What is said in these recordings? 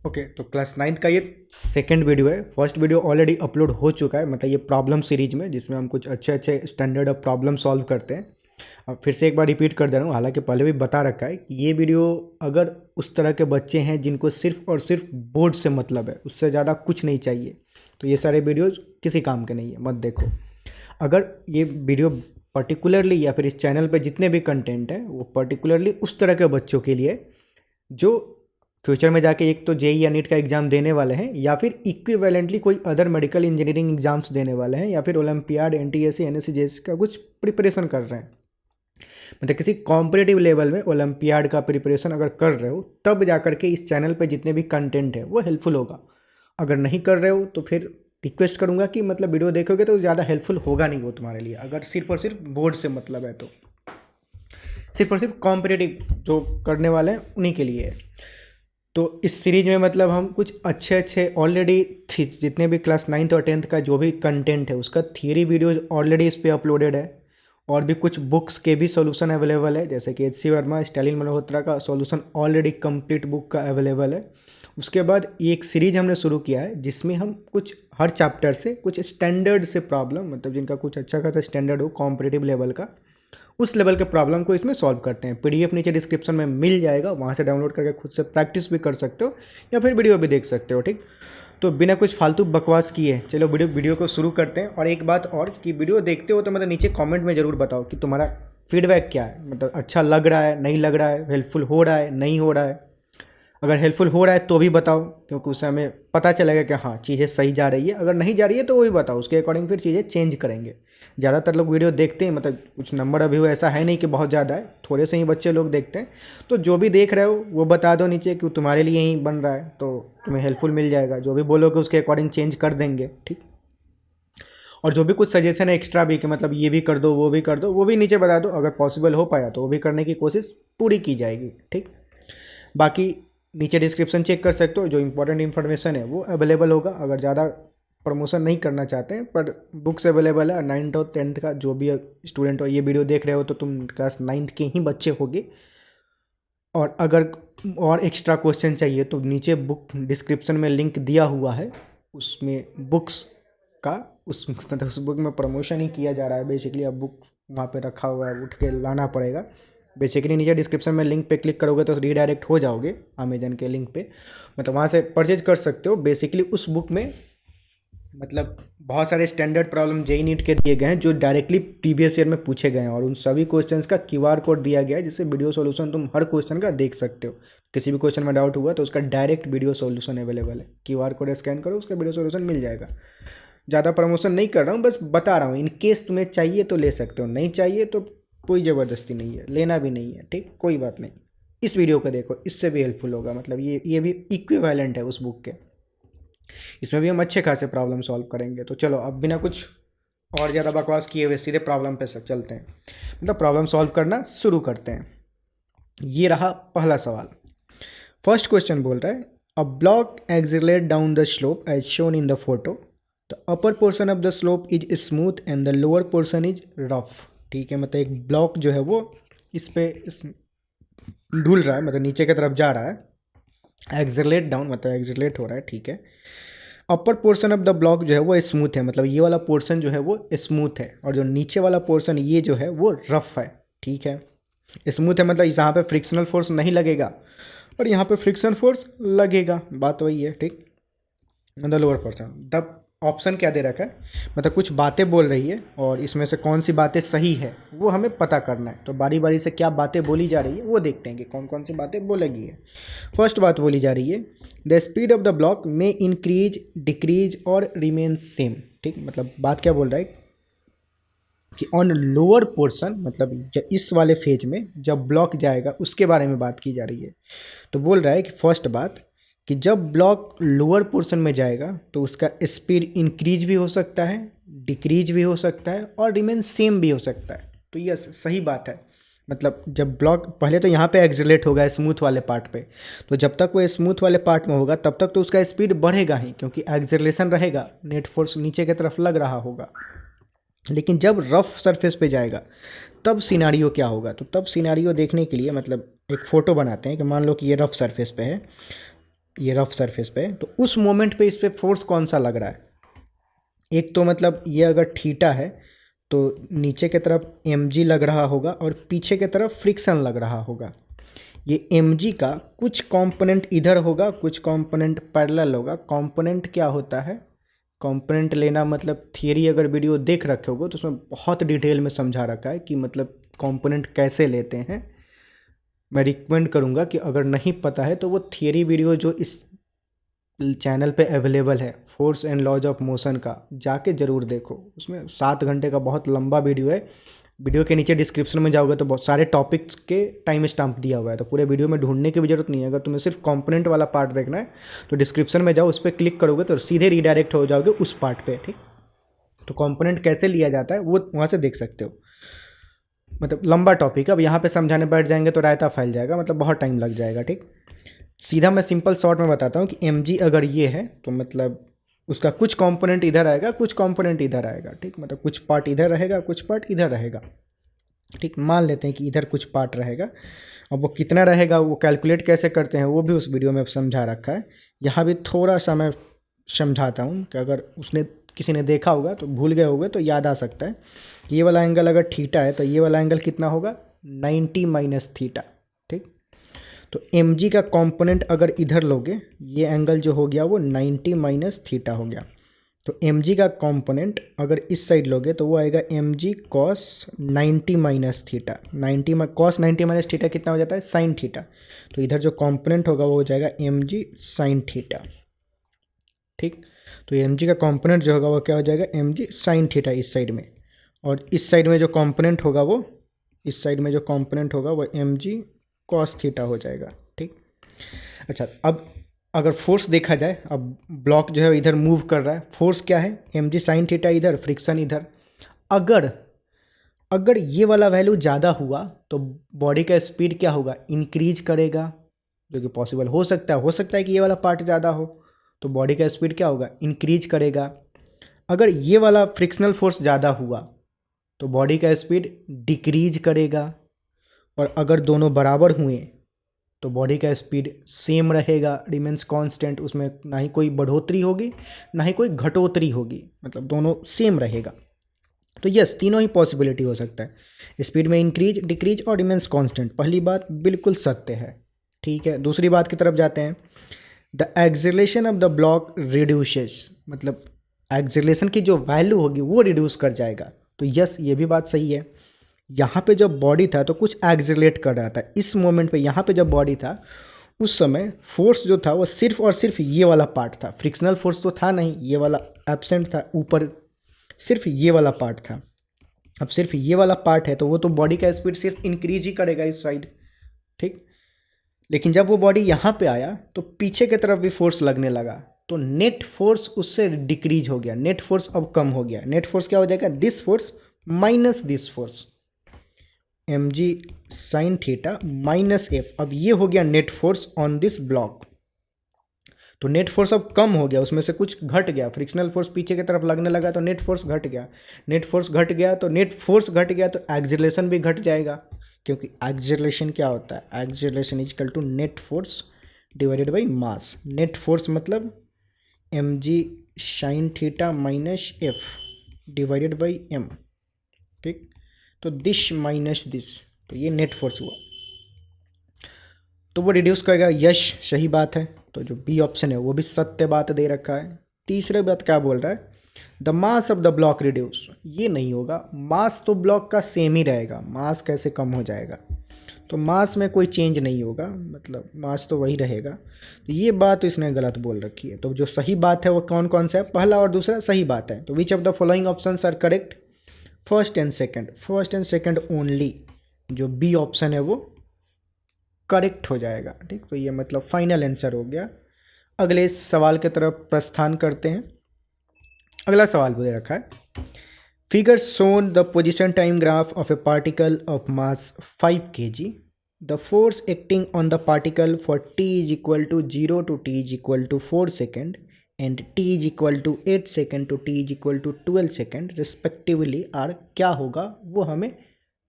Okay, तो class 9th का ये सेकंड वीडियो है। फर्स्ट वीडियो ऑलरेडी अपलोड हो चुका है, मतलब ये प्रॉब्लम सीरीज में, जिसमें हम कुछ अच्छे अच्छे स्टैंडर्ड ऑफ प्रॉब्लम सॉल्व करते हैं। अब फिर से एक बार रिपीट कर दे रहा हूँ, हालांकि पहले भी बता रखा है कि ये वीडियो अगर उस तरह के बच्चे हैं जिनको सिर्फ और सिर्फ बोर्ड से मतलब है, उससे ज़्यादा कुछ नहीं चाहिए, तो ये सारे वीडियोज़ किसी काम के नहीं है, मत देखो। अगर ये वीडियो पर्टिकुलरली या फिर इस चैनल पे जितने भी कंटेंट हैं वो पर्टिकुलरली उस तरह के बच्चों के लिए जो फ्यूचर में जाके एक तो जेई या नीट का एग्ज़ाम देने वाले हैं, या फिर इक्विवेलेंटली कोई अदर मेडिकल इंजीनियरिंग एग्जाम्स देने वाले हैं, या फिर ओलंपियाड, एनटीएससी, एनएससी जेएससी का कुछ प्रिपरेशन कर रहे हैं। मतलब किसी कॉम्पिटिटिव लेवल में ओलंपियाड का प्रिपरेशन अगर कर रहे हो, तब जा कर के इस चैनल पे जितने भी कंटेंट है वो हेल्पफुल होगा। अगर नहीं कर रहे हो तो फिर रिक्वेस्ट करूँगा कि मतलब वीडियो देखोगे तो ज़्यादा हेल्पफुल होगा नहीं वो तुम्हारे लिए, अगर सिर्फ और सिर्फ बोर्ड से मतलब है तो। सिर्फ और सिर्फ कॉम्पिटिटिव जो करने वाले हैं उन्हीं के लिए है। तो इस सीरीज में मतलब हम कुछ अच्छे अच्छे ऑलरेडी जितने भी क्लास 9th और 10th का जो भी कंटेंट है उसका थियरी वीडियोज ऑलरेडी इस पर अपलोडेड है, और भी कुछ बुक्स के भी सॉल्यूशन अवेलेबल है, जैसे कि एच.सी. वर्मा, स्टालिन मल्होत्रा का सॉल्यूशन ऑलरेडी कंप्लीट बुक का अवेलेबल है। उसके बाद एक सीरीज हमने शुरू किया है जिसमें हम कुछ हर चैप्टर से कुछ स्टैंडर्ड से प्रॉब्लम, मतलब जिनका कुछ अच्छा खासा स्टैंडर्ड हो कॉम्पिटिटिव लेवल का, उस लेवल के प्रॉब्लम को इसमें सॉल्व करते हैं। पीडीएफ नीचे डिस्क्रिप्शन में मिल जाएगा, वहाँ से डाउनलोड करके खुद से प्रैक्टिस भी कर सकते हो या फिर वीडियो भी देख सकते हो। ठीक, तो बिना कुछ फालतू बकवास किए चलो वीडियो को शुरू करते हैं। और एक बात और कि वीडियो देखते हो तो मतलब नीचे कमेंट में ज़रूर बताओ कि तुम्हारा फीडबैक क्या है, मतलब अच्छा लग रहा है, नहीं लग रहा है, हेल्पफुल हो रहा है, नहीं हो रहा है। अगर हेल्पफुल हो रहा है तो भी बताओ, क्योंकि उससे हमें पता चलेगा कि हाँ चीज़ें सही जा रही है। अगर नहीं जा रही है तो वो भी बताओ, उसके अकॉर्डिंग फिर चीज़ें चेंज करेंगे। ज़्यादातर लोग वीडियो देखते हैं, मतलब कुछ नंबर अभी वो ऐसा है नहीं कि बहुत ज़्यादा है, थोड़े से ही बच्चे लोग देखते हैं। तो जो भी देख रहे हो वो बता दो नीचे कि तुम्हारे लिए ही बन रहा है, तो तुम्हें हेल्पफुल मिल जाएगा। जो भी बोलोगे उसके अकॉर्डिंग चेंज कर देंगे। ठीक, और जो भी कुछ सजेशन है एक्स्ट्रा भी कि मतलब ये भी कर दो वो भी कर दो, वो भी नीचे बता दो। अगर पॉसिबल हो पाया तो वो भी करने की कोशिश पूरी की जाएगी। ठीक, बाकी नीचे डिस्क्रिप्शन चेक कर सकते हो, जो इंपॉर्टेंट इन्फॉर्मेशन है वो अवेलेबल होगा। अगर ज़्यादा प्रमोशन नहीं करना चाहते हैं, पर बुक्स अवेलेबल है 9th और 10th का। जो भी स्टूडेंट हो, ये वीडियो देख रहे हो तो तुम क्लास 9th के ही बच्चे होगे। और अगर और एक्स्ट्रा क्वेश्चन चाहिए तो नीचे बुक डिस्क्रिप्शन में लिंक दिया हुआ है, उसमें बुक्स का उस मतलब उस बुक में प्रमोशन ही किया जा रहा है बेसिकली। अब बुक वहाँ पे रखा हुआ है, उठ के लाना पड़ेगा। बेसिकली नीचे डिस्क्रिप्शन में लिंक पे क्लिक करोगे तो रीडायरेक्ट हो जाओगे अमेजन के लिंक पे, मतलब वहाँ से परचेज कर सकते हो। बेसिकली उस बुक में मतलब बहुत सारे स्टैंडर्ड प्रॉब्लम जेई नीट के दिए गए हैं जो डायरेक्टली प्रीवियस ईयर में पूछे गए हैं, और उन सभी क्वेश्चंस का क्यूआर कोड दिया गया है, जिससे वीडियो सॉल्यूशन तुम हर क्वेश्चन का देख सकते हो। किसी भी क्वेश्चन में डाउट हुआ तो उसका डायरेक्ट वीडियो सॉल्यूशन अवेलेबल है। क्यूआर कोड स्कैन करो, उसका वीडियो सॉल्यूशन मिल जाएगा। ज़्यादा प्रमोशन नहीं कर रहा हूँ, बस बता रहा हूँ। इन केस तुम्हें चाहिए तो ले सकते हो, नहीं चाहिए तो कोई ज़बरदस्ती नहीं है, लेना भी नहीं है। ठीक, कोई बात नहीं। इस वीडियो को देखो, इससे भी हेल्पफुल होगा। मतलब ये भी इक्विवेलेंट है उस बुक के, इसमें भी हम अच्छे खासे प्रॉब्लम सॉल्व करेंगे। तो चलो अब बिना कुछ और ज़्यादा बकवास किए हुए सीधे प्रॉब्लम पे चलते हैं, मतलब प्रॉब्लम सॉल्व करना शुरू करते हैं। ये रहा पहला सवाल। फर्स्ट क्वेश्चन बोल रहा है, a block accelerate down the slope as shown in the photo. The upper portion of the slope is smooth and the lower portion is rough. ठीक है, मतलब एक ब्लॉक जो है वो इस पे ढूल रहा है, मतलब नीचे की तरफ जा रहा है। एक्सिलेट डाउन मतलब एक्सिलेट हो रहा है। ठीक है, अपर पोर्शन ऑफ द ब्लॉक जो है वो स्मूथ है, मतलब ये वाला पोर्शन जो है वो स्मूथ है, और जो नीचे वाला पोर्शन ये जो है वो रफ है। ठीक है, स्मूथ है मतलब यहाँ पे फ्रिक्शनल फोर्स नहीं लगेगा, और यहाँ पे फ्रिक्शन फोर्स लगेगा, बात वही है। ठीक, द लोअर पोर्शन। तब ऑप्शन क्या दे रखा है, मतलब कुछ बातें बोल रही है, और इसमें से कौन सी बातें सही है वो हमें पता करना है। तो बारी बारी से क्या बातें बोली जा रही है वो देखते हैं कि कौन कौन सी बातें बोलेगी है। फर्स्ट बात बोली जा रही है, the speed of the block में इंक्रीज, डिक्रीज और रिमेन सेम। ठीक, मतलब बात क्या बोल रहा है कि ऑन लोअर पोर्शन, मतलब इस वाले फेज में जब ब्लॉक जाएगा उसके बारे में बात की जा रही है। तो बोल रहा है कि फर्स्ट बात कि जब ब्लॉक लोअर पोर्शन में जाएगा तो उसका स्पीड इंक्रीज भी हो सकता है, डिक्रीज भी हो सकता है, और रिमेन सेम भी हो सकता है। तो यस, सही बात है। मतलब जब ब्लॉक पहले तो यहाँ पे एक्सिलेट होगा स्मूथ वाले पार्ट पे, तो जब तक वो स्मूथ वाले पार्ट में होगा तब तक तो उसका स्पीड बढ़ेगा ही, क्योंकि एक्सिलेशन रहेगा, नेट फोर्स नीचे की तरफ लग रहा होगा। लेकिन जब रफ सरफेस पे जाएगा तब सिनारियो क्या होगा, तो तब सिनारियो देखने के लिए मतलब एक फ़ोटो बनाते हैं कि मान लो कि ये रफ सरफेस पे है, ये रफ सरफेस पे, तो उस मोमेंट पे इस पे फोर्स कौन सा लग रहा है? एक तो मतलब ये अगर थीटा है तो नीचे की तरफ mg लग रहा होगा और पीछे की तरफ फ्रिक्शन लग रहा होगा। ये mg का कुछ कंपोनेंट इधर होगा, कुछ कंपोनेंट पैरेलल होगा। कंपोनेंट क्या होता है? कंपोनेंट लेना मतलब थियरी अगर वीडियो देख रखे होगे तो उसमें बहुत डिटेल में समझा रखा है कि मतलब कंपोनेंट कैसे लेते हैं। मैं रिकमेंड करूँगा कि अगर नहीं पता है तो वो थियरी वीडियो जो इस चैनल पे अवेलेबल है, force and laws of motion का, जाके ज़रूर देखो। उसमें 7 घंटे का बहुत लंबा वीडियो है। वीडियो के नीचे डिस्क्रिप्शन में जाओगे तो बहुत सारे टॉपिक्स के टाइम स्टैम्प दिया हुआ है, तो पूरे वीडियो में ढूंढने की भी जरूरत नहीं है। अगर तुम्हें सिर्फ कंपोनेंट वाला पार्ट देखना है तो डिस्क्रिप्शन में जाओ, उस पर क्लिक करोगे तो सीधे रीडायरेक्ट हो जाओगे उस पार्ट पे, ठीक। तो कंपोनेंट कैसे लिया जाता है वो वहाँ से देख सकते हो। मतलब लंबा टॉपिक है, अब यहाँ पे समझाने बैठ जाएंगे तो रायता फैल जाएगा, मतलब बहुत टाइम लग जाएगा, ठीक। सीधा मैं सिंपल शॉर्ट में बताता हूँ कि mg अगर ये है तो मतलब उसका कुछ कंपोनेंट इधर आएगा, कुछ कंपोनेंट इधर आएगा, ठीक। मतलब कुछ पार्ट इधर रहेगा, कुछ पार्ट इधर रहेगा, ठीक। मान लेते हैं कि इधर कुछ पार्ट रहेगा। अब वो कितना रहेगा, वो कैलकुलेट कैसे करते हैं वो भी उस वीडियो में समझा रखा है। यहाँ भी थोड़ा सा मैं समझाता हूँ कि अगर उसने किसी ने देखा होगा तो भूल गए होंगे तो याद आ सकता है। ये वाला एंगल अगर थीटा है तो ये वाला एंगल कितना होगा? 90 माइनस थीटा, ठीक। तो mg का कंपोनेंट अगर इधर लोगे, ये एंगल जो हो गया वो 90 माइनस थीटा हो गया। तो mg का कंपोनेंट अगर इस साइड लोगे तो वो आएगा mg cos 90 minus theta. 90 cos 90 minus theta कितना हो जाता है? Sine theta. तो इधर जो कंपोनेंट होगा वो हो जाएगा mg साइन थीटा, ठीक। तो mg का कंपोनेंट जो होगा वो क्या हो जाएगा? mg साइन थीटा इस साइड में, और इस साइड में जो कंपोनेंट होगा वो, इस साइड में जो कंपोनेंट होगा वो mg कॉस थीटा हो जाएगा, ठीक। अच्छा, अब अगर फोर्स देखा जाए, अब ब्लॉक जो है इधर मूव कर रहा है, फोर्स क्या है? mg साइन थीटा इधर, फ्रिक्शन इधर। अगर अगर ये वाला वैल्यू ज़्यादा हुआ तो बॉडी का स्पीड क्या होगा? इंक्रीज करेगा, जो कि पॉसिबल हो सकता है कि ये वाला पार्ट ज़्यादा हो तो बॉडी का स्पीड क्या होगा? इंक्रीज करेगा। अगर ये वाला फ्रिक्शनल फोर्स ज़्यादा हुआ तो बॉडी का स्पीड डिक्रीज करेगा। और अगर दोनों बराबर हुए तो बॉडी का स्पीड सेम रहेगा, रिमेंस कांस्टेंट। उसमें ना ही कोई बढ़ोतरी होगी ना ही कोई घटोतरी होगी, मतलब दोनों सेम रहेगा। तो यस, तीनों ही पॉसिबिलिटी हो सकता है, स्पीड में इंक्रीज, डिक्रीज और रिमेंस कांस्टेंट। पहली बात बिल्कुल सत्य है, ठीक है। दूसरी बात की तरफ जाते हैं। The acceleration of the block reduces, मतलब एक्सेलरेशन की जो वैल्यू होगी वो रिड्यूस कर जाएगा। तो यस, ये भी बात सही है। यहाँ पे जब बॉडी था तो कुछ एक्सेलरेट कर रहा था। इस मोमेंट पे यहाँ पे जब बॉडी था उस समय फोर्स जो था वो सिर्फ और सिर्फ ये वाला पार्ट था, फ्रिक्शनल फोर्स तो था नहीं, ये वाला एब्सेंट था, ऊपर सिर्फ ये वाला पार्ट था। अब सिर्फ ये वाला पार्ट है तो वो तो बॉडी का स्पीड सिर्फ इंक्रीज ही करेगा इस साइड, ठीक। लेकिन जब वो बॉडी यहाँ पे आया तो पीछे की तरफ भी फोर्स लगने लगा, तो नेट फोर्स उससे डिक्रीज हो गया, नेट फोर्स अब कम हो गया। नेट फोर्स क्या हो जाएगा? This force minus this force, mg sine theta minus F. अब ये हो गया net force on this block. तो नेट फोर्स अब कम हो गया, उसमें से कुछ घट गया, फ्रिक्शनल फोर्स पीछे की तरफ लगने लगा तो नेट फोर्स घट गया। नेट फोर्स घट गया तो एक्सीलरेशन भी घट जाएगा, क्योंकि एक्सीलरेशन क्या होता है? Acceleration is equal to net force divided by mass. Net force मतलब mg sine theta minus F divided by m, ठीक। तो दिस माइनस दिस, तो ये नेट फोर्स हुआ, तो वो रिड्यूस करेगा। यश, सही बात है। तो जो बी ऑप्शन है वो भी सत्य बात दे रखा है। तीसरे बात क्या बोल रहा है? The mass of the block reduce. ये नहीं होगा, मास तो ब्लॉक का सेम ही रहेगा, मास कैसे कम हो जाएगा? तो मास में कोई चेंज नहीं होगा, मतलब मास तो वही रहेगा। तो ये बात इसने गलत बोल रखी है। तो जो सही बात है वो कौन कौन सा है? पहला और दूसरा सही बात है। तो which of the following options are correct? First and second only, जो बी ऑप्शन है वो करेक्ट हो जाएगा, ठीक। तो ये मतलब फाइनल आंसर हो गया। अगले सवाल की तरफ प्रस्थान करते हैं। अगला सवाल दे रखा है, figure shown the position time graph of a particle of mass 5 kg, the force acting on the particle for t is equal to 0 to t is equal to 4 second and t is equal to 8 second to t is equal to 12 second respectively are. क्या होगा वो हमें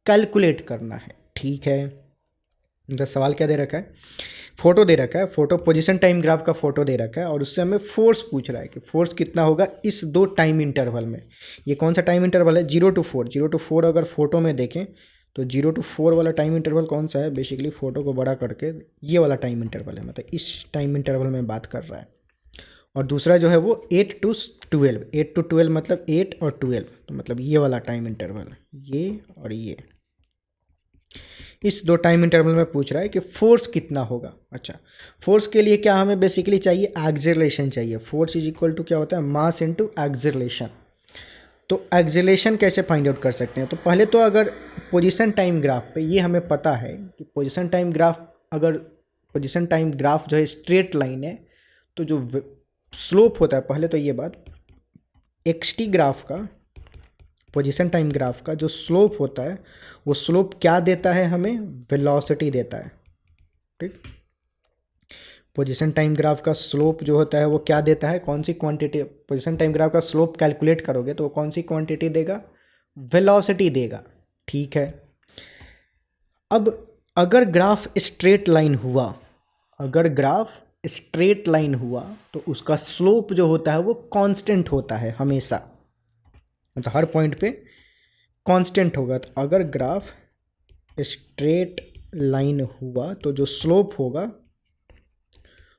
calculate करना है, ठीक है। तो सवाल क्या दे रखा है? फोटो दे रखा है, फोटो पोजीशन टाइम ग्राफ का फोटो दे रखा है और उससे हमें फोर्स पूछ रहा है कि फोर्स कितना होगा इस दो टाइम इंटरवल में। ये कौन सा टाइम इंटरवल है? 0 to 4। 0 to 4 अगर फोटो में देखें तो 0 to 4 वाला टाइम इंटरवल कौन सा है? बेसिकली फोटो को बड़ा करके ये वाला टाइम इंटरवल है, मतलब इस टाइम इंटरवल में बात कर रहा है। और दूसरा जो है वो 8 to 12। 8 to 12 मतलब 8 और 12, तो मतलब ये वाला टाइम इंटरवल, ये और ये, इस दो टाइम इंटरवल में पूछ रहा है कि फोर्स कितना होगा। अच्छा, फोर्स के लिए क्या हमें बेसिकली चाहिए? एक्सेलरेशन चाहिए। फोर्स इज इक्वल टू क्या होता है? मास इनटू एक्सेलरेशन। तो एक्सेलरेशन कैसे फाइंड आउट कर सकते हैं? तो पहले तो अगर पोजीशन टाइम ग्राफ पे ये हमें पता है कि पोजीशन टाइम ग्राफ, अगर पोजीशन टाइम ग्राफ जो है स्ट्रेट लाइन है तो जो स्लोप होता है, पहले तो ये बात, एक्सटी ग्राफ का, पोजीशन टाइम ग्राफ का जो स्लोप होता है वो स्लोप क्या देता है हमें? वेलोसिटी देता है। ठीक, पोजीशन टाइम ग्राफ का स्लोप जो होता है वो क्या देता है? कौन सी क्वांटिटी? पोजीशन टाइम ग्राफ का स्लोप कैलकुलेट करोगे तो वो कौन सी क्वांटिटी देगा? वेलोसिटी देगा। ठीक है, अब अगर ग्राफ स्ट्रेट लाइन हुआ, अगर ग्राफ स्ट्रेट लाइन हुआ तो उसका स्लोप जो होता है वो कांस्टेंट होता है हमेशा, मतलब हर पॉइंट पे कांस्टेंट होगा। तो अगर ग्राफ स्ट्रेट लाइन हुआ तो जो स्लोप होगा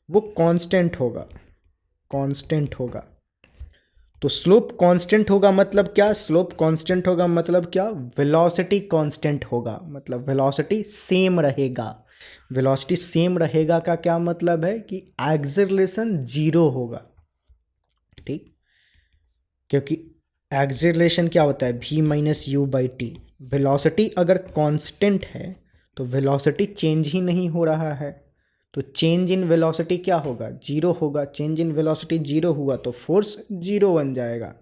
वो कांस्टेंट होगा, कांस्टेंट होगा। तो स्लोप कांस्टेंट होगा मतलब क्या? स्लोप कांस्टेंट होगा मतलब क्या? वेलोसिटी कांस्टेंट होगा, मतलब वेलोसिटी सेम रहेगा। वेलोसिटी सेम रहेगा का क्या मतलब है? कि एक्सेलरेशन जीरो होगा। ठीक, क्योंकि एक्सेलरेशन क्या होता है? v minus u by T. Velocity अगर कांस्टेंट है तो वेलोसिटी चेंज ही नहीं हो रहा है, तो चेंज इन वेलोसिटी क्या होगा? जीरो होगा। चेंज इन वेलोसिटी जीरो हुआ तो फोर्स जीरो बन जाएगा।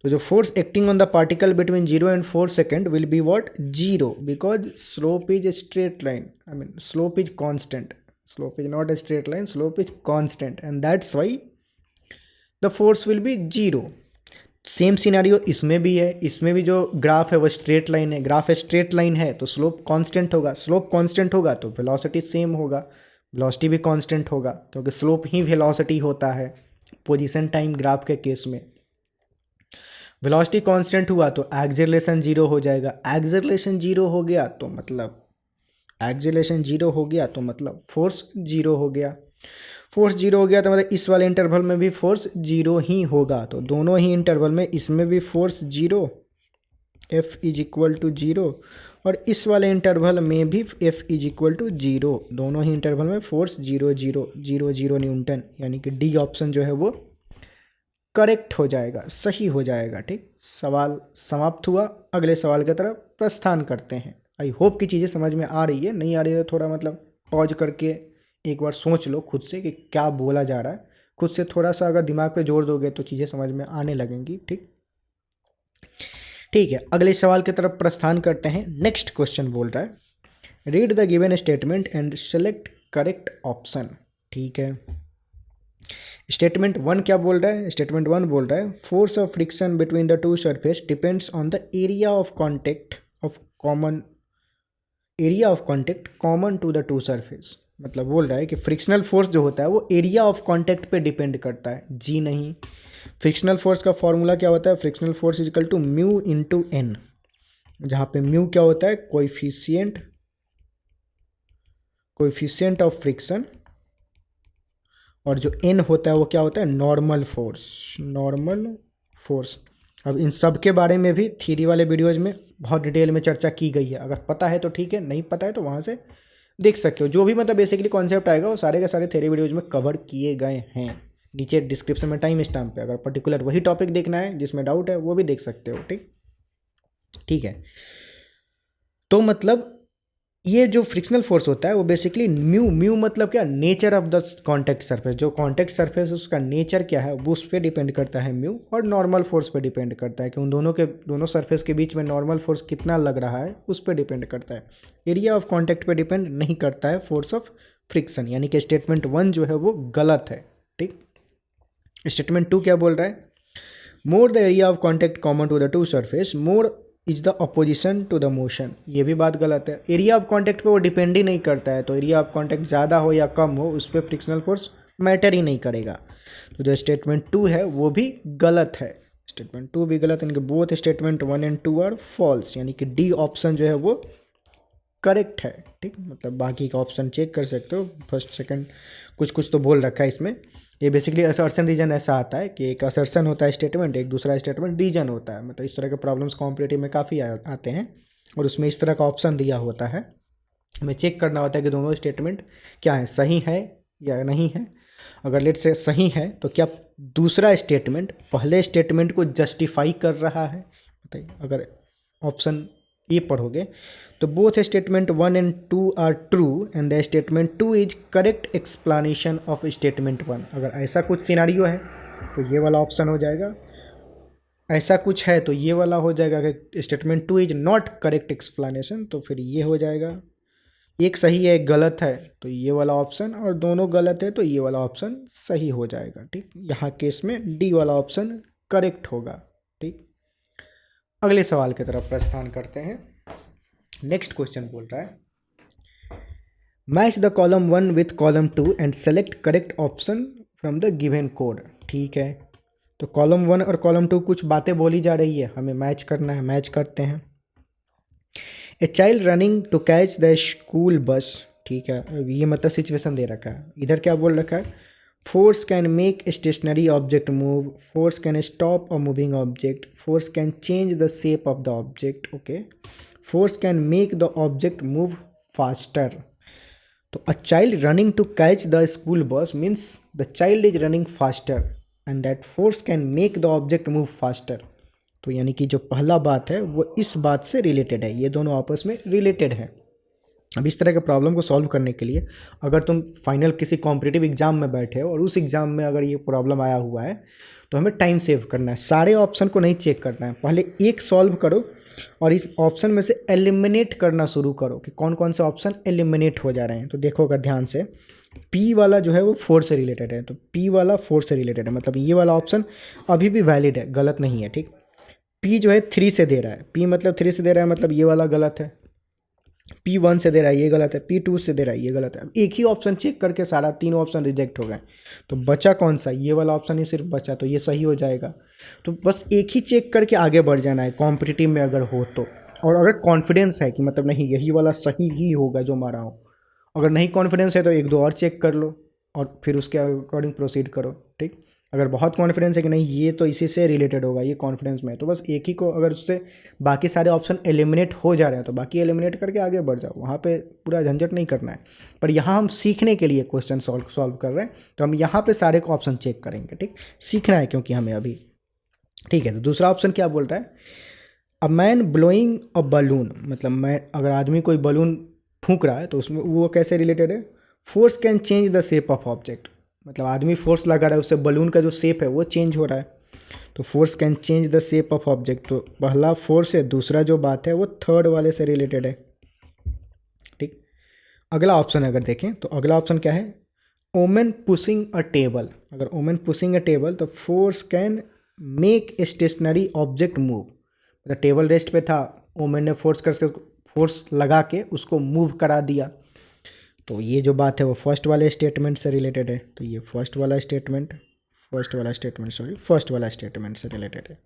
तो जो force acting on the particle between 0 and 4 second will be what? Zero, because slope is a straight line, I mean slope is constant. Slope is not a straight line, slope is constant and that's why the force will B zero. Same scenario इसमें भी है, इसमें भी जो graph है वो straight line है। Graph straight line है तो स्लोप कांस्टेंट होगा, स्लोप कांस्टेंट होगा तो वेलोसिटी सेम होगा, वेलोसिटी भी कांस्टेंट होगा, क्योंकि स्लोप ही वेलोसिटी होता है पोजीशन टाइम ग्राफ के केस में। वेलोसिटी कांस्टेंट हुआ तो एक्सेलरेशन जीरो हो जाएगा। एक्सेलरेशन जीरो हो गया तो मतलब, एक्सेलरेशन जीरो हो गया तो मतलब फोर्स जीरो हो गया। फोर्स जीरो हो गया तो मतलब इस वाले इंटरवल में भी फोर्स जीरो ही होगा। तो दोनों ही इंटरवल में, इसमें भी force zero, F is equal to zero, और इस वाले इंटरवल में भी F is equal to zero. दोनों ही इंटरवल में force zero zero zero zero newton, यानी कि डी ऑप्शन जो है वो करेक्ट हो जाएगा, सही हो जाएगा। ठीक, सवाल समाप्त हुआ। अगले सवाल की तरफ प्रस्थान करते हैं। आई होप कि चीज़ें समझ में आ रही है, नहीं आ रही है तो थोड़ा मतलब पॉज करके एक बार सोच लो खुद से कि क्या बोला जा रहा है। खुद से थोड़ा सा अगर दिमाग पे जोर दोगे तो चीज़ें समझ में आने लगेंगी। ठीक है, अगले सवाल की तरफ प्रस्थान करते हैं। नेक्स्ट क्वेश्चन बोल रहा है, read the given statement and select correct option. ठीक है, स्टेटमेंट वन क्या बोल रहा है? स्टेटमेंट वन बोल रहा है, force of friction between the two surface depends on the area of contact of common, area of contact common to the two surface. मतलब बोल रहा है कि फ्रिक्शनल फोर्स जो होता है वो एरिया ऑफ कॉन्टेक्ट पे डिपेंड करता है। जी नहीं, फ्रिक्शनल फोर्स का फॉर्मूला क्या होता है? Frictional force equal to mu into N, जहाँ पे म्यू क्या होता है? कोएफिशिएंट ऑफ फ्रिक्शन, और जो एन होता है वो क्या होता है? Normal force, normal force. अब इन सब के बारे में भी थ्योरी वाले वीडियोज में बहुत डिटेल में चर्चा की गई है। अगर पता है तो ठीक है, नहीं पता है तो वहाँ से देख सकते हो। जो भी मतलब बेसिकली कॉन्सेप्ट आएगा वो सारे के सारे थ्योरी वीडियोज में कवर किए गए हैं। नीचे डिस्क्रिप्शन में टाइम स्टैम्प पे अगर पर्टिकुलर वही टॉपिक देखना है जिसमें डाउट है वो भी देख सकते हो। ठीक है, तो मतलब ये जो फ्रिक्शनल फोर्स होता है वो बेसिकली म्यू मतलब क्या? Nature of the contact surface. जो कॉन्टेक्ट सरफेस उसका नेचर क्या है वो उस पर डिपेंड करता है म्यू, और नॉर्मल फोर्स पे डिपेंड करता है कि उन दोनों सरफेस के बीच में नॉर्मल फोर्स कितना लग रहा है उस पर डिपेंड करता है। एरिया ऑफ कॉन्टेक्ट पे डिपेंड नहीं करता है फोर्स ऑफ फ्रिक्शन, यानी कि स्टेटमेंट वन जो है वो गलत है। ठीक, स्टेटमेंट टू क्या बोल रहा है? More the area of contact common to the two surface, more is the opposition to the motion, ये भी बात गलत है। एरिया ऑफ कॉन्टैक्ट पे वो डिपेंड ही नहीं करता है, तो एरिया ऑफ कॉन्टैक्ट ज़्यादा हो या कम हो उस पर फ्रिक्शनल फोर्स मैटर ही नहीं करेगा। तो जो स्टेटमेंट 2 है वो भी गलत है, स्टेटमेंट 2 भी गलत है। इनके both statement 1 and 2 are false, यानी कि डी ऑप्शन जो है वो करेक्ट है। ठीक, मतलब बाकी का ऑप्शन चेक कर सकते हो, फर्स्ट सेकंड कुछ कुछ तो बोल रखा है इसमें। ये बेसिकली असर्शन रीजन ऐसा आता है कि एक असर्शन होता है स्टेटमेंट, एक दूसरा स्टेटमेंट रीजन होता है। मतलब इस तरह के प्रॉब्लम्स कॉम्पिटिटिव में काफ़ी आते हैं और उसमें इस तरह का ऑप्शन दिया होता है। हमें चेक करना होता है कि दोनों स्टेटमेंट क्या है, सही है या नहीं है। अगर लेट से सही है तो क्या दूसरा स्टेटमेंट पहले स्टेटमेंट को जस्टिफाई कर रहा है। बताइए, अगर ऑप्शन ए पढ़ोगे तो both statement 1 and 2 are true and the statement 2 is correct explanation of statement 1। अगर ऐसा कुछ सिनारियो है तो ये वाला ऑप्शन हो जाएगा, ऐसा कुछ है तो ये वाला हो जाएगा कि statement 2 is not correct explanation, तो फिर ये हो जाएगा। एक सही है एक गलत है तो ये वाला ऑप्शन, और दोनों गलत है तो ये वाला ऑप्शन सही हो जाएगा। ठीक, यहाँ केस में डी वाला ऑप्शन करेक्ट होगा। ठीक, अगले सवाल की तरफ प्रस्थान करते हैं। नेक्स्ट क्वेश्चन बोल रहा है match the column 1 with column 2 and select correct option from the given code. ठीक है, तो कॉलम 1 और कॉलम 2 कुछ बातें बोली जा रही है, हमें मैच करना है, मैच करते हैं। A child running to catch the school bus. ठीक है, अब ये मतलब सिचुएशन दे रखा है, इधर क्या बोल रखा है, force can make stationary object move, force can stop a moving object, force can change the shape of the object, okay, force can make the object move faster. तो a child running to catch the school bus means the child is running faster and that force can make the object move faster. तो यानी कि जो पहला बात है वो इस बात से रिलेटेड है, ये दोनों आपस में रिलेटेड है। अब इस तरह के प्रॉब्लम को सॉल्व करने के लिए अगर तुम फाइनल किसी कॉम्पिटिटिव एग्जाम में बैठे हो और उस एग्जाम में अगर ये प्रॉब्लम आया हुआ है तो हमें टाइम सेव करना है, सारे ऑप्शन को नहीं चेक करना है, पहले एक सॉल्व करो और इस ऑप्शन में से एलिमिनेट करना शुरू करो कि कौन कौन से ऑप्शन एलिमिनेट हो जा रहे हैं। तो देखो अगर ध्यान से, पी वाला जो है वो 4 से रिलेटेड है, तो पी वाला 4 से रिलेटेड है, मतलब ये वाला ऑप्शन अभी भी वैलिड है, गलत नहीं है। ठीक, पी जो है 3 से दे रहा है, पी मतलब 3 से दे रहा है, मतलब ये वाला गलत है। पी 1 से दे रहा है, ये गलत है। पी 2 से दे रहा है, ये गलत है। अब एक ही ऑप्शन चेक करके सारा तीनों ऑप्शन रिजेक्ट हो गए, तो बचा कौन सा, ये वाला ऑप्शन ही सिर्फ बचा, तो ये सही हो जाएगा। तो बस एक ही चेक करके आगे बढ़ जाना है कॉम्पिटिटिव में अगर हो तो, और अगर कॉन्फिडेंस है कि मतलब नहीं यही वाला सही ही होगा जो मारा हो। अगर नहीं कॉन्फिडेंस है तो एक दो और चेक कर लो और फिर उसके अकॉर्डिंग प्रोसीड करो। ठीक, अगर बहुत कॉन्फिडेंस है कि नहीं ये तो इसी से रिलेटेड होगा, ये कॉन्फिडेंस में है, तो बस एक ही को, अगर उससे बाकी सारे ऑप्शन एलिमिनेट हो जा रहे हैं तो बाकी एलिमिनेट करके आगे बढ़ जाओ, वहाँ पे पूरा झंझट नहीं करना है। पर यहाँ हम सीखने के लिए क्वेश्चन सॉल्व कर रहे हैं, तो हम यहाँ पे सारे को ऑप्शन चेक करेंगे। ठीक, सीखना है क्योंकि हमें अभी। ठीक है, तो दूसरा ऑप्शन क्या बोल रहा है, a man blowing a balloon, मतलब मैं अगर आदमी कोई बलून फूंक रहा है तो उसमें वो कैसे रिलेटेड है, force can change the shape of object, मतलब आदमी फोर्स लगा रहा है उससे बलून का जो शेप है वो चेंज हो रहा है, तो force can change the shape of object. तो पहला फोर्स है, दूसरा जो बात है वो थर्ड वाले से रिलेटेड है। ठीक, अगला ऑप्शन अगर देखें तो अगला ऑप्शन क्या है, ओमेन पुशिंग अ टेबल। अगर ओमेन पुशिंग अ टेबल तो force can make a stationary object move, मतलब टेबल रेस्ट पे था, ओमेन ने फोर्स लगा के उसको मूव करा दिया, तो ये जो बात है वो फर्स्ट वाले स्टेटमेंट से रिलेटेड है। तो ये फर्स्ट वाला स्टेटमेंट से रिलेटेड है,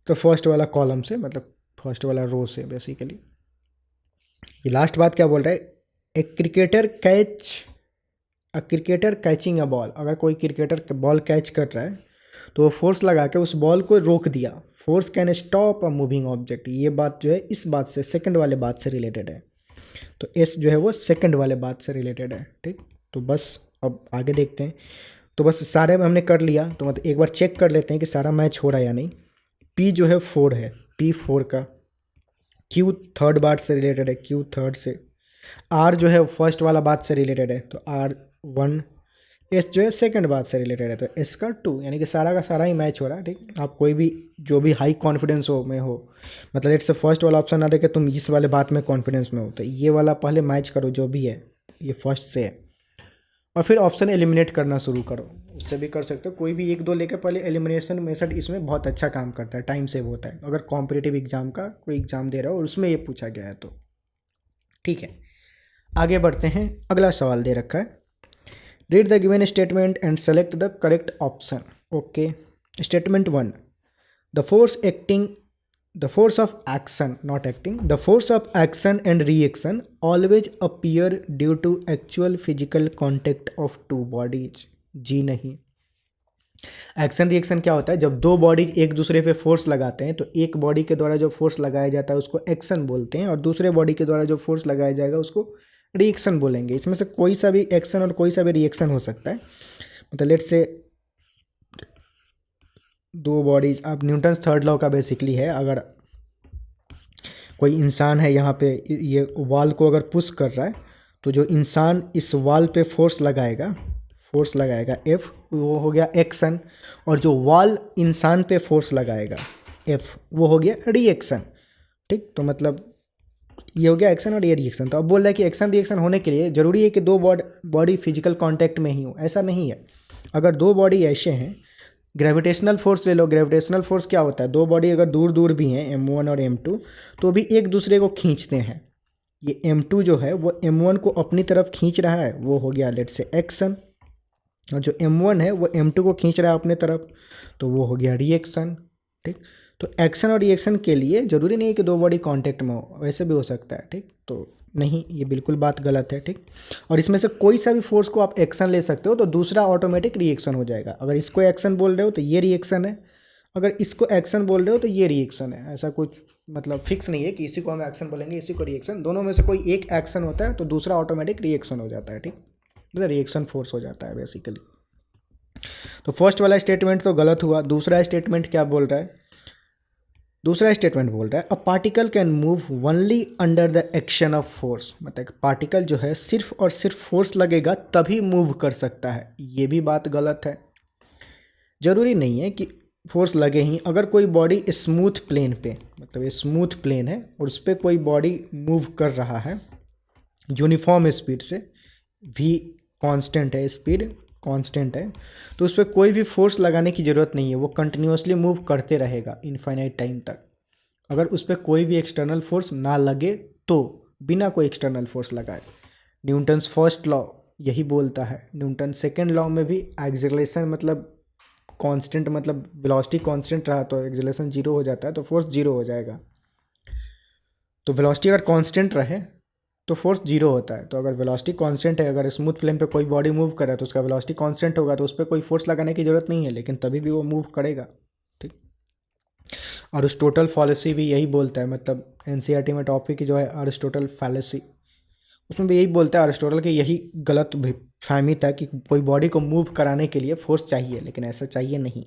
तो फर्स्ट वाला कॉलम से, मतलब फर्स्ट वाला रो से बेसिकली। ये लास्ट बात क्या बोल रहा है, a cricketer catching a ball. अगर कोई क्रिकेटर बॉल कैच कर रहा है तो वो फोर्स लगा के उस बॉल को रोक दिया, force can stop a moving object. ये बात जो है इस बात से, सेकंड वाले बात से रिलेटेड है, तो एस जो है वो सेकंड वाले बात से रिलेटेड है। ठीक, तो बस अब आगे देखते हैं। तो बस सारे में हमने कर लिया, तो मतलब एक बार चेक कर लेते हैं कि सारा मैच हो रहा है या नहीं। पी जो है 4 है, पी 4 का, क्यू थर्ड बात से रिलेटेड है, क्यू थर्ड से, आर जो है फर्स्ट वाला बात से रिलेटेड है, तो आर 1, एस जो है सेकंड बात से रिलेटेड है, तो एस का 2, यानी कि सारा का सारा ही मैच हो रहा है। ठीक, आप कोई भी जो भी हाई कॉन्फिडेंस हो में हो, मतलब लेट्स से फर्स्ट वाला ऑप्शन ना देके तुम इस वाले बात में कॉन्फिडेंस में हो, तो ये वाला पहले मैच करो जो भी है, ये फर्स्ट से है। और फिर ऑप्शन एलिमिनेट करना शुरू करो। उससे भी कर सकते हो, कोई भी एक दो लेकर पहले एलिमिनेशन मेथड इसमें बहुत अच्छा काम करता है, टाइम सेव होता है अगर कॉम्पिटिटिव एग्जाम का कोई एग्जाम दे रहा हो और उसमें ये पूछा गया है तो। ठीक है, आगे बढ़ते हैं। अगला सवाल दे रखा है, read the given statement and select the correct option. Okay, statement 1, the force of action, not acting, the force of action and reaction always appear due to actual physical contact of two bodies। जी नहीं। Action reaction क्या होता है, जब दो body एक दूसरे पे force लगाते हैं तो एक बॉडी के द्वारा जो फोर्स लगाया जाता है उसको एक्शन बोलते हैं और दूसरे बॉडी के द्वारा जो फोर्स लगाया जाएगा उसको रिएक्शन बोलेंगे। इसमें से कोई सा भी एक्शन और कोई सा भी रिएक्शन हो सकता है। मतलब लेट्स से दो बॉडीज, आप न्यूटन थर्ड लॉ का बेसिकली है, अगर कोई इंसान है यहाँ पे ये वॉल को अगर पुश कर रहा है तो जो इंसान इस वॉल पे फोर्स लगाएगा F, वो हो गया एक्शन, और जो वॉल इंसान पे फोर्स लगाएगा F, वो हो गया रिएक्शन। ठीक, तो मतलब ये हो गया एक्शन और ये रिएक्शन। तो अब बोल रहा है कि एक्शन रिएक्शन होने के लिए ज़रूरी है कि दो बॉडी फिजिकल कांटेक्ट में ही हो, ऐसा नहीं है। अगर दो बॉडी ऐसे हैं, ग्रेविटेशनल फोर्स ले लो, ग्रेविटेशनल फोर्स क्या होता है, दो बॉडी अगर दूर दूर भी हैं M1 और M2 तो भी एक दूसरे को खींचते हैं। ये M2 जो है वो M1 को अपनी तरफ खींच रहा है, वो हो गया लेट्स से एक्शन, और जो M1 है वो M2 को खींच रहा है अपने तरफ, तो वो हो गया रिएक्शन। ठीक, तो एक्शन और रिएक्शन के लिए ज़रूरी नहीं है कि दो बॉडी कांटेक्ट में हो, वैसे भी हो सकता है। ठीक, तो नहीं, ये बिल्कुल बात गलत है। ठीक, और इसमें से कोई सा भी फोर्स को आप एक्शन ले सकते हो तो दूसरा ऑटोमेटिक रिएक्शन हो जाएगा। अगर इसको एक्शन बोल रहे हो तो ये रिएक्शन है, अगर इसको एक्शन बोल रहे हो तो ये रिएक्शन है। ऐसा कुछ मतलब फिक्स नहीं है कि इसी को हम एक्शन बोलेंगे इसी को रिएक्शन, दोनों में से कोई एक एक्शन होता है तो दूसरा ऑटोमेटिक रिएक्शन हो जाता है। ठीक, मतलब रिएक्शन फोर्स हो जाता है बेसिकली। तो फर्स्ट वाला स्टेटमेंट तो गलत हुआ। दूसरा स्टेटमेंट क्या बोल रहा है, दूसरा स्टेटमेंट बोल रहा है a particle can move only under the action of force. मतलब पार्टिकल जो है सिर्फ और सिर्फ फोर्स लगेगा तभी मूव कर सकता है, ये भी बात गलत है। ज़रूरी नहीं है कि फोर्स लगे ही। अगर कोई बॉडी स्मूथ प्लेन पे, मतलब ये स्मूथ प्लेन है और उस पर कोई बॉडी मूव कर रहा है यूनिफॉर्म स्पीड से, v कांस्टेंट है, स्पीड कांस्टेंट है, तो उस पर कोई भी फोर्स लगाने की ज़रूरत नहीं है, वो कंटिन्यूसली मूव करते रहेगा इनफाइनाइट टाइम तक। अगर उस पर कोई भी एक्सटर्नल फोर्स ना लगे तो, बिना कोई एक्सटर्नल फोर्स लगाए। न्यूटन्स फर्स्ट लॉ यही बोलता है। न्यूटन सेकेंड लॉ में भी एक्सेलरेशन मतलब कांस्टेंट, मतलब वेलोसिटी कांस्टेंट रहा तो एक्सेलरेशन जीरो हो जाता है, तो फोर्स जीरो हो जाएगा। तो वेलोसिटी अगर कांस्टेंट रहे तो फोर्स जीरो होता है। तो अगर वेलोसिटी कांस्टेंट है, अगर स्मूथ प्लेन पे कोई बॉडी मूव कर रहा है तो उसका वेलोसिटी कांस्टेंट होगा, तो उस पर कोई फोर्स लगाने की ज़रूरत नहीं है, लेकिन तभी भी वो मूव करेगा। ठीक, और अरिस्टोटल फॉलेसी भी यही बोलता है, मतलब एनसीईआरटी में टॉपिक जो है अरिस्टोटल फैलेसी, उसमें भी यही बोलता है अरिस्टोटल की यही गलत फहमी था कि कोई बॉडी को मूव कराने के लिए फोर्स चाहिए, लेकिन ऐसा चाहिए नहीं।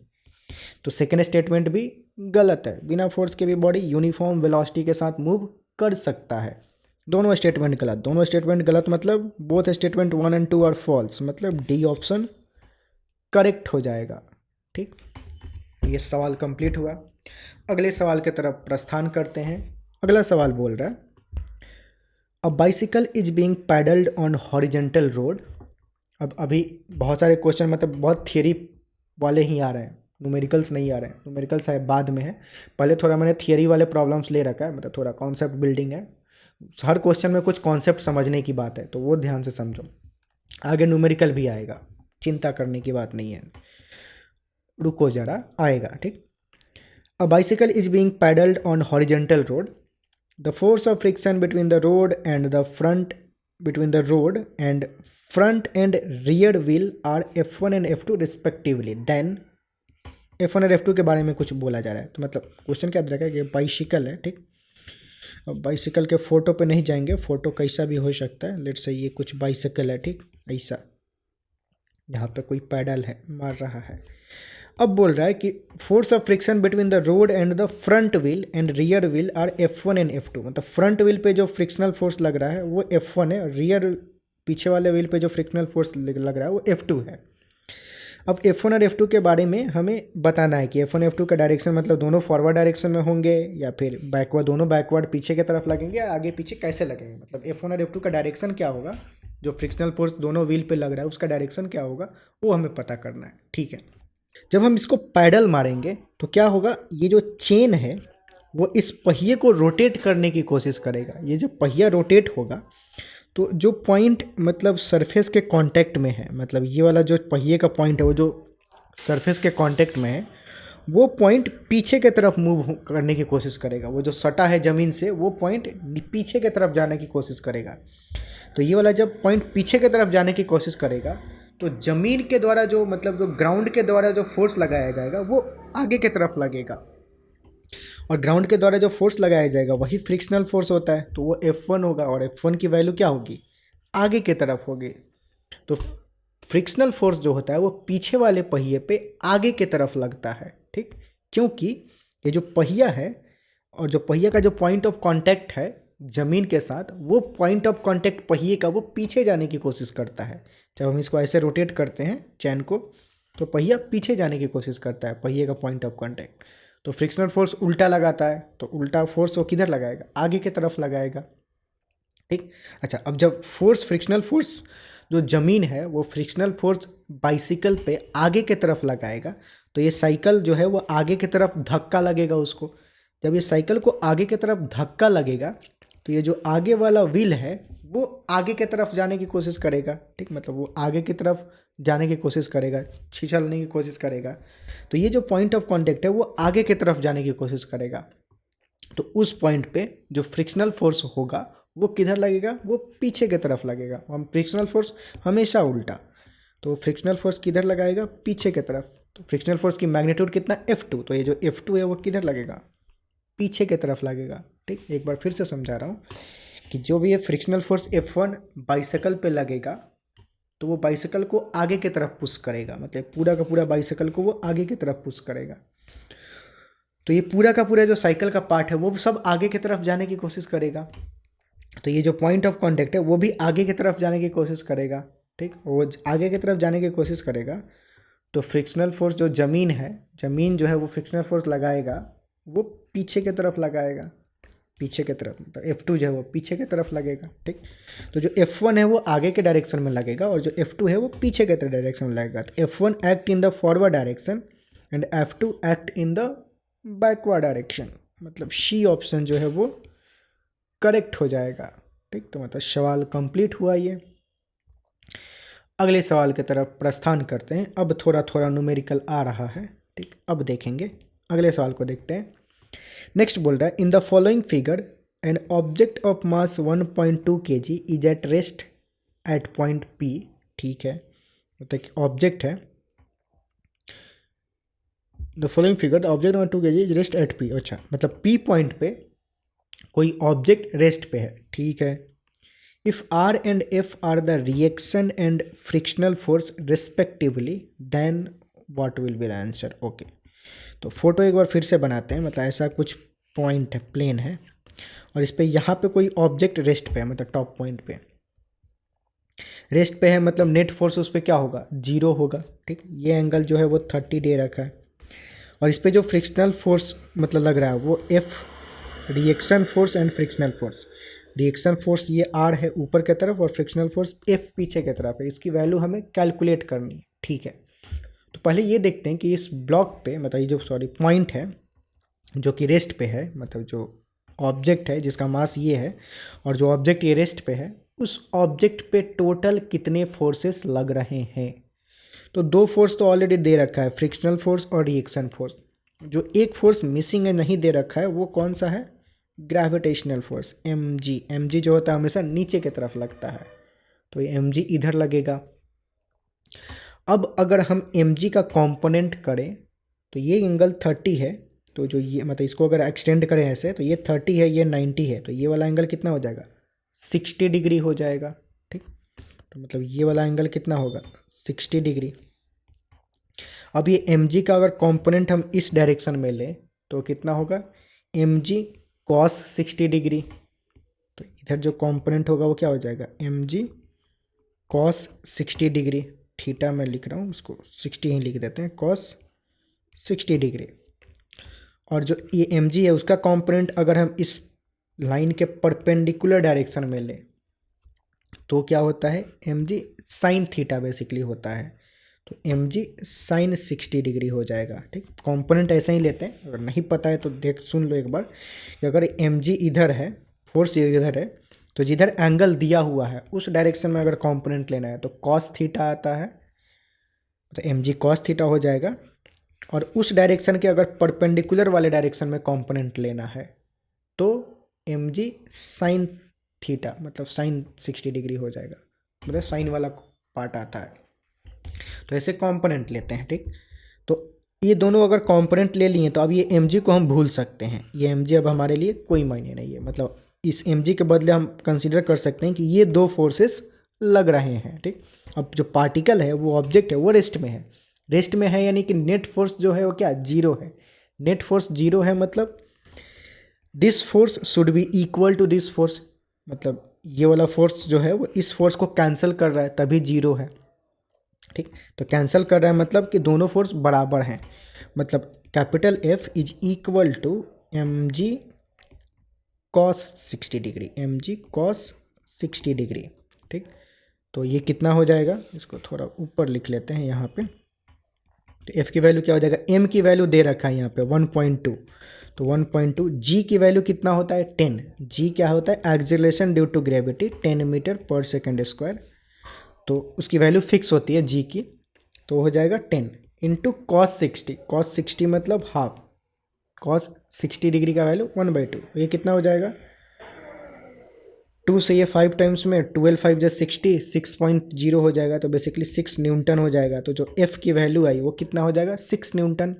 तो सेकेंड स्टेटमेंट भी गलत है, बिना फोर्स के भी बॉडी यूनिफॉर्म वेलोसिटी के साथ मूव कर सकता है। दोनों स्टेटमेंट गलत, दोनों स्टेटमेंट गलत, मतलब बोथ स्टेटमेंट 1 और 2 आर फॉल्स, मतलब डी ऑप्शन करेक्ट हो जाएगा। ठीक, ये सवाल कंप्लीट हुआ। अगले सवाल की तरफ प्रस्थान करते हैं। अगला सवाल बोल रहा है a bicycle is being pedalled on horizontal road. अब अभी बहुत सारे क्वेश्चन मतलब बहुत थियरी वाले ही आ रहे हैं, न्यूमेरिकल्स नहीं आ रहे हैं। न्यूमेरिकल्स है बाद में है, पहले थोड़ा मैंने थियरी वाले प्रॉब्लम्स ले रखा है, मतलब थोड़ा कॉन्सेप्ट बिल्डिंग है। हर क्वेश्चन में कुछ कॉन्सेप्ट समझने की बात है, तो वो ध्यान से समझो। आगे न्यूमेरिकल भी आएगा, चिंता करने की बात नहीं है, रुको जरा, आएगा। ठीक, a bicycle is being pedalled on horizontal road, the force of friction between the road and front and rear wheel are F1 and F2 respectively. Then F1 और F2 के बारे में कुछ बोला जा रहा है। तो मतलब क्वेश्चन क्या दे रखा है कि बाइसिकल है। ठीक, अब बाइसिकल के फ़ोटो पे नहीं जाएंगे, फ़ोटो कैसा भी हो सकता है। लेट्स से ये कुछ बाइसिकल है, ठीक, ऐसा, यहाँ पे कोई पैडल है, मार रहा है। अब बोल रहा है कि force of friction between the road and the front wheel and rear wheel are F1 and F2। मतलब फ्रंट व्हील पे जो फ्रिक्शनल फोर्स लग रहा है वो F1 है, रियर पीछे वाले व्हील पे जो फ्रिक्शनल फोर्स लग रहा है वो F2 है। अब F1 और F2 के बारे में हमें बताना है कि F1 F2 का डायरेक्शन मतलब दोनों फॉरवर्ड डायरेक्शन में होंगे या फिर बैकवर्ड, दोनों बैकवर्ड पीछे की तरफ लगेंगे या आगे पीछे कैसे लगेंगे। मतलब F1 और F2 का डायरेक्शन क्या होगा जो फ्रिक्शनल फोर्स दोनों व्हील पे लग रहा है उसका डायरेक्शन क्या होगा वो हमें पता करना है, ठीक है। जब हम इसको पैडल मारेंगे तो क्या होगा, ये जो चेन है वो इस पहिए को रोटेट करने की कोशिश करेगा। ये जो पहिया रोटेट होगा तो जो पॉइंट मतलब सरफेस के कांटेक्ट में है, मतलब ये वाला जो पहिए का पॉइंट है वो जो सरफेस के कांटेक्ट में है वो पॉइंट पीछे की तरफ मूव करने की कोशिश करेगा। वो जो सटा है ज़मीन से वो पॉइंट पीछे की तरफ जाने की कोशिश करेगा। तो ये वाला जब पॉइंट पीछे की तरफ जाने की कोशिश करेगा तो ज़मीन के द्वारा जो मतलब जो ग्राउंड के द्वारा जो फोर्स लगाया जाएगा वो आगे की तरफ लगेगा, और ग्राउंड के द्वारा जो फोर्स लगाया जाएगा वही फ्रिक्शनल फोर्स होता है। तो वो F1 होगा, और F1 की वैल्यू क्या होगी, आगे की तरफ होगी। तो फ्रिक्शनल फोर्स जो होता है वो पीछे वाले पहिए पे आगे की तरफ लगता है, ठीक। क्योंकि ये जो पहिया है और जो पहिया का जो पॉइंट ऑफ कांटेक्ट है ज़मीन के साथ, वो पॉइंट ऑफ कांटेक्ट पहिए का वो पीछे जाने की कोशिश करता है। जब हम इसको ऐसे रोटेट करते हैं चैन को तो पहिया पीछे जाने की कोशिश करता है, पहिए का पॉइंट ऑफ कांटेक्ट। तो फ्रिक्शनल फोर्स उल्टा लगाता है, तो उल्टा फोर्स वो किधर लगाएगा, आगे की तरफ लगाएगा, ठीक। अच्छा, अब जब फोर्स फ्रिक्शनल फोर्स जो ज़मीन है वो फ्रिक्शनल फोर्स बाइसिकल पे आगे की तरफ लगाएगा तो ये साइकिल जो है वो आगे की तरफ धक्का लगेगा उसको। जब ये साइकिल को आगे की तरफ धक्का लगेगा तो ये जो आगे वाला व्हील है वो आगे की तरफ जाने की कोशिश करेगा, ठीक। मतलब वो आगे की तरफ जाने की कोशिश करेगा, छिछलने की कोशिश करेगा। तो ये जो पॉइंट ऑफ कांटेक्ट है वो आगे की तरफ जाने की कोशिश करेगा। तो उस पॉइंट पे जो फ्रिक्शनल फोर्स होगा वो किधर लगेगा, वो पीछे की तरफ लगेगा। हम फ्रिक्शनल फोर्स हमेशा उल्टा, तो फ्रिक्शनल फोर्स किधर लगाएगा, पीछे की तरफ। तो फ्रिक्शनल फोर्स की मैग्नीट्यूड कितना, F2। तो ये जो F2 है वो किधर लगेगा, पीछे की तरफ लगेगा, ठीक। एक बार फिर से समझा रहा हूँ कि जो भी ये फ्रिक्शनल फोर्स F1 बाइसाइकिल पे लगेगा तो वो बाइसाइकिल को आगे की तरफ पुश करेगा, मतलब पूरा का पूरा बाइसाइकिल को वो आगे की तरफ पुश करेगा। तो ये पूरा का पूरा जो साइकिल का पार्ट है वो सब आगे की तरफ जाने की कोशिश करेगा। तो ये जो पॉइंट ऑफ कांटेक्ट है वो भी आगे की तरफ जाने की कोशिश करेगा, ठीक। वो आगे की तरफ जाने की कोशिश करेगा तो फ्रिक्शनल फोर्स जो ज़मीन है, ज़मीन जो है वो फ्रिक्शनल फोर्स लगाएगा वो पीछे की तरफ लगाएगा, पीछे की तरफ। तो F2 जो है वो पीछे की तरफ लगेगा, ठीक। तो जो F1 है वो आगे के डायरेक्शन में लगेगा और जो F2 है वो पीछे के डायरेक्शन में लगेगा। तो F1 act in the forward direction and F2 act in the backward direction. मतलब सी ऑप्शन जो है वो करेक्ट हो जाएगा, ठीक। तो मतलब सवाल कंप्लीट हुआ ये। अगले सवाल की तरफ प्रस्थान करते हैं। अब थोड़ा थोड़ा न्यूमेरिकल आ रहा है, ठीक। अब देखेंगे अगले सवाल को, देखते हैं। नेक्स्ट बोल रहा है, in the following figure an object of mass 1.2 kg is at rest at point P, ठीक है। मतलब ऑब्जेक्ट है, the following figure the object 1.2 kg is rest at P। अच्छा, मतलब P पॉइंट पे कोई ऑब्जेक्ट रेस्ट पे है, ठीक है। If R and F are the reaction and frictional force respectively then what will be the answer. Okay, तो photo एक बार फिर से बनाते हैं। मतलब ऐसा कुछ पॉइंट है, प्लेन है, और इस पे यहाँ पे कोई ऑब्जेक्ट रेस्ट पे है, मतलब टॉप पॉइंट पे रेस्ट पे है, मतलब नेट फोर्स उस पर क्या होगा, 0 होगा, ठीक। ये एंगल जो है वो 30 दे रखा है, और इस पर जो फ्रिक्शनल फोर्स मतलब लग रहा है वो F reaction force and frictional force. Reaction force ये R है ऊपर की तरफ और फ्रिक्शनल फोर्स F पीछे की तरफ है। इसकी वैल्यू हमें कैलकुलेट करनी है, ठीक है। तो पहले ये देखते हैं कि इस ब्लॉक पे, मतलब ये जो पॉइंट है जो कि रेस्ट पे है, मतलब जो ऑब्जेक्ट है जिसका मास ये है और जो ऑब्जेक्ट ये रेस्ट पे है, उस ऑब्जेक्ट पे टोटल कितने फोर्सेस लग रहे हैं। तो दो फोर्स तो ऑलरेडी दे रखा है, फ्रिक्शनल फोर्स और रिएक्शन फोर्स। जो एक फोर्स मिसिंग है, नहीं दे रखा है, वो कौन सा है, ग्रेविटेशनल फोर्स, mg। mg जो होता है हमेशा नीचे की तरफ लगता है, तो ये mg इधर लगेगा। अब अगर हम mg का कंपोनेंट करें तो ये एंगल 30 है, तो जो ये मतलब इसको अगर एक्सटेंड करें ऐसे तो ये 30 है, ये 90 है, तो ये वाला एंगल कितना हो जाएगा, 60 डिग्री हो जाएगा, ठीक। तो मतलब ये वाला एंगल कितना होगा, 60 डिग्री। अब ये mg का अगर कंपोनेंट हम इस डायरेक्शन में लें तो कितना होगा, mg cos 60 डिग्री। तो इधर जो कंपोनेंट होगा वो क्या हो जाएगा, mg cos 60 डिग्री। थीटा मैं लिख रहा हूँ, उसको 60 ही लिख देते हैं, cos 60 डिग्री। और जो ये mg है उसका कंपोनेंट अगर हम इस लाइन के परपेंडिकुलर डायरेक्शन में लें तो क्या होता है, m g sine theta basically होता है। तो एम जी साइन 60 डिग्री हो जाएगा। ठीक, कंपोनेंट ऐसा ही लेते हैं, अगर नहीं पता है तो देख सुन लो एक बार कि अगर एम जी इधर है, फोर्स इधर है, तो जिधर एंगल दिया हुआ है उस डायरेक्शन में अगर कंपोनेंट लेना है तो कॉस थीटा आता है, तो एम जी कॉस थीटा हो जाएगा। और उस डायरेक्शन के अगर परपेंडिकुलर वाले डायरेक्शन में कंपोनेंट लेना है तो एम जी साइन थीटा मतलब साइन 60 डिग्री हो जाएगा, मतलब साइन वाला पार्ट आता है। तो ऐसे कंपोनेंट लेते हैं। ठीक, तो ये दोनों अगर कंपोनेंट ले लिए तो अब ये एम को हम भूल सकते हैं, ये एम अब हमारे लिए कोई मायने नहीं है। मतलब इस एम के बदले हम कंसिडर कर सकते हैं कि ये दो फोर्सेस लग रहे हैं। ठीक, अब जो पार्टिकल है वो ऑब्जेक्ट है वो रेस्ट में है, रेस्ट में है यानी कि नेट फोर्स जो है वो क्या जीरो है। नेट फोर्स जीरो है मतलब this force should be equal to this force, मतलब ये वाला फोर्स जो है वो इस फोर्स को कैंसिल कर रहा है तभी जीरो है। ठीक, तो कैंसिल कर रहा है मतलब कि दोनों फोर्स बराबर हैं, मतलब capital F is equal to m g cos 60 degree, m g cos 60 degree. ठीक, तो ये कितना हो जाएगा, इसको थोड़ा ऊपर लिख लेते हैं यहाँ पे। तो एफ की वैल्यू क्या हो जाएगा, एम की वैल्यू दे रखा है यहाँ पे 1.2, तो 1.2। जी की वैल्यू कितना होता है 10, जी क्या होता है acceleration due to gravity 10 metre पर सेकेंड स्क्वायर, तो उसकी वैल्यू फिक्स होती है जी की, तो हो जाएगा 10 इंटू कॉस 60, कॉस 60 मतलब हाफ, कॉस 60 डिग्री का वैल्यू 1/2, ये कितना हो जाएगा 2 से ये 5 टाइम्स में 12 5 जो 60, 6.0 हो जाएगा, तो बेसिकली 6 न्यूटन हो जाएगा। तो जो एफ की वैल्यू आई वो कितना हो जाएगा 6 न्यूटन।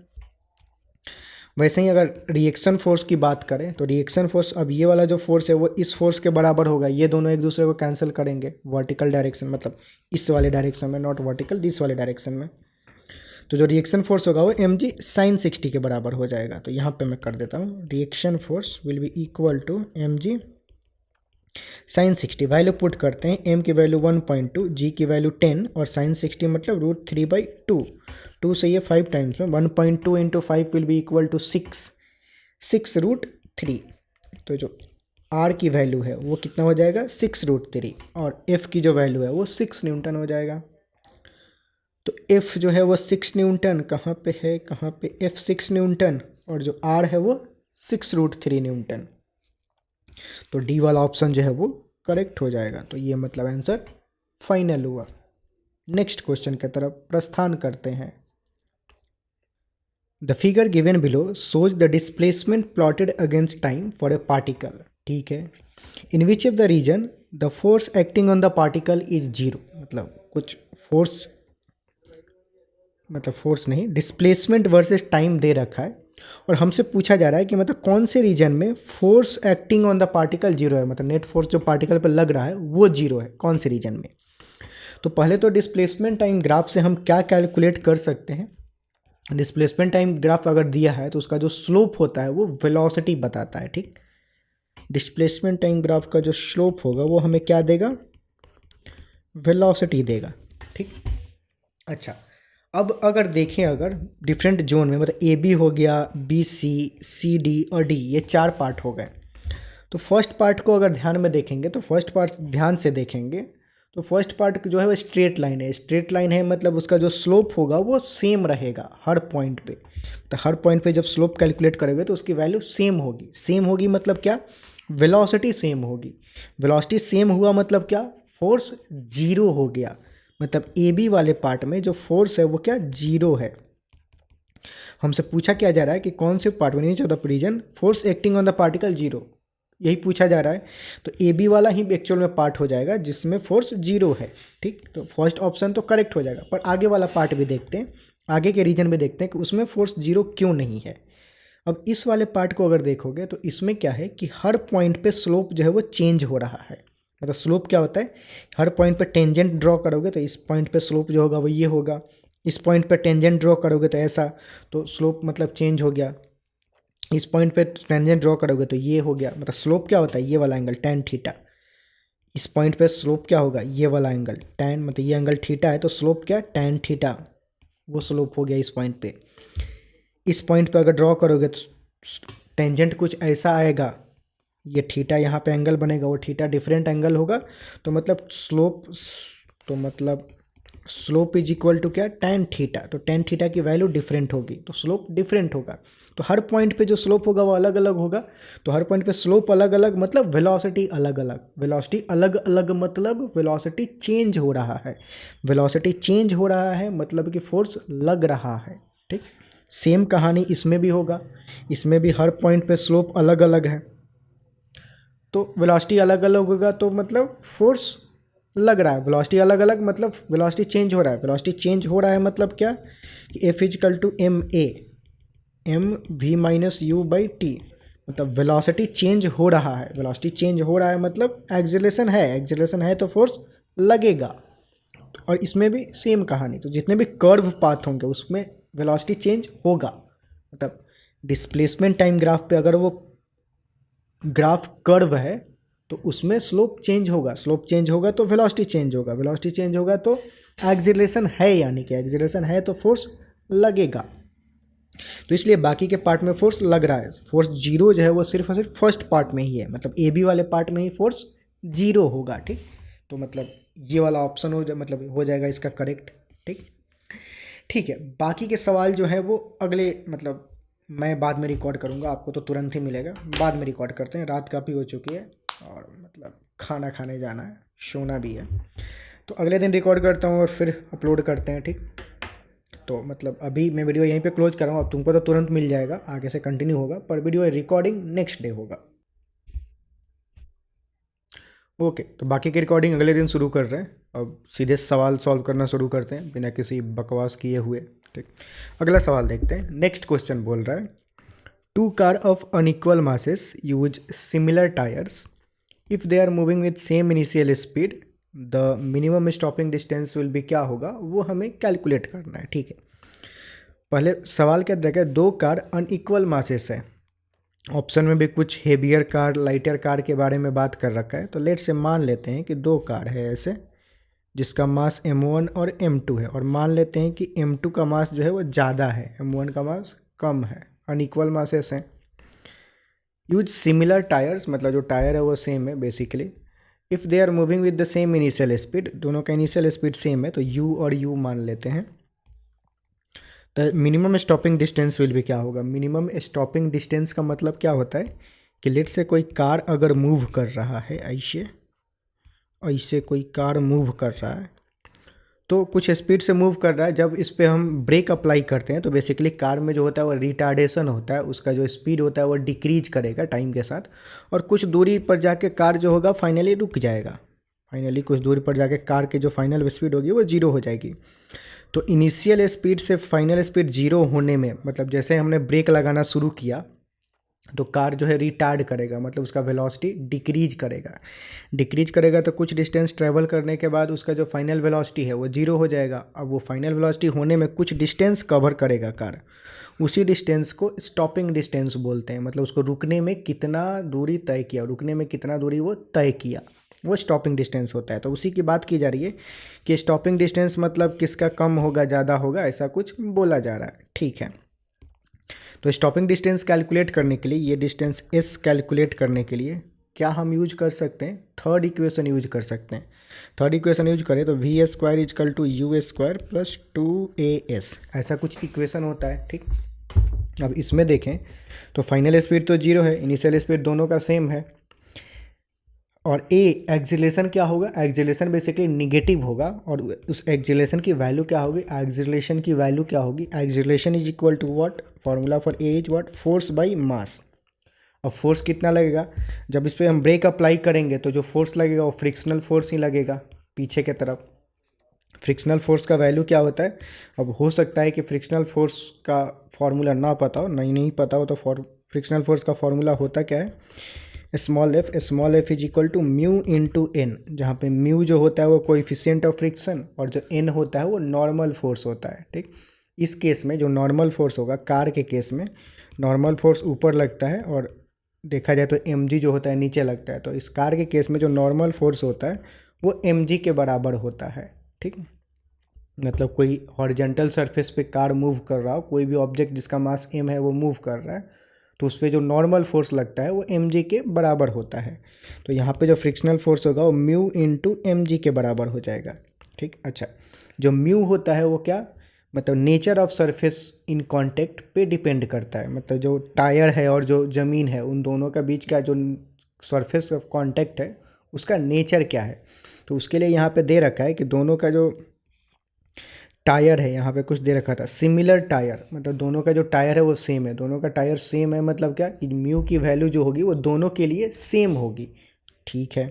वैसे ही अगर रिएक्शन फोर्स की बात करें तो रिएक्शन फोर्स, अब ये वाला जो फोर्स है वो इस फोर्स के बराबर होगा, ये दोनों एक दूसरे को कैंसिल करेंगे वर्टिकल डायरेक्शन, मतलब इस वाले डायरेक्शन में, नॉट वर्टिकल दिस वाले डायरेक्शन में। तो जो रिएक्शन फोर्स होगा वो एम जी साइन 60 के बराबर हो जाएगा। तो यहाँ पे मैं कर देता हूँ, reaction force will be equal to m g sine 60, value put करते हैं, एम की वैल्यू 1.2, जी की वैल्यू 10 और साइन 60 मतलब √3/2, 2 से ये 5 टाइम्स में 1.2 into 5 will be equal to 6 √3। तो जो आर की वैल्यू है वो कितना हो जाएगा 6 √3 और एफ की जो वैल्यू है वो 6 न्यूटन हो जाएगा। तो एफ जो है वो 6 न्यूटन कहाँ पे है, कहाँ पे एफ 6 न्यूटन और जो आर है वो 6 √3 न्यूटन। तो डी वाला ऑप्शन जो है वो करेक्ट हो जाएगा। तो ये मतलब आंसर फाइनल हुआ। नेक्स्ट क्वेश्चन की तरफ प्रस्थान करते हैं। The figure given below shows the displacement plotted against time for a particle. ठीक है, in which of the region the force acting on the particle is zero, मतलब कुछ फोर्स, मतलब फोर्स नहीं, डिस्प्लेसमेंट वर्सेस टाइम दे रखा है और हमसे पूछा जा रहा है कि मतलब कौन से रीजन में force acting on the particle zero है, मतलब नेट फोर्स जो पार्टिकल पर लग रहा है वो जीरो है, कौन से रीजन में। तो पहले तो डिस्प्लेसमेंट टाइम ग्राफ से हम क्या कैलकुलेट कर सकते हैं, डिस्प्लेसमेंट टाइम ग्राफ अगर दिया है तो उसका जो स्लोप होता है वो वेलोसिटी बताता है। ठीक, डिस्प्लेसमेंट टाइम ग्राफ का जो स्लोप होगा वो हमें क्या देगा, वेलोसिटी देगा। ठीक, अच्छा, अब अगर देखें, अगर डिफरेंट जोन में, मतलब ए बी हो गया, बी सी डी और डी, ये 4 पार्ट हो गए। तो फर्स्ट पार्ट को अगर ध्यान में देखेंगे तो फर्स्ट पार्ट ध्यान से देखेंगे तो फर्स्ट पार्ट जो है वो स्ट्रेट लाइन है, स्ट्रेट लाइन है मतलब उसका जो स्लोप होगा वो सेम रहेगा हर पॉइंट पे। तो हर पॉइंट पे जब स्लोप कैलकुलेट करोगे तो उसकी वैल्यू सेम होगी, सेम होगी मतलब क्या, वेलोसिटी सेम होगी। वेलोसिटी सेम हुआ मतलब क्या, फोर्स जीरो हो गया, मतलब ए बी वाले पार्ट में जो फोर्स है वो क्या जीरो है। हमसे पूछा क्या जा रहा है कि कौन से पार्ट में, नीच of the region force acting on the particle zero, यही पूछा जा रहा है। तो ए बी वाला ही एक्चुअल में पार्ट हो जाएगा जिसमें फोर्स जीरो है। ठीक, तो फर्स्ट ऑप्शन तो करेक्ट हो जाएगा, पर आगे वाला पार्ट भी देखते हैं, आगे के रीजन में देखते हैं कि उसमें फोर्स जीरो क्यों नहीं है। अब इस वाले पार्ट को अगर देखोगे तो इसमें क्या है कि हर पॉइंट पे स्लोप जो है वो चेंज हो रहा है। मतलब स्लोप क्या होता है, हर पॉइंट पे टेंजेंट ड्रॉ करोगे तो इस पॉइंट पे स्लोप जो होगा वो ये होगा, इस पॉइंट पे टेंजेंट ड्रॉ करोगे तो ऐसा, तो स्लोप मतलब चेंज हो गया। इस पॉइंट पे टेंजेंट ड्रॉ करोगे तो ये हो गया, मतलब स्लोप क्या होता है ये वाला एंगल tan थीटा। इस पॉइंट पे स्लोप क्या होगा ये वाला एंगल tan, मतलब ये एंगल थीटा है तो स्लोप क्या tan थीटा, वो स्लोप हो गया इस पॉइंट पे। इस पॉइंट पे अगर ड्रॉ करोगे तो टेंजेंट कुछ ऐसा आएगा, ये थीटा यहाँ पे एंगल बनेगा, वो थीटा डिफरेंट एंगल होगा, तो मतलब स्लोप इज इक्वल टू क्या, tan थीटा। तो tan थीटा की वैल्यू डिफरेंट होगी तो स्लोप डिफरेंट होगा। तो हर पॉइंट पे जो स्लोप होगा वो अलग अलग होगा। तो हर पॉइंट पे स्लोप अलग अलग मतलब वेलोसिटी अलग अलग, वेलोसिटी अलग अलग मतलब वेलोसिटी चेंज हो रहा है, वेलोसिटी चेंज हो रहा है मतलब कि फोर्स लग रहा है। ठीक, सेम कहानी इसमें भी होगा, इसमें भी हर पॉइंट पे स्लोप अलग अलग है, तो वेलोसिटी अलग अलग होगा तो मतलब फोर्स लग रहा है। वेलोसिटी अलग अलग मतलब वेलोसिटी चेंज हो रहा है, वेलोसिटी चेंज हो रहा है मतलब क्या कि F is equal to m a m v minus u by t, मतलब वेलोसिटी चेंज हो रहा है, वेलोसिटी चेंज हो रहा है मतलब एक्सेलरेशन है, एक्सेलरेशन है तो फोर्स लगेगा। और इसमें भी सेम कहानी, तो जितने भी कर्व पाथ होंगे उसमें वेलोसिटी चेंज होगा, मतलब डिस्प्लेसमेंट टाइम ग्राफ पे अगर वो ग्राफ कर्व है तो उसमें स्लोप चेंज होगा, स्लोप चेंज होगा तो वेलोसिटी चेंज होगा, वेलोसिटी चेंज होगा तो एक्सेलरेशन है, यानी कि एक्सेलरेशन है तो फोर्स लगेगा। तो इसलिए बाकी के पार्ट में फोर्स लग रहा है, फोर्स जीरो जो है वो सिर्फ और सिर्फ फर्स्ट पार्ट में ही है, मतलब ए बी वाले पार्ट में ही फोर्स जीरो होगा। ठीक, तो मतलब ये वाला ऑप्शन मतलब हो जाएगा इसका करेक्ट। ठीक, ठीक है, बाकी के सवाल जो है वो अगले मतलब मैं बाद में रिकॉर्ड करूँगा, आपको तो तुरंत ही मिलेगा, बाद में रिकॉर्ड करते हैं, रात काफ़ी हो चुकी है और मतलब खाना खाने जाना है, सोना भी है, तो अगले दिन रिकॉर्ड करता हूँ और फिर अपलोड करते हैं। ठीक, तो मतलब अभी मैं वीडियो यहीं पे क्लोज कर रहा हूँ, अब तुमको तो तुरंत मिल जाएगा, आगे से कंटिन्यू होगा, पर वीडियो रिकॉर्डिंग नेक्स्ट डे होगा। ओके, तो बाकी की रिकॉर्डिंग अगले दिन शुरू कर रहे हैं, अब सीधे सवाल सॉल्व करना शुरू करते हैं बिना किसी बकवास किए हुए। ठीक, अगला सवाल देखते हैं। नेक्स्ट क्वेश्चन बोल रहा है, two car of unequal masses use similar tyres, if they are moving with same initial speed the minimum stopping distance will be, क्या होगा वो हमें कैलकुलेट करना है। ठीक है, पहले सवाल क्या देखें, दो कार अनइक्वल मासेस है, ऑप्शन में भी कुछ हेवियर कार लाइटर कार के बारे में बात कर रखा है, तो लेट से मान लेते हैं कि दो कार है ऐसे जिसका मास m1 और m2 है, और मान लेते हैं कि m2 का मास जो है वो ज़्यादा है, m1 का मास कम है, अनइक्वल मासेस हैं। यूज सिमिलर टायर्स मतलब जो टायर है वो सेम है basically, if they are moving with the same initial speed, दोनों का इनिशियल स्पीड सेम है तो u और u मान लेते हैं। तो मिनिमम स्टॉपिंग डिस्टेंस विल भी क्या होगा, मिनिमम स्टॉपिंग डिस्टेंस का मतलब क्या होता है कि लेट से कोई कार अगर मूव कर रहा है, ऐसे ऐसे कोई कार मूव कर रहा है तो कुछ स्पीड से मूव कर रहा है, जब इस पर हम ब्रेक अप्लाई करते हैं तो बेसिकली कार में जो होता है वो रिटार्डेशन होता है, उसका जो स्पीड होता है वो डिक्रीज करेगा टाइम के साथ, और कुछ दूरी पर जाके कार जो होगा फाइनली रुक जाएगा, फाइनली कुछ दूरी पर जाके कार की जो फाइनल स्पीड होगी वो जीरो हो जाएगी। तो इनिशियल स्पीड से फाइनल स्पीड जीरो होने में मतलब जैसे हमने ब्रेक लगाना शुरू किया तो कार जो है रिटार्ड करेगा, मतलब उसका वेलोसिटी डिक्रीज करेगा, डिक्रीज करेगा तो कुछ डिस्टेंस ट्रैवल करने के बाद उसका जो फाइनल वेलोसिटी है वो जीरो हो जाएगा। अब वो फाइनल वेलोसिटी होने में कुछ डिस्टेंस कवर करेगा कार, उसी डिस्टेंस को स्टॉपिंग डिस्टेंस बोलते हैं, मतलब उसको रुकने में कितना दूरी तय किया, रुकने में कितना दूरी वो तय किया, वो स्टॉपिंग डिस्टेंस होता है। तो उसी की बात की जा रही है कि स्टॉपिंग डिस्टेंस मतलब किसका कम होगा ज़्यादा होगा, ऐसा कुछ बोला जा रहा है। ठीक है, तो स्टॉपिंग डिस्टेंस कैलकुलेट करने के लिए, ये डिस्टेंस एस कैलकुलेट करने के लिए क्या हम यूज कर सकते हैं, थर्ड इक्वेशन यूज कर सकते हैं। थर्ड इक्वेशन यूज करें तो v square is equal to u square plus 2as, ऐसा कुछ इक्वेशन होता है। ठीक, अब इसमें देखें तो फाइनल स्पीड तो जीरो है, इनिशियल स्पीड दोनों का सेम है, और ए एक्सेलरेशन क्या होगा, एक्सेलरेशन बेसिकली निगेटिव होगा, और उस एक्सेलरेशन की वैल्यू क्या होगी, एक्सेलरेशन की वैल्यू क्या होगी, acceleration is equal to what, formula for a is what, force by mass. अब फोर्स कितना लगेगा, जब इस पर हम ब्रेक अप्लाई करेंगे तो जो फोर्स लगेगा वो फ्रिक्शनल फोर्स ही लगेगा पीछे के तरफ। फ्रिक्शनल फोर्स का वैल्यू क्या होता है, अब हो सकता है कि फ्रिक्शनल फोर्स का फॉर्मूला ना पता हो, नहीं पता हो, तो फ्रिक्शनल फोर्स का फॉर्मूला होता क्या है, small f is equal to mu into N, जहाँ पे म्यू जो होता है वो कोएफिशिएंट ऑफ फ्रिक्शन और जो एन होता है वो नॉर्मल फोर्स होता है। ठीक, इस केस में जो नॉर्मल फोर्स होगा कार के केस में नॉर्मल फोर्स ऊपर लगता है और देखा जाए तो एम जी जो होता है नीचे लगता है, तो इस कार के केस में जो नॉर्मल फोर्स होता है वो एम जी के बराबर होता है। ठीक, मतलब कोई हॉरिजॉन्टल सरफेस पे कार मूव कर रहा हो, कोई भी ऑब्जेक्ट जिसका मास एम है वो मूव कर रहा है तो उस पर जो नॉर्मल फोर्स लगता है वो mg के बराबर होता है। तो यहाँ पे जो फ्रिक्शनल फोर्स होगा वो म्यू इंटू mg के बराबर हो जाएगा। ठीक, अच्छा, जो म्यू होता है वो क्या, मतलब nature of surface in contact पे डिपेंड करता है। मतलब जो टायर है और जो ज़मीन है उन दोनों का बीच का जो सरफेस ऑफ कांटेक्ट है उसका नेचर क्या है। तो उसके लिए यहाँ पे दे रखा है कि दोनों का जो टायर है, यहाँ पे कुछ दे रखा था सिमिलर टायर, मतलब दोनों का जो टायर है वो सेम है, दोनों का टायर सेम है, मतलब क्या कि म्यू की वैल्यू जो होगी वो दोनों के लिए सेम होगी। ठीक है,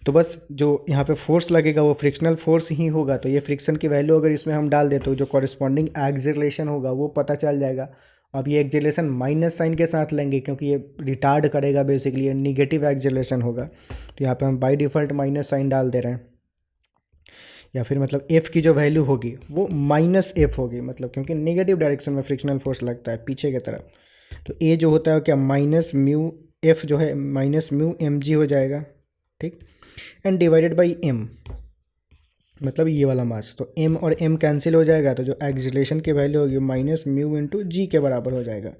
तो बस जो यहाँ पे फोर्स लगेगा वो फ्रिक्शनल फोर्स ही होगा। तो ये फ्रिक्शन की वैल्यू अगर इसमें हम डाल दें तो जो कॉरस्पॉन्डिंग एक्सेलरेशन होगा वो पता चल जाएगा। अब ये एक्सेलरेशन माइनस साइन के साथ लेंगे क्योंकि ये रिटार्ड करेगा, बेसिकली ये निगेटिव एक्सेलरेशन होगा। तो यहाँ पे हम बाय डिफ़ॉल्ट माइनस साइन डाल दे रहे हैं, या फिर मतलब एफ़ की जो वैल्यू होगी वो माइनस एफ होगी, मतलब क्योंकि नेगेटिव डायरेक्शन में फ्रिक्शनल फोर्स लगता है पीछे की तरफ। तो ए जो होता है क्या, माइनस म्यू एफ जो है माइनस म्यू एम जी हो जाएगा। ठीक, एंड डिवाइडेड बाई एम, मतलब ये वाला मास। तो m और m कैंसिल हो जाएगा, तो जो एक्सेलरेशन की वैल्यू होगी माइनस म्यू इंटू जी के बराबर हो जाएगा।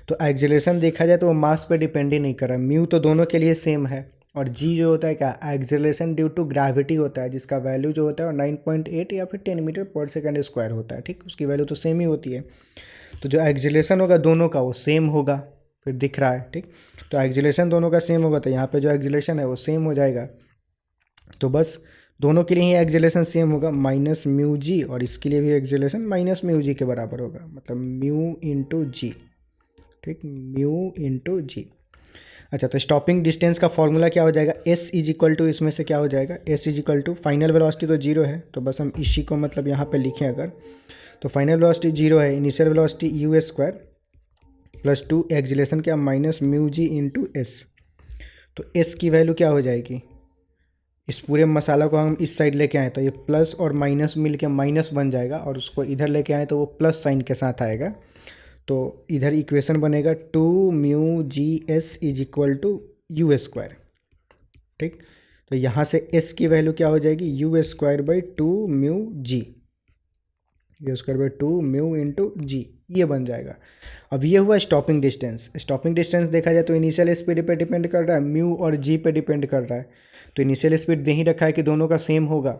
तो एक्सेलरेशन देखा जाए तो वो मास पे डिपेंड ही नहीं कर रहा, म्यू तो दोनों के लिए सेम है, और जी जो होता है क्या, एक्सेलरेशन ड्यू टू ग्रेविटी होता है, जिसका वैल्यू जो होता है वो 9.8 या फिर 10 मीटर पर सेकेंड स्क्वायर होता है। ठीक, उसकी वैल्यू तो सेम ही होती है। तो जो एक्सेलरेशन होगा दोनों का वो सेम होगा, फिर दिख रहा है। ठीक, तो एक्सेलरेशन दोनों का सेम होगा, तो यहाँ पे जो एक्सेलरेशन है वो सेम हो जाएगा। तो बस दोनों के लिए ही एक्सेलरेशन सेम होगा, माइनस म्यू जी, और इसके लिए भी एक्सेलरेशन माइनस म्यू जी के बराबर होगा, मतलब म्यू इंटू जी। ठीक, म्यू इंटू जी। अच्छा, तो स्टॉपिंग डिस्टेंस का फॉर्मूला क्या हो जाएगा, एस इज इक्वल टू, इसमें से क्या हो जाएगा, s is equal to final velocity तो जीरो है, तो बस हम इसी को मतलब यहाँ पे लिखें अगर, तो फाइनल वेलोसिटी जीरो है, initial velocity you s square plus two acceleration क्या minus mu G into S. तो एस की वैल्यू क्या हो जाएगी, इस पूरे मसाला को हम इस साइड लेके आए तो ये प्लस और माइनस मिल के माइनस बन जाएगा, और उसको इधर लेके आए तो वो प्लस साइन के साथ आएगा। तो इधर इक्वेशन बनेगा two mu g s is equal to u s square. ठीक, तो यहाँ से एस की वैल्यू क्या हो जाएगी, u s square by two mu g, u square by two mu into g, ये बन जाएगा। अब ये हुआ स्टॉपिंग डिस्टेंस। स्टॉपिंग डिस्टेंस देखा जाए तो इनिशियल स्पीड पे डिपेंड कर रहा है, म्यू और जी पे डिपेंड कर रहा है। तो इनिशियल स्पीड दे ही रखा है कि दोनों का सेम होगा,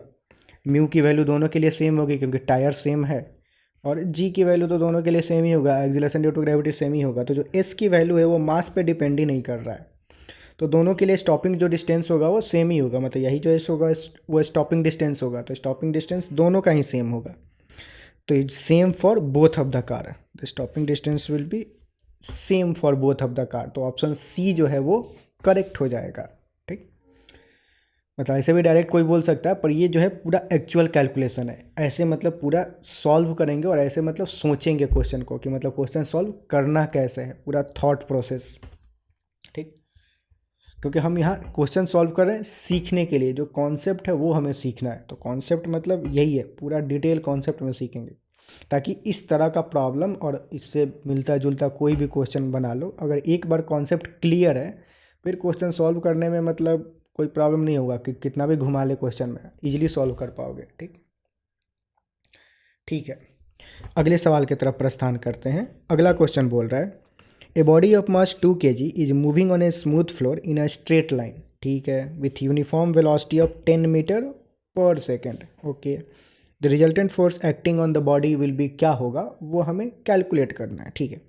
म्यू की वैल्यू दोनों के लिए सेम होगी क्योंकि टायर सेम है, और जी की वैल्यू तो दोनों के लिए सेम ही होगा, acceleration due to gravity same ही होगा। तो जो एस की वैल्यू है वो मास पे डिपेंड ही नहीं कर रहा है, तो दोनों के लिए स्टॉपिंग जो डिस्टेंस होगा वो सेम ही होगा, मतलब यही जो एस होगा वो स्टॉपिंग डिस्टेंस होगा। तो स्टॉपिंग डिस्टेंस दोनों का ही सेम होगा, तो it's same for both of the car, the stopping distance will B same for both of the car. तो ऑप्शन सी जो है वो करेक्ट हो जाएगा। ठीक, मतलब ऐसे भी डायरेक्ट कोई बोल सकता है, पर ये जो है पूरा एक्चुअल कैलकुलेशन है, ऐसे मतलब पूरा सॉल्व करेंगे और ऐसे मतलब सोचेंगे क्वेश्चन को कि मतलब क्वेश्चन सॉल्व करना कैसे है, पूरा थॉट प्रोसेस। ठीक, क्योंकि हम यहाँ क्वेश्चन सॉल्व कर रहे हैं सीखने के लिए, जो कॉन्सेप्ट है वो हमें सीखना है। तो कॉन्सेप्ट मतलब यही है, पूरा डिटेल कॉन्सेप्ट में सीखेंगे, ताकि इस तरह का प्रॉब्लम और इससे मिलता जुलता कोई भी क्वेश्चन बना लो, अगर एक बार कॉन्सेप्ट क्लियर है फिर क्वेश्चन सॉल्व करने में मतलब कोई प्रॉब्लम नहीं होगा, कि कितना भी घुमा ले क्वेश्चन में इजीली सॉल्व कर पाओगे। ठीक, ठीक है, अगले सवाल की तरफ प्रस्थान करते हैं। अगला क्वेश्चन बोल रहा है, a body of mass 2 kg is moving on a smooth floor in a straight line. ठीक है, with uniform velocity of 10 metre पर second. Okay, the resultant force acting on the body will be, क्या होगा वो हमें calculate करना है। ठीक है,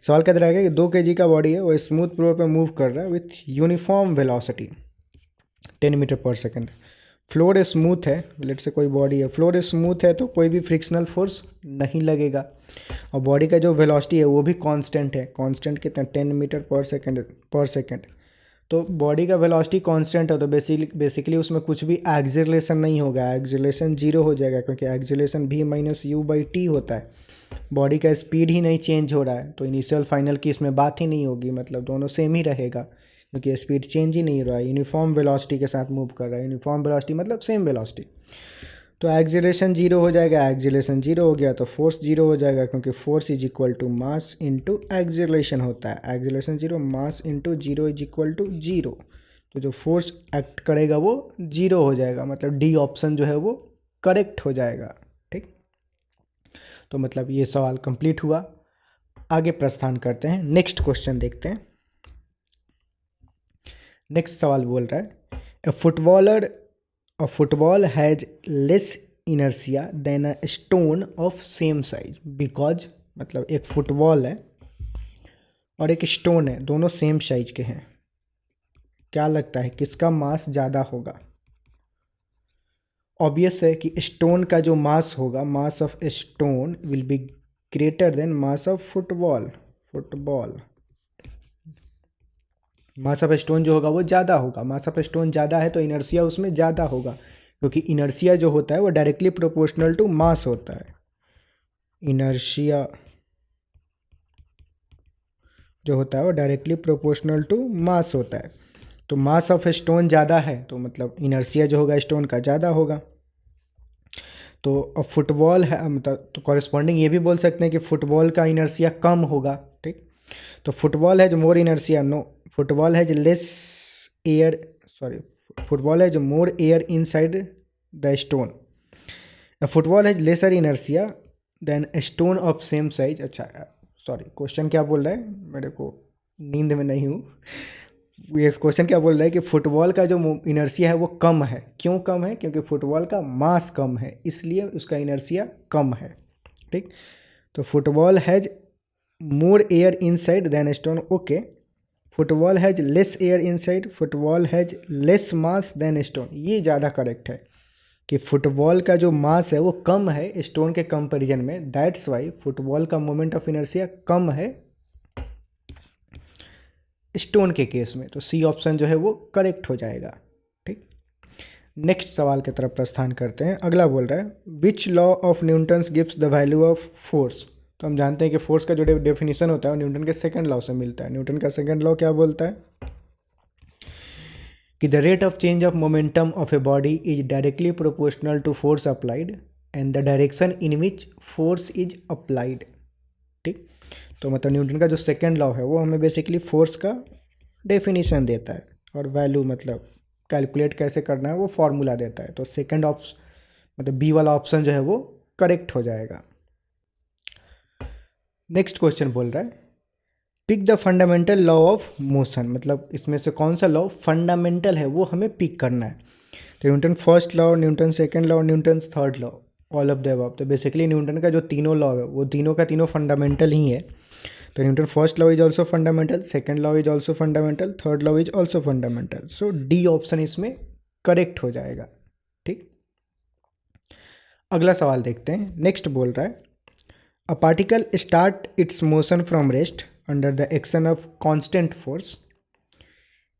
सवाल कहता रहेगा कि 2 kg का बॉडी है वो स्मूथ फ्लोर पर मूव कर रहा है विथ यूनिफॉर्म वेलोसिटी 10 मीटर पर सेकेंड। फ्लोर स्मूथ है, लेट से कोई बॉडी है, फ्लोर स्मूथ है तो कोई भी फ्रिक्शनल फोर्स नहीं लगेगा, और बॉडी का जो वेलोसिटी है वो भी कांस्टेंट है। कांस्टेंट कितना, 10 मीटर पर सेकेंड। तो बॉडी का वेलोसिटी कांस्टेंट है तो बेसिकली उसमें कुछ भी एक्सेलरेशन नहीं होगा, एक्सेलरेशन जीरो हो जाएगा, क्योंकि एक्सेलरेशन भी माइनस यू बाई टी होता है। बॉडी का स्पीड ही नहीं चेंज हो रहा है, तो इनिशियल फाइनल की इसमें बात ही नहीं होगी, मतलब दोनों सेम ही रहेगा, क्योंकि स्पीड चेंज ही नहीं हो रहा है, यूनिफॉर्म वेलोसिटी के साथ मूव कर रहा है। यूनिफॉर्म वेलोसिटी मतलब सेम वेलोसिटी, तो एक्सेलरेशन जीरो हो जाएगा, एक्सेलरेशन जीरो हो गया तो फोर्स जीरो हो जाएगा, क्योंकि force is equal to mass into acceleration होता है। Acceleration zero, mass into zero is equal to zero, तो जो फोर्स एक्ट करेगा वो जीरो हो जाएगा, मतलब डी ऑप्शन जो है वो करेक्ट हो जाएगा। ठीक, तो मतलब ये सवाल कंप्लीट हुआ। आगे प्रस्थान करते हैं, नेक्स्ट क्वेश्चन देखते हैं। नेक्स्ट सवाल बोल रहा है a football has less inertia than a stone of same size because, मतलब एक फुटबॉल है और एक स्टोन है, दोनों सेम साइज के हैं। क्या लगता है किसका मास ज़्यादा होगा? ऑब्वियस है कि स्टोन का जो मास होगा, mass of stone will be greater then mass of football. Mass of stone जो होगा वो ज़्यादा होगा। मास ऑफ स्टोन ज़्यादा है तो इनर्शिया उसमें ज़्यादा होगा, क्योंकि इनर्शिया जो होता है वो डायरेक्टली प्रोपोर्शनल टू मास होता है। इनर्शिया जो होता है वो डायरेक्टली प्रोपोर्शनल टू मास होता है। तो मास ऑफ स्टोन ज़्यादा है तो मतलब इनर्शिया जो होगा स्टोन का ज़्यादा होगा। तो अब फुटबॉल है, मतलब तो कॉरेस्पॉन्डिंग ये भी बोल सकते हैं कि फुटबॉल का इनर्शिया कम होगा। ठीक, तो फुटबॉल है जो मोर इनर्शिया, नो, फुटबॉल है जो लेस एयर, सॉरी, फुटबॉल है जो more air inside the stone. Football है lesser inertia than stone of same size. अच्छा सॉरी, क्वेश्चन क्या बोल रहा है, मेरे को नींद में नहीं हूँ। ये क्वेश्चन क्या बोल रहा है कि फुटबॉल का जो इनर्शिया है वो कम है। क्यों कम है? क्योंकि फुटबॉल का मास कम है, इसलिए उसका इनर्शिया कम है। ठीक, तो football has more air inside than stone. Okay, football has less air inside, football has less mass than stone. ये ज़्यादा करेक्ट है कि फुटबॉल का जो मास है वो कम है स्टोन के कंपैरिजन में, दैट्स वाई फुटबॉल का मोमेंट ऑफ इनर्शिया कम है स्टोन के केस में। तो सी ऑप्शन जो है वो करेक्ट हो जाएगा। ठीक, नेक्स्ट सवाल की तरफ प्रस्थान करते हैं। अगला बोल रहा है which law of Newton's gives the value of force. तो हम जानते हैं कि फोर्स का जो डेफिनेशन होता है वो न्यूटन के सेकंड लॉ से मिलता है। न्यूटन का सेकंड लॉ क्या बोलता है कि the rate of change of momentum of a body is directly proportional to force applied and the direction in which force is applied. ठीक, तो मतलब न्यूटन का जो सेकंड लॉ है वो हमें बेसिकली फोर्स का डेफिनेशन देता है और वैल्यू, मतलब कैलकुलेट कैसे करना है वो फॉर्मूला देता है। तो सेकंड ऑप्शन, मतलब बी वाला ऑप्शन जो है वो करेक्ट हो जाएगा। नेक्स्ट क्वेश्चन बोल रहा है pick the fundamental law of motion, मतलब इसमें से कौन सा लॉ फंडामेंटल है वो हमें पिक करना है। तो Newton first law, Newton second law, Newton third law, all of the above. तो बेसिकली न्यूटन का जो तीनों लॉ है वो तीनों का तीनों फंडामेंटल ही है। तो Newton first law is also fundamental, second law is also fundamental, third law is also fundamental. So D option इसमें करेक्ट हो जाएगा। ठीक, अगला सवाल देखते हैं। नेक्स्ट बोल रहा है a particle start it's motion from rest under the action of constant force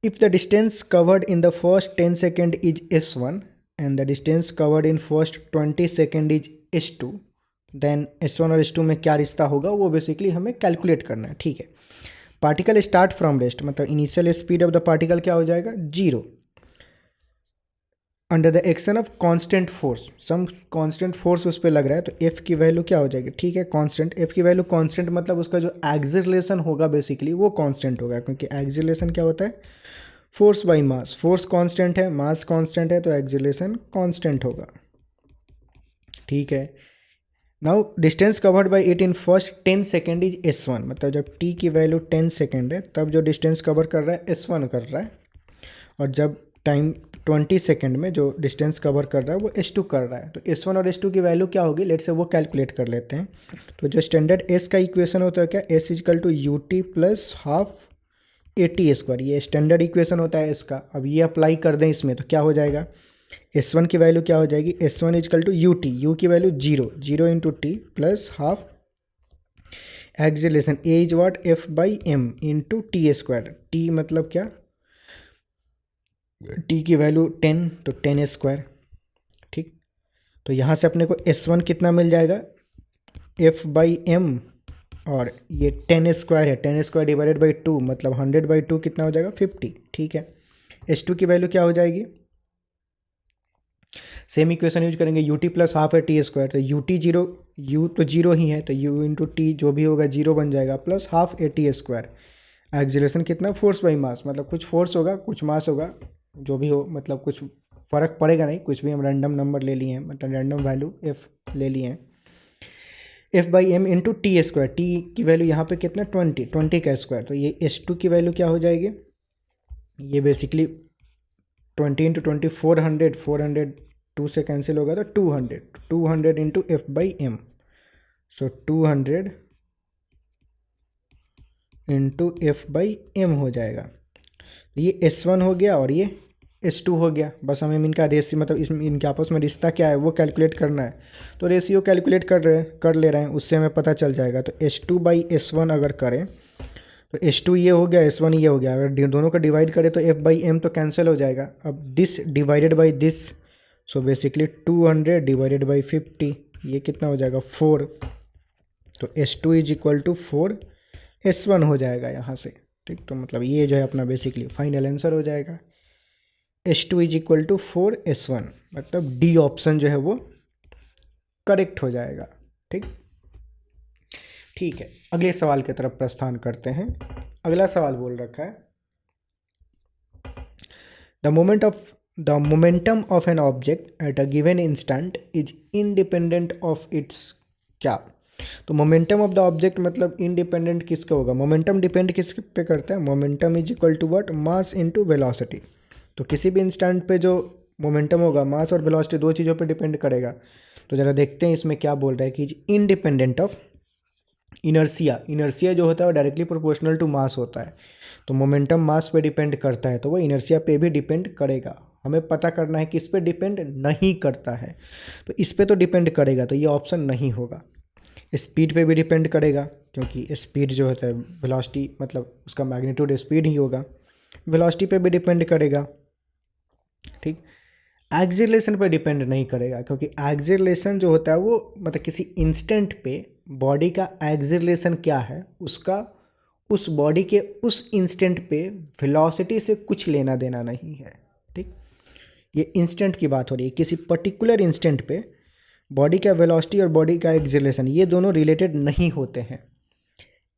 if the distance covered in the first 10 second is s1 and the distance covered in first 20 second is s2, then s1 और s2 में क्या रिश्ता होगा वो basically हमें calculate करना है। ठीक है, पार्टिकल स्टार्ट फ्रॉम रेस्ट, मतलब initial speed of the particle क्या हो जाएगा, 0, under the action of constant force, some constant force उस पर लग रहा है, तो एफ की वैल्यू क्या हो जाएगी, ठीक है, कांस्टेंट, एफ की वैल्यू कांस्टेंट, मतलब उसका जो एक्सिलरेशन होगा बेसिकली वो कांस्टेंट होगा, क्योंकि एक्सिलरेशन क्या होता है, force by mass, force constant है, मास कांस्टेंट है, तो एक्सिलरेशन कांस्टेंट होगा। ठीक है, now distance covered by it in first 10 second is s1, मतलब जब t की वैल्यू 10 सेकेंड है तब जो डिस्टेंस कवर कर रहा है s1 कर रहा है, और जब टाइम 20 सेकेंड में जो डिस्टेंस कवर कर रहा है वो s2 कर रहा है। तो s1 और s2 की वैल्यू क्या होगी, लेट से वो कैलकुलेट कर लेते हैं। तो जो स्टैंडर्ड s का इक्वेशन होता है क्या, s is equal to u t plus half a t square, ये स्टैंडर्ड इक्वेशन होता है s का। अब ये अप्लाई कर दें इसमें तो क्या हो जाएगा, s1 की वैल्यू क्या हो जाएगी, s1 equal to u t, u की value 0 into t plus half acceleration a is what F by m into t square, t मतलब क्या, टी की वैल्यू 10 तो 10 स्क्वायर। ठीक, तो यहाँ से अपने को s1 कितना मिल जाएगा, एफ बाई एम, और ये 10 स्क्वायर है, 10 स्क्वायर डिवाइडेड बाई 2 मतलब 100/2 कितना हो जाएगा, 50। ठीक है, s2 की वैल्यू क्या हो जाएगी, सेम इक्वेशन यूज करेंगे, यू टी प्लस हाफ है टी स्क्वायर, तो यू टी 0, यू तो 0 ही है तो यू इंटू टी जो भी होगा 0 बन जाएगा, plus half a t square. Acceleration कितना, फोर्स बाई मास, मतलब कुछ फोर्स होगा कुछ मास होगा, जो भी हो, मतलब कुछ फ़र्क पड़ेगा नहीं, कुछ भी हम रैंडम नंबर ले लिए हैं, मतलब रैंडम वैल्यू एफ ले लिए हैं। F by m into t square, t की वैल्यू यहाँ पे कितना 20 का स्क्वायर, तो ये S2 की वैल्यू क्या हो जाएगी, ये बेसिकली 20 इंटू 20 400, 400 2 से कैंसिल होगा तो 200 into F by m, so 200 into F by m हो जाएगा। ये S1 हो गया और ये S2 हो गया। बस हमें इनका रेशियो मतलब इसमें इनके आपस में रिश्ता क्या है वो कैलकुलेट करना है, तो रेशियो कैलकुलेट कर ले रहे हैं, उससे हमें पता चल जाएगा। तो S2 बाई S1 अगर करें तो S2 ये हो गया, S1 ये हो गया, अगर दोनों को डिवाइड करें तो F बाई एम तो कैंसिल हो जाएगा। अब this divided by this, so basically 200 divided by 50, ये कितना हो जाएगा 4, तो S2 is equal to 4 S1 हो जाएगा यहाँ से, ठीक। तो मतलब ये जो है अपना बेसिकली फाइनल आंसर हो जाएगा, S2 is equal to 4 S1, मतलब डी ऑप्शन जो है वो करेक्ट हो जाएगा, ठीक। ठीक है, अगले सवाल की तरफ प्रस्थान करते हैं। अगला सवाल बोल रखा है the momentum of an object at a given instant is independent of its क्या। तो मोमेंटम ऑफ द ऑब्जेक्ट मतलब इंडिपेंडेंट किसका होगा, मोमेंटम डिपेंड किस पे करता है, momentum is equal to what, mass into velocity. तो किसी भी इंस्टेंट पे जो मोमेंटम होगा मास और वेलोसिटी दो चीज़ों पे डिपेंड करेगा। तो ज़रा देखते हैं इसमें क्या बोल रहा है कि इंडिपेंडेंट ऑफ इनर्सिया। इनर्सिया जो होता है वो डायरेक्टली प्रोपोर्शनल टू मास होता है, तो मोमेंटम मास पे डिपेंड करता है, तो वो इनर्सिया पे भी डिपेंड करेगा। हमें पता करना है किस पे डिपेंड नहीं करता है, तो इस पे तो डिपेंड करेगा, तो ये ऑप्शन नहीं होगा। स्पीड पे भी डिपेंड करेगा, क्योंकि स्पीड जो होता है वेलोसिटी मतलब उसका मैग्नीट्यूड स्पीड ही होगा। वेलोसिटी पे भी डिपेंड करेगा, ठीक। एक्सीलरेशन पे डिपेंड नहीं करेगा, क्योंकि एक्सीलरेशन जो होता है वो मतलब किसी इंस्टेंट पे बॉडी का एक्सीलरेशन क्या है उसका उस बॉडी के उस इंस्टेंट पे वेलोसिटी से कुछ लेना देना नहीं है, ठीक। ये इंस्टेंट की बात हो रही है, किसी पर्टिकुलर इंस्टेंट पे बॉडी का वेलोसिटी और बॉडी का एक्सीलरेशन ये दोनों रिलेटेड नहीं होते हैं।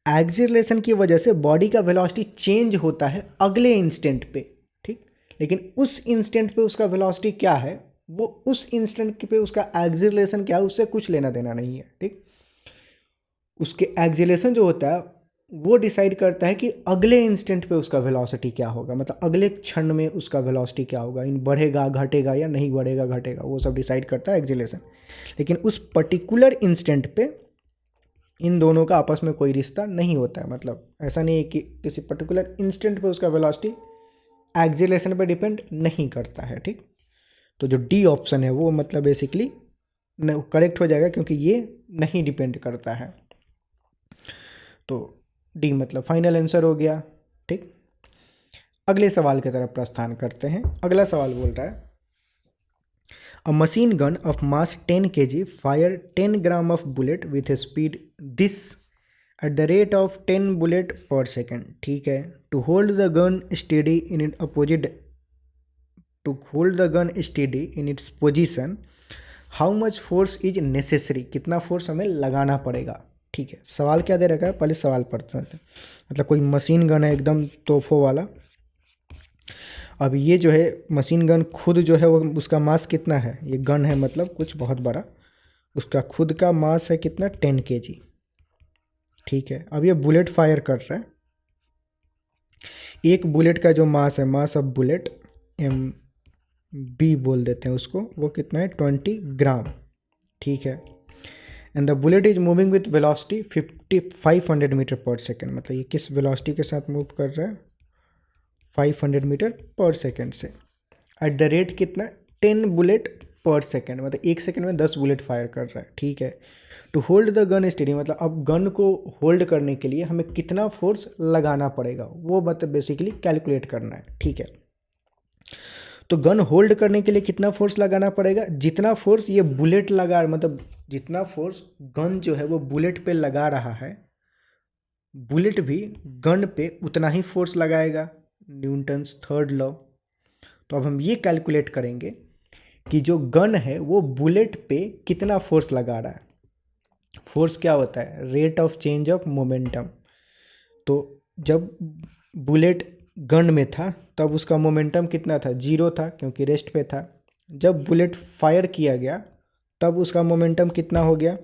एक्सीलरेशन की वजह से बॉडी का वेलोसिटी चेंज होता है अगले इंस्टेंट पे, ठीक। लेकिन उस इंस्टेंट पे उसका वेलोसिटी क्या है, वो उस इंस्टेंट पे उसका एक्सीलरेशन क्या है उससे कुछ लेना देना नहीं है, ठीक। उसके एक्सीलरेशन जो होता है वो डिसाइड करता है कि अगले इंस्टेंट पे उसका वेलोसिटी क्या होगा, मतलब अगले क्षण में उसका वेलोसिटी क्या होगा, इन बढ़ेगा घटेगा या नहीं बढ़ेगा घटेगा, वो सब डिसाइड करता है एक्सीलरेशन। लेकिन उस पर्टिकुलर इंस्टेंट पे इन दोनों का आपस में कोई रिश्ता नहीं होता है, मतलब ऐसा नहीं है कि किसी पर्टिकुलर इंस्टेंट पे उसका वेलोसिटी एक्सीलरेशन पे डिपेंड नहीं करता है, ठीक। तो जो डी ऑप्शन है वो मतलब बेसिकली करेक्ट हो जाएगा, क्योंकि ये नहीं डिपेंड करता है, तो डी मतलब फाइनल आंसर हो गया, ठीक। अगले सवाल की तरफ प्रस्थान करते हैं। अगला सवाल बोल रहा है a machine gun of mass 10 kg fire 10 gram of bullet with a speed this at the rate of 10 bullet per second, ठीक है। To hold the gun steady in it opposite to hold the gun steady in its position how much force is necessary, कितना force हमें लगाना पड़ेगा, ठीक है। सवाल क्या दे रखा है, पहले सवाल पढ़ते हैं। मतलब कोई मशीन गन है एकदम तोहफों वाला। अब ये जो है मशीन गन खुद जो है वो उसका मास कितना है, ये गन है मतलब कुछ बहुत बड़ा, उसका खुद का मास है कितना 10 kg, ठीक है। अब ये बुलेट फायर कर रहा है, एक बुलेट का जो मास है मास ऑफ बुलेट MB बोल देते हैं उसको, वो कितना है 20 ग्राम, ठीक है। And the bullet is moving with velocity 500 metre पर सेकेंड, मतलब ये किस वेलोसिटी के साथ मूव कर रहा है 500 मीटर पर सेकेंड से, एट द रेट कितना 10 बुलेट पर सेकेंड, मतलब एक सेकेंड में 10 बुलेट फायर कर रहा है, ठीक है। To hold the gun steady मतलब अब गन को होल्ड करने के लिए हमें कितना फोर्स लगाना पड़ेगा वो मतलब बेसिकली कैलकुलेट करना है, ठीक है। तो गन होल्ड करने के लिए कितना फोर्स लगाना पड़ेगा, जितना फोर्स ये बुलेट लगा मतलब जितना फोर्स गन जो है वो बुलेट पे लगा रहा है बुलेट भी गन पे उतना ही फोर्स लगाएगा, न्यूटन्स थर्ड लॉ। तो अब हम ये कैलकुलेट करेंगे कि जो गन है वो बुलेट पे कितना फोर्स लगा रहा है। फोर्स क्या होता है, rate of change of momentum. तो जब बुलेट गन में था तब उसका मोमेंटम कितना था, 0 था क्योंकि रेस्ट पे था। जब बुलेट फायर किया गया तब उसका मोमेंटम कितना हो गया,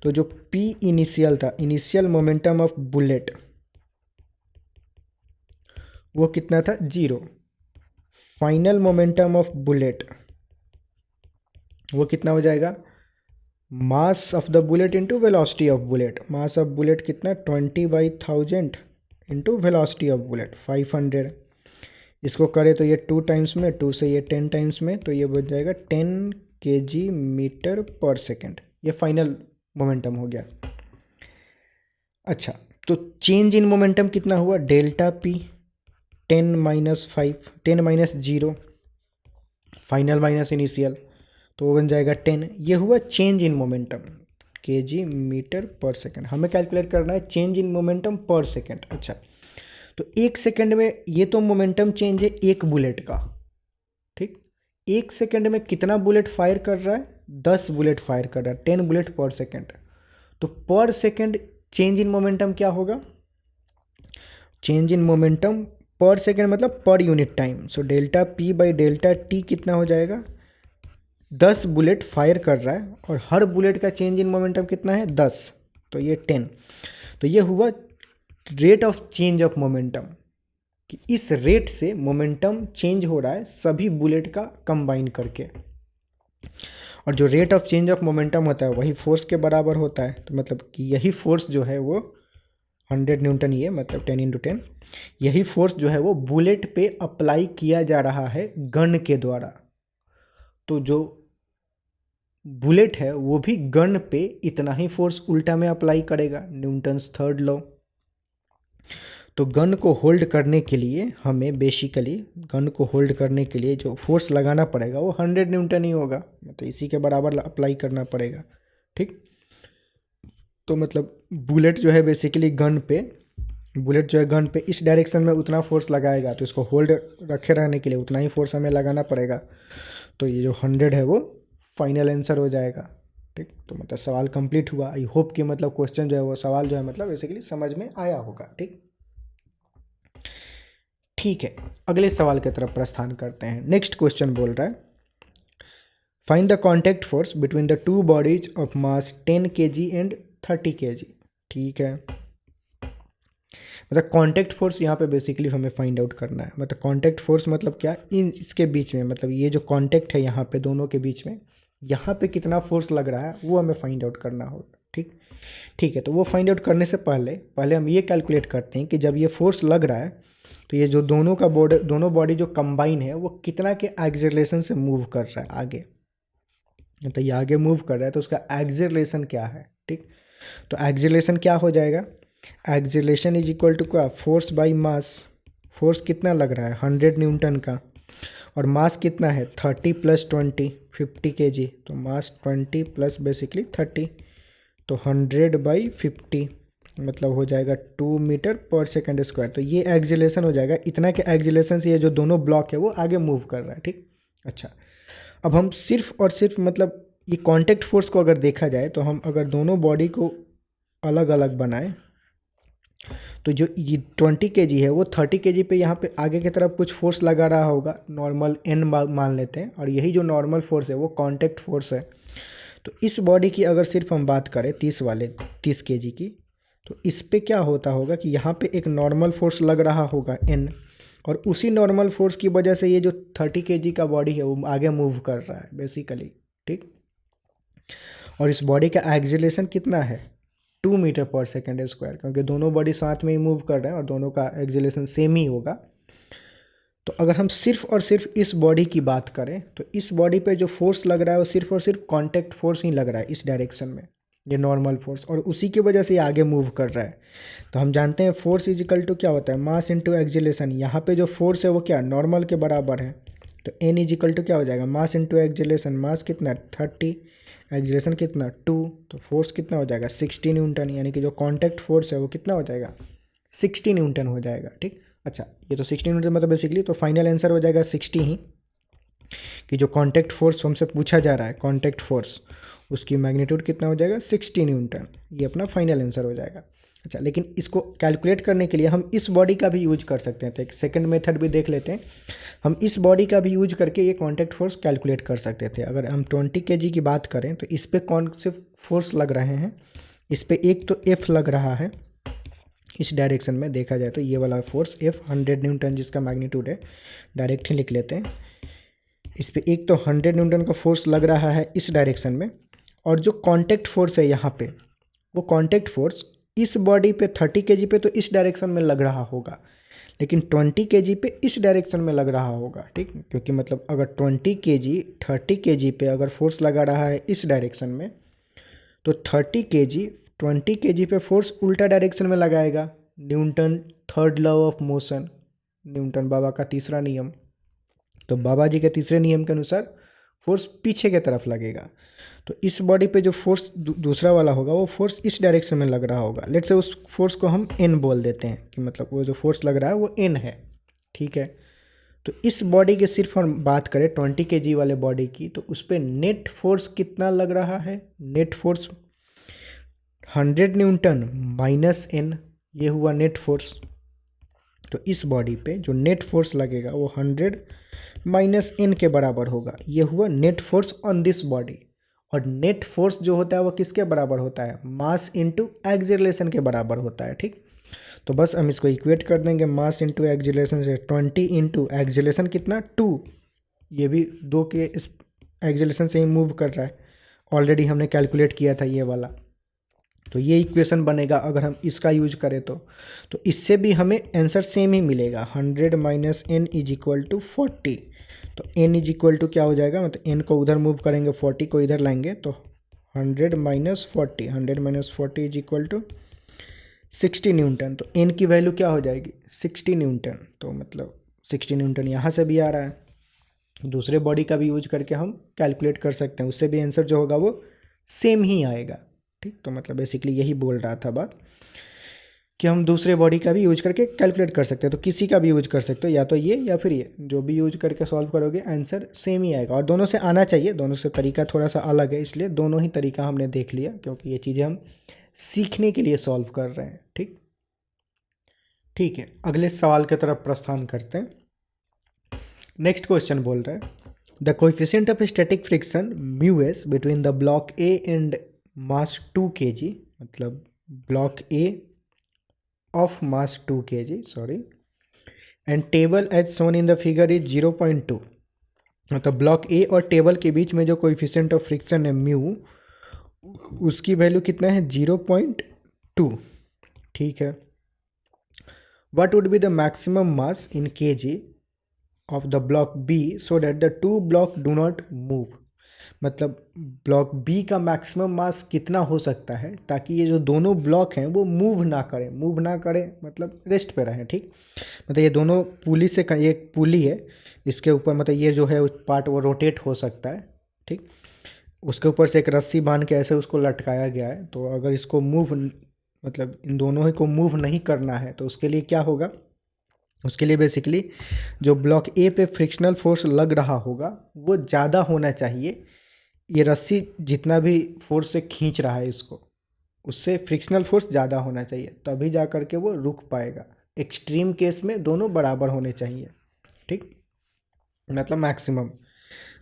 तो जो पी इनिशियल था, इनिशियल मोमेंटम ऑफ बुलेट, वो कितना था, 0। फाइनल मोमेंटम ऑफ बुलेट वो कितना हो जाएगा, mass of the bullet into velocity of bullet. Mass of bullet कितना, 20/1000 इंटू वेलोसिटी ऑफ बुलेट 500। इसको करें तो ये 2 टाइम्स में, 2 से ये 10 टाइम्स में, तो ये बन जाएगा 10 kg मीटर पर सेकेंड। ये फाइनल मोमेंटम हो गया। अच्छा, तो चेंज इन मोमेंटम कितना हुआ, delta p 10 - 5, 10 - 0, final minus initial, तो वो बन जाएगा 10। ये हुआ change in momentum, kg metre पर सेकेंड। हमें कैलकुलेट करना है change in momentum per second. अच्छा, तो 1 सेकेंड में ये तो मोमेंटम चेंज है एक बुलेट का, ठीक। 1 सेकेंड में कितना बुलेट फायर कर रहा है, 10 बुलेट फायर कर रहा है, 10 बुलेट पर सेकेंड। तो पर सेकेंड चेंज इन मोमेंटम क्या होगा, change in momentum per second मतलब per unit time. So delta P by delta T कितना हो जाएगा, 10 बुलेट फायर कर रहा है और हर बुलेट का चेंज इन मोमेंटम कितना है, 10, तो ये 10। तो ये हुआ rate of change of momentum, कि इस रेट से मोमेंटम चेंज हो रहा है सभी बुलेट का कंबाइन करके। और जो rate of change of momentum होता है वही फोर्स के बराबर होता है। तो मतलब कि यही फोर्स जो है वो 100 न्यूटन ही है, मतलब 10 × 10, यही फोर्स जो है वो बुलेट पे अप्लाई किया जा रहा है गन के द्वारा। तो जो बुलेट है वो भी गन पे इतना ही फोर्स उल्टा में अप्लाई करेगा, न्यूटन्स थर्ड लॉ। तो गन को होल्ड करने के लिए हमें बेसिकली, गन को होल्ड करने के लिए जो फोर्स लगाना पड़ेगा वो 100 न्यूटन ही होगा, मतलब इसी के बराबर अप्लाई करना पड़ेगा, ठीक। तो मतलब बुलेट जो है बेसिकली गन पे, बुलेट जो है गन पे इस डायरेक्शन में उतना फोर्स लगाएगा, तो इसको होल्ड रखे रहने के लिए उतना ही फोर्स हमें लगाना पड़ेगा। तो ये जो 100 है वो फाइनल आंसर हो जाएगा, ठीक। तो मतलब सवाल कंप्लीट हुआ। आई होप कि मतलब क्वेश्चन जो है वो, सवाल जो है मतलब बेसिकली समझ में आया होगा, ठीक। ठीक है, अगले सवाल की तरफ प्रस्थान करते हैं। नेक्स्ट क्वेश्चन बोल रहा है, find the contact force between the two bodies of mass 10 kg and 30 kg। ठीक है, मतलब कॉन्टैक्ट फोर्स यहाँ पे बेसिकली हमें फाइंड आउट करना है। मतलब कॉन्टैक्ट फोर्स मतलब क्या, इन इसके बीच में, मतलब ये जो कॉन्टैक्ट है यहाँ पे दोनों के बीच में, यहाँ पे कितना फोर्स लग रहा है वो हमें फाइंड आउट करना होगा, ठीक। ठीक है, तो वो फाइंड आउट करने से पहले हम ये कैलकुलेट करते हैं कि जब ये फोर्स लग रहा है तो ये जो दोनों बॉडी जो कंबाइन है वो कितना के एक्सेलरेशन से मूव कर रहा है आगे। तो ये आगे मूव कर रहा है तो उसका एक्सेलरेशन क्या है, ठीक। तो एक्सेलरेशन क्या हो जाएगा, एक्सेलरेशन इज इक्वल टू क्या, फोर्स बाई मास। फोर्स कितना लग रहा है, 100 न्यूटन का, और मास कितना है 30 + 20 50 kg। तो मास 20 प्लस बेसिकली 30, तो 100/50 मतलब हो जाएगा 2 मीटर पर सेकेंड स्क्वायर। तो ये एक्सेलरेशन हो जाएगा, इतना के एक्सेलरेशन से ये जो दोनों ब्लॉक है वो आगे मूव कर रहा है, ठीक। अच्छा, अब हम सिर्फ और सिर्फ मतलब ये कॉन्टैक्ट फोर्स को अगर देखा जाए तो हम अगर दोनों बॉडी को अलग अलग बनाए तो जो ये 20 kg है वो 30 kg पे यहाँ पे आगे की तरफ कुछ फोर्स लगा रहा होगा, नॉर्मल n मान लेते हैं, और यही जो नॉर्मल फोर्स है वो कॉन्टैक्ट फोर्स है। तो इस बॉडी की अगर सिर्फ हम बात करें 30 kg की, तो इस पे क्या होता होगा कि यहाँ पे एक नॉर्मल फोर्स लग रहा होगा n, और उसी नॉर्मल फोर्स की वजह से ये जो 30 kg का बॉडी है वो आगे मूव कर रहा है बेसिकली, ठीक। और इस बॉडी का एक्सेलरेशन कितना है, 2 मीटर पर सेकेंड स्क्वायर, क्योंकि दोनों बॉडी साथ में ही मूव कर रहे हैं और दोनों का एक्सेलरेशन सेम ही होगा। तो अगर हम सिर्फ और सिर्फ इस बॉडी की बात करें तो इस बॉडी पे जो फोर्स लग रहा है वो सिर्फ और सिर्फ कॉन्टैक्ट फोर्स ही लग रहा है इस डायरेक्शन में, ये नॉर्मल फोर्स, और उसी की वजह से ये आगे मूव कर रहा है। तो हम जानते हैं फोर्स इज इक्वल टू क्या होता है, मास इंटू एक्सेलरेशन। यहाँ पे जो फोर्स है वो क्या, नॉर्मल के बराबर है, तो एन इज इक्वल टू क्या हो जाएगा, मास इंटू एक्सेलरेशन। मास कितना 30, एक्सेलरेशन कितना 2, तो फोर्स कितना हो जाएगा 60 न्यूटन, यानी कि जो कॉन्टैक्ट फोर्स है वो कितना हो जाएगा 60 न्यूटन हो जाएगा, ठीक। अच्छा, ये तो 60 न्यूटन मतलब बेसिकली तो फाइनल आंसर हो जाएगा 60 ही, कि जो कॉन्टैक्ट फोर्स हमसे पूछा जा रहा है कॉन्टैक्ट फोर्स, उसकी मैग्नीट्यूड कितना हो जाएगा 60 न्यूटन, ये अपना फाइनल आंसर हो जाएगा। अच्छा, लेकिन इसको कैलकुलेट करने के लिए हम इस बॉडी का भी यूज कर सकते हैं। तो एक सेकंड मेथड भी देख लेते हैं। हम इस बॉडी का भी यूज करके ये कॉन्टैक्ट फोर्स कैलकुलेट कर सकते थे। अगर हम 20 kg की बात करें तो इस पर कौन से फोर्स लग रहे हैं? इस पर एक तो F लग रहा है, इस डायरेक्शन में देखा जाए तो ये वाला फोर्स F 100 न्यूटन जिसका मैग्नीट्यूड है, डायरेक्ट ही लिख लेते हैं। इस पर एक तो 100 न्यूटन का फोर्स लग रहा है इस डायरेक्शन में, और जो कॉन्टैक्ट फोर्स है यहाँ पे, वो कॉन्टैक्ट फोर्स इस बॉडी पे 30 kg पे तो इस डायरेक्शन में लग रहा होगा, लेकिन 20 kg पे इस डायरेक्शन में लग रहा होगा। ठीक, क्योंकि मतलब अगर 20 kg 30 kg पे अगर फोर्स लगा रहा है इस डायरेक्शन में, तो 30 kg 20 kg पे फोर्स उल्टा डायरेक्शन में लगाएगा। Newton third law of motion, Newton बाबा का तीसरा नियम। तो बाबा जी के तीसरे नियम के अनुसार फोर्स पीछे की तरफ लगेगा। तो इस बॉडी पे जो फोर्स दूसरा वाला होगा वो फोर्स इस डायरेक्शन में लग रहा होगा। लेट्स से उस फोर्स को हम एन बोल देते हैं, कि मतलब वो जो फोर्स लग रहा है वो एन है। ठीक है, तो इस बॉडी के सिर्फ हम बात करें 20 kg वाले बॉडी की, तो उस पर नेट फोर्स कितना लग रहा है? Net force 100 newton minus n, ये हुआ नेट फोर्स। तो इस बॉडी पे जो नेट फोर्स लगेगा वो 100 माइनस एन के बराबर होगा। ये हुआ net force on this body. और नेट फोर्स जो होता है वो किसके बराबर होता है? मास इंटू एक्सेलरेशन के बराबर होता है। ठीक, तो बस हम इसको इक्वेट कर देंगे, मास इंटू एक्सेलरेशन से 20 इंटू एक्सेलरेशन कितना 2, ये भी 2 के इस एक्सेलरेशन से ही मूव कर रहा है, ऑलरेडी हमने कैलकुलेट किया था ये वाला। तो ये इक्वेशन बनेगा अगर हम इसका यूज करें तो इससे भी हमें आंसर सेम ही मिलेगा। 100 minus n is equal to 40। तो n इज इक्वल टू क्या हो जाएगा? मतलब n को उधर मूव करेंगे, 40 को इधर लाएंगे, तो 100 minus 40, 100 minus 40 is equal to 60 newton. तो n की वैल्यू क्या हो जाएगी? 60 न्यूटन। तो मतलब 60 न्यूटन यहाँ से भी आ रहा है, दूसरे बॉडी का भी यूज करके हम कैलकुलेट कर सकते हैं, उससे भी आंसर जो होगा वो सेम ही आएगा। ठीक, तो मतलब बेसिकली यही बोल रहा था बात, कि हम दूसरे बॉडी का भी यूज करके कैलकुलेट कर सकते हैं। तो किसी का भी यूज कर सकते हो, या तो ये या फिर ये, जो भी यूज करके सॉल्व करोगे आंसर सेम ही आएगा। और दोनों से आना चाहिए, दोनों से तरीका थोड़ा सा अलग है, इसलिए दोनों ही तरीका हमने देख लिया, क्योंकि ये चीज़ें हम सीखने के लिए सॉल्व कर रहे हैं। ठीक, ठीक है, अगले सवाल की तरफ प्रस्थान करते हैं। नेक्स्ट क्वेश्चन बोल रहा है, the coefficient of static friction mu S between the block A and mass 2 kg, मतलब block A of mass 2 kg, sorry, and table as shown in the figure is 0.2। मतलब ब्लॉक ए और table के बीच में जो कोएफिशिएंट ऑफ फ्रिक्शन है mu, उसकी value कितना है? 0.2। ठीक है, what would be the maximum mass in kg of the block B so that the two block do not move. मतलब ब्लॉक बी का मैक्सिमम मास कितना हो सकता है ताकि ये जो दोनों ब्लॉक हैं वो मूव ना करें, मतलब रेस्ट पे रहें। ठीक, मतलब ये दोनों पुली से, ये एक पुली है, इसके ऊपर मतलब ये जो है पार्ट वो रोटेट हो सकता है। ठीक, उसके ऊपर से एक रस्सी बांध के ऐसे उसको लटकाया गया है। तो अगर इसको मूव, मतलब इन दोनों ही को मूव नहीं करना है, तो उसके लिए क्या होगा? उसके लिए बेसिकली जो ब्लॉक ए पे फ्रिक्शनल फोर्स लग रहा होगा वो ज़्यादा होना चाहिए। ये रस्सी जितना भी फोर्स से खींच रहा है इसको, उससे फ्रिक्शनल फोर्स ज़्यादा होना चाहिए, तभी जा कर के वो रुक पाएगा। एक्सट्रीम केस में दोनों बराबर होने चाहिए। ठीक, मतलब maximum.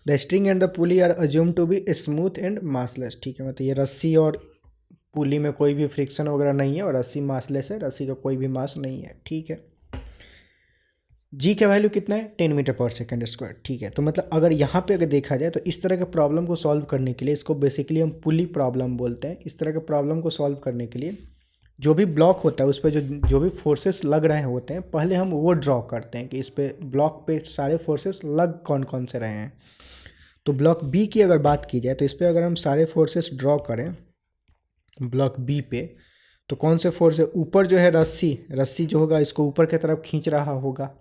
The string and the pulley are assume to be smooth and massless. ठीक है, मतलब ये रस्सी और पुली में कोई भी फ्रिक्शन वगैरह नहीं है, और रस्सी मासलेस है, रस्सी का कोई भी मास नहीं है। ठीक है, जी का वैल्यू कितना है? 10 मीटर पर सेकेंड स्क्वायर। ठीक है, तो मतलब अगर यहाँ पे अगर देखा जाए तो इस तरह के प्रॉब्लम को सॉल्व करने के लिए, इसको बेसिकली हम पुली प्रॉब्लम बोलते हैं। इस तरह के प्रॉब्लम को सॉल्व करने के लिए जो भी ब्लॉक होता है उस पर जो भी फोर्सेस लग रहे होते हैं, पहले हम वो ड्रॉ करते हैं कि इस पे ब्लॉक पे सारे फोर्सेस लग कौन कौन से रहे हैं। तो ब्लॉक बी की अगर बात की जाए तो इस पर अगर हम सारे फोर्सेस ड्रॉ करें ब्लॉक बी पे, तो कौन से फोर्स है? ऊपर जो है रस्सी जो होगा इसको ऊपर की तरफ खींच रहा होगा।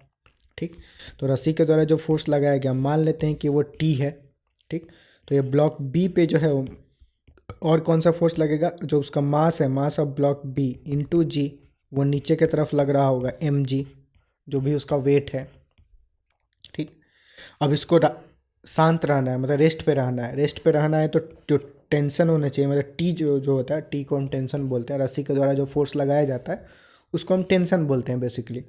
ठीक, तो रस्सी के द्वारा जो फोर्स लगाया गया, मान लेते हैं कि वो टी है। ठीक, तो ये ब्लॉक बी पे जो है और कौन सा फोर्स लगेगा? जो उसका मास है, mass of block B into g, वो नीचे की तरफ लग रहा होगा एम जी, जो भी उसका वेट है। ठीक, अब इसको शांत रहना है, मतलब रेस्ट पे रहना है। रेस्ट पे रहना है तो जो टेंशन होना चाहिए, मतलब टी जो जो होता है, टी को हम टेंशन बोलते हैं। रस्सी के द्वारा जो फोर्स लगाया जाता है उसको हम टेंशन बोलते हैं बेसिकली।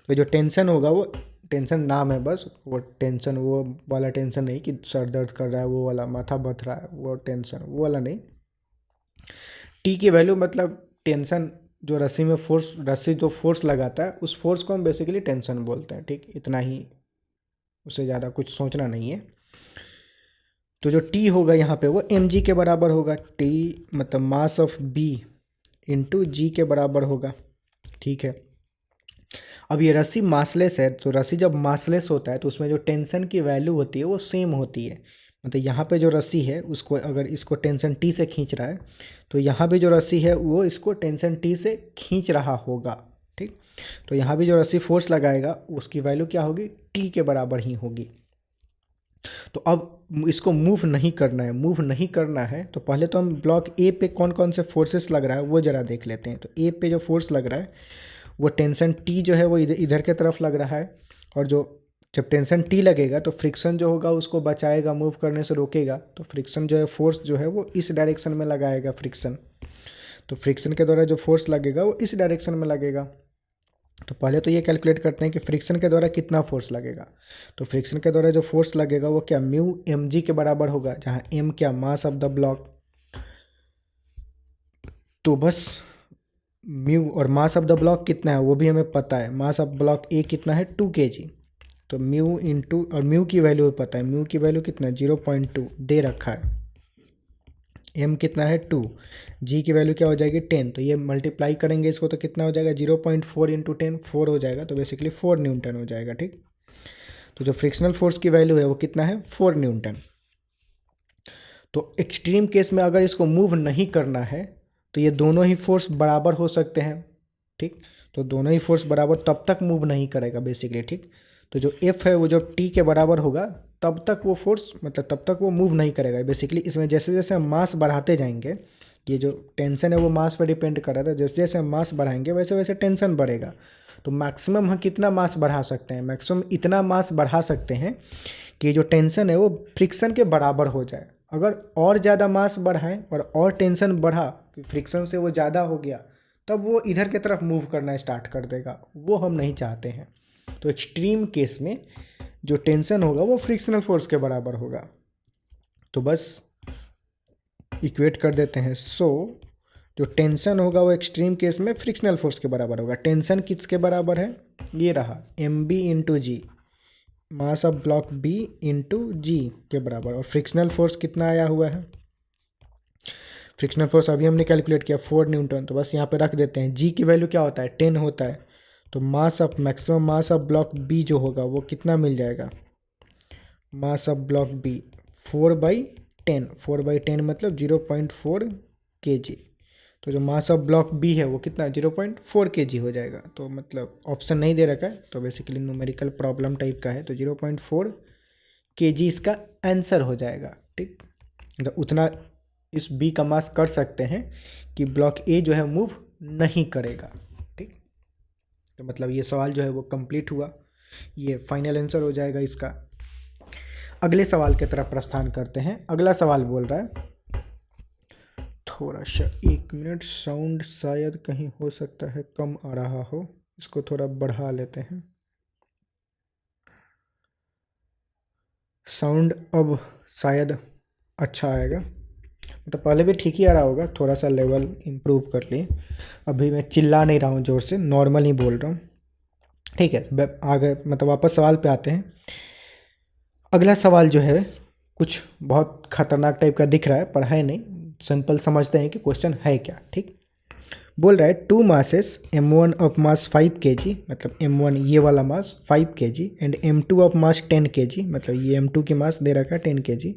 तो जो टेंशन होगा वो, टेंशन नाम है बस, वो टेंशन वो वाला टेंशन नहीं कि सर दर्द कर रहा है, वो वाला माथा बथ रहा है, वो टेंशन वो वाला नहीं। टी की वैल्यू मतलब टेंशन, जो रस्सी में फोर्स, रस्सी जो फोर्स लगाता है उस फोर्स को हम बेसिकली टेंशन बोलते हैं। ठीक, इतना ही, उससे ज़्यादा कुछ सोचना नहीं है। तो जो टी होगा यहाँ पे वो एम जी के बराबर होगा। टी मतलब मास ऑफ बी इंटू जी के बराबर होगा। ठीक है, अब ये रस्सी मासलेस है, तो रस्सी जब मासलेस होता है तो उसमें जो टेंशन की वैल्यू होती है वो सेम होती है। मतलब यहाँ पे जो रस्सी है उसको, अगर इसको टेंशन टी से खींच रहा है तो यहाँ भी जो रस्सी है वो इसको टेंशन टी से खींच रहा होगा। ठीक, तो यहाँ भी जो रस्सी फोर्स लगाएगा उसकी वैल्यू क्या होगी, टी के बराबर ही होगी। तो अब इसको मूव नहीं करना है, मूव नहीं करना है तो पहले तो हम ब्लॉक ए पे कौन कौन से फोर्सेस लग रहा है वो ज़रा देख लेते हैं। तो ए पे जो फोर्स लग रहा है वो टेंशन टी जो है वो इधर इधर के तरफ लग रहा है। और जो जब टेंशन टी लगेगा तो फ्रिक्शन जो होगा उसको बचाएगा, मूव करने से रोकेगा। तो फ्रिक्शन जो है, फोर्स जो है वो इस डायरेक्शन में लगाएगा फ्रिक्शन। तो फ्रिक्शन के द्वारा जो फोर्स लगेगा वो इस डायरेक्शन में लगेगा। तो पहले तो ये कैलकुलेट करते हैं कि फ्रिक्शन के द्वारा कितना फोर्स लगेगा। तो फ्रिक्शन के द्वारा जो फोर्स लगेगा वो क्या, म्यू एम जी के बराबर होगा, जहाँ एम क्या, मास ऑफ द ब्लॉक। तो बस म्यू और मास ऑफ द ब्लॉक कितना है वो भी हमें पता है। मास ऑफ ब्लॉक ए कितना है, 2 kg। तो म्यू इंटू, और म्यू की वैल्यू पता है, म्यू की वैल्यू कितना है, 0.2 दे रखा है। एम कितना है, 2। जी की वैल्यू क्या हो जाएगी, 10। तो ये मल्टीप्लाई करेंगे इसको तो कितना हो जाएगा, 0.4 इंटू 10, 4 हो जाएगा। तो बेसिकली 4 न्यूटन हो जाएगा। ठीक, तो जो फ्रिक्शनल फोर्स की वैल्यू है वो कितना है, 4 न्यूटन। तो एक्सट्रीम केस में अगर इसको मूव नहीं करना है तो ये दोनों ही फोर्स बराबर हो सकते हैं। ठीक, तो दोनों ही फोर्स बराबर तब तक मूव नहीं करेगा बेसिकली। ठीक, तो जो एफ है वो जब टी के बराबर होगा तब तक वो फोर्स, मतलब तब तक वो मूव नहीं करेगा बेसिकली। इसमें जैसे जैसे हम मास बढ़ाते जाएंगे, ये जो टेंशन है वो मास पर डिपेंड कर रहा था, जैसे जैसे हम मास बढ़ाएंगे वैसे वैसे टेंशन बढ़ेगा। तो मैक्सिमम हम कितना मास बढ़ा सकते हैं, मैक्सिमम इतना मास बढ़ा सकते हैं कि जो टेंशन है वो फ्रिक्शन के बराबर हो जाए। अगर और ज़्यादा मास बढ़ाएं और टेंशन बढ़ा, फ्रिक्शन से वो ज़्यादा हो गया, तब वो इधर की तरफ मूव करना स्टार्ट कर देगा, वो हम नहीं चाहते हैं। तो एक्सट्रीम केस में जो टेंशन होगा वो फ्रिक्शनल फोर्स के बराबर होगा। तो बस इक्वेट कर देते हैं। सो जो टेंशन होगा वो एक्सट्रीम केस में फ्रिक्शनल फोर्स के बराबर होगा। टेंशन किसके बराबर है, ये रहा, m B into g, mass of block B into g के बराबर। और फ्रिक्शनल फोर्स कितना आया हुआ है, फ्रिक्शनल फोर्स अभी हमने कैलकुलेट किया 4 न्यूटन। तो बस यहाँ पे रख देते हैं। जी की वैल्यू क्या होता है, 10 होता है। तो mass of, maximum mass of block B जो होगा वो कितना मिल जाएगा, मास ऑफ ब्लॉक बी 4/10, 4/10 मतलब 0.4 kg। तो जो मास ऑफ ब्लॉक बी है वो कितना, 0.4 kg हो जाएगा। तो मतलब ऑप्शन नहीं दे रखा है, तो बेसिकली न्यूमेरिकल प्रॉब्लम टाइप का है। तो 0.4 kg इसका आंसर हो जाएगा। ठीक, तो उतना इस बी का मास कर सकते हैं कि ब्लॉक ए जो है मूव नहीं करेगा। ठीक, तो मतलब ये सवाल जो है वो कंप्लीट हुआ, ये फाइनल आंसर हो जाएगा इसका। अगले सवाल की तरफ प्रस्थान करते हैं। अगला सवाल बोल रहा है, थोड़ा सा 1 मिनट, साउंड शायद कहीं हो सकता है कम आ रहा हो, इसको थोड़ा बढ़ा लेते हैं। साउंड अब शायद अच्छा आएगा, मतलब पहले भी ठीक ही आ रहा होगा, थोड़ा सा लेवल इम्प्रूव कर लिए। अभी मैं चिल्ला नहीं रहा हूँ ज़ोर से, नॉर्मल ही बोल रहा हूँ। ठीक है, आगे मतलब वापस सवाल पे आते हैं। अगला सवाल जो है कुछ बहुत खतरनाक टाइप का दिख रहा है, पर है नहीं, सिंपल समझते हैं कि क्वेश्चन है क्या। ठीक, बोल रहा है 2 masses m1 of mass 5 kg, मतलब m1 ये वाला मास 5 kg and m2 of mass 10 kg, मतलब ये m2 की मास दे रखा है 10 kg,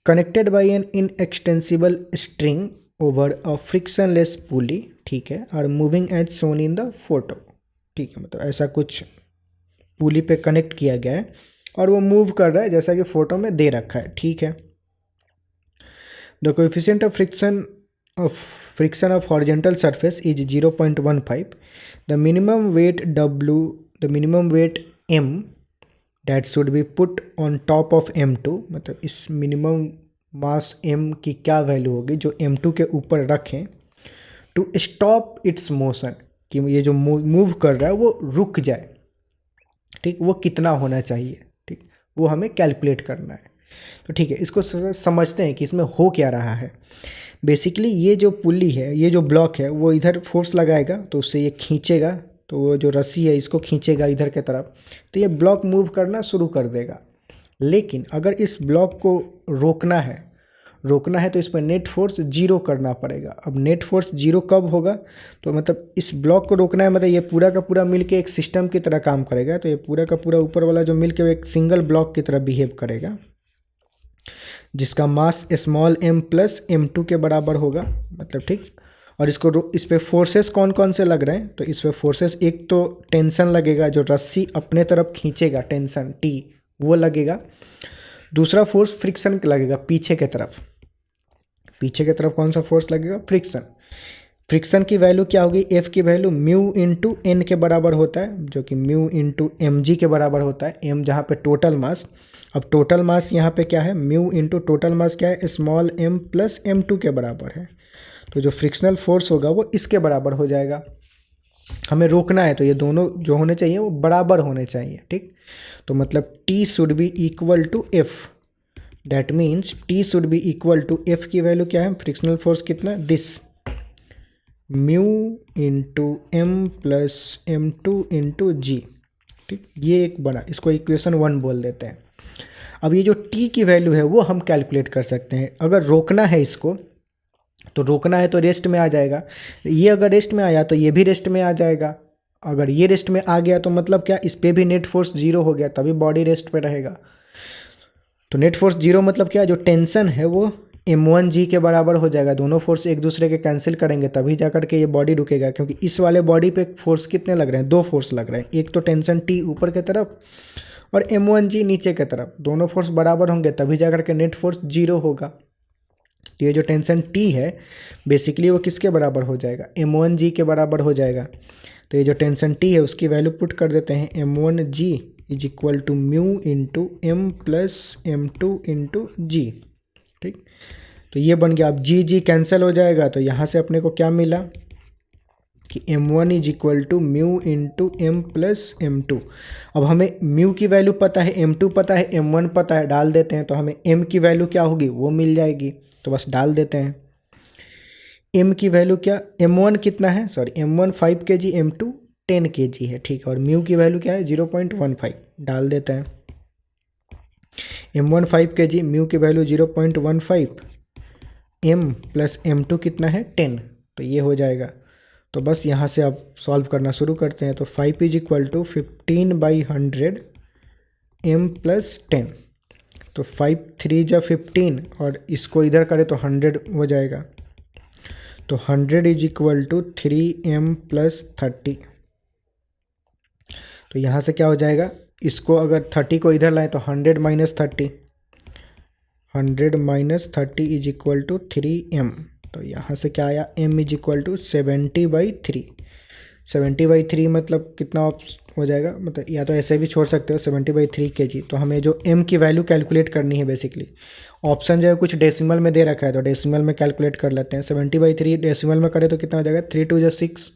connected by an inextensible string over a frictionless pulley. ठीक है, और moving as shown in the photo. ठीक है, मतलब ऐसा कुछ पुली पे कनेक्ट किया गया है और वो मूव कर रहा है जैसा कि फोटो में दे रखा है। ठीक है, the coefficient of friction of horizontal surface is 0.15, the minimum weight W, the minimum weight M that should be put on top of M2, मतलब इस मिनिमम मास M की क्या वैल्यू होगी जो M2 के ऊपर रखें टू स्टॉप इट्स मोशन, कि ये जो मूव कर रहा है वो रुक जाए, ठीक, वो कितना होना चाहिए, ठीक, वो हमें कैलकुलेट करना है। तो ठीक है, इसको समझते हैं कि इसमें हो क्या रहा है। बेसिकली ये जो पुल्ली है, ये जो ब्लॉक है, वो इधर फोर्स लगाएगा तो उससे ये खींचेगा, तो वो जो रस्सी है इसको खींचेगा इधर के तरफ, तो ये ब्लॉक मूव करना शुरू कर देगा। लेकिन अगर इस ब्लॉक को रोकना है तो इस पर नेट फोर्स जीरो करना पड़ेगा। अब नेट फोर्स जीरो कब होगा, तो मतलब इस ब्लॉक को रोकना है, मतलब ये पूरा का पूरा मिल के एक सिस्टम की तरह काम करेगा, तो ये पूरा का पूरा ऊपर वाला जो मिल के एक सिंगल ब्लॉक की तरह बिहेव करेगा, जिसका mass small m plus M2 के बराबर होगा, मतलब ठीक। और इस पे फोर्सेस कौन कौन से लग रहे हैं, तो इस पे फोर्सेस, एक तो टेंशन लगेगा, जो रस्सी अपने तरफ खींचेगा, टेंशन T वो लगेगा। दूसरा फोर्स फ्रिक्शन लगेगा पीछे के तरफ कौन सा फोर्स लगेगा, फ्रिक्शन की वैल्यू क्या होगी, F की वैल्यू म्यू इंटू N के बराबर होता है, जो कि म्यू इंटू mg के बराबर होता है। m जहाँ पे टोटल मास, अब टोटल मास यहाँ पे क्या है, म्यू इंटू टोटल मास क्या है, स्मॉल m प्लस M2 के बराबर है। तो जो फ्रिक्शनल फोर्स होगा वो इसके बराबर हो जाएगा। हमें रोकना है तो ये दोनों जो होने चाहिए वो बराबर होने चाहिए, ठीक। तो मतलब T should be equal to F, that means T should be equal to F की वैल्यू क्या है, फ्रिक्शनल फोर्स कितना, this mu into M plus M2 into G, ठीक। ये एक बना, इसको इक्वेशन 1 बोल देते हैं। अब ये जो T की वैल्यू है वो हम कैलकुलेट कर सकते हैं। अगर रोकना है इसको, तो रोकना है तो रेस्ट में आ जाएगा, ये अगर रेस्ट में आया तो ये भी रेस्ट में आ जाएगा। अगर ये रेस्ट में आ गया तो मतलब क्या, इस पर भी नेट फोर्स जीरो हो गया, तभी बॉडी रेस्ट पे रहेगा। तो नेट फोर्स जीरो मतलब क्या, जो टेंशन है वो M1G के बराबर हो जाएगा। दोनों फोर्स एक दूसरे के कैंसिल करेंगे तभी जा करके ये बॉडी रुकेगा, क्योंकि इस वाले बॉडी पे फोर्स कितने लग रहे हैं, दो फोर्स लग रहे हैं, एक तो टेंशन T ऊपर की तरफ और M1G नीचे की तरफ, दोनों फोर्स बराबर होंगे तभी जा करके नेट फोर्स जीरो होगा। तो ये जो टेंशन T है बेसिकली वो किसके बराबर हो जाएगा, M1G के बराबर हो जाएगा। तो ये जो टेंशन T है उसकी वैल्यू पुट कर देते हैं, M1G is equal to mu into M plus M2 into G, ठीक। तो ये बन गया। अब G कैंसिल हो जाएगा, तो यहाँ से अपने को क्या मिला कि M1 is equal to mu into M plus M2। अब हमें म्यू की वैल्यू पता है, M2 पता है, M1 पता है, डाल देते हैं तो हमें M की वैल्यू क्या होगी वो मिल जाएगी, तो बस डाल देते हैं। M की वैल्यू क्या, M1 कितना है, sorry M1 5 kg, M2 10 kg है, ठीक है। और म्यू की वैल्यू क्या है 0.15, डाल देते हैं। M1 5 kg, म्यू की वैल्यू 0.15, M प्लस M2 कितना है 10, तो ये हो जाएगा। तो बस यहाँ से आप सॉल्व करना शुरू करते हैं। तो 5 is equal to 15/100 M plus 10, तो 5 3 जा 15 और इसको इधर करें तो 100 हो जाएगा। तो 100 is equal to 3M plus 30। तो यहाँ से क्या हो जाएगा, इसको अगर 30 को इधर लाएं तो 100 minus 30, 100 minus 30 is equal to 3M। तो यहाँ से क्या आया, M इज इक्वल टू 70/3। 70/3 मतलब कितना हो जाएगा, मतलब या तो ऐसे भी छोड़ सकते हो 70/3 kg। तो हमें जो M की वैल्यू कैलकुलेट करनी है, बेसिकली ऑप्शन जो है कुछ डेसिमल में दे रखा है तो डेसिमल में कैलकुलेट कर लेते हैं। 70/3 डेसिमल में करें तो कितना हो जाएगा, 3 2 जा 6,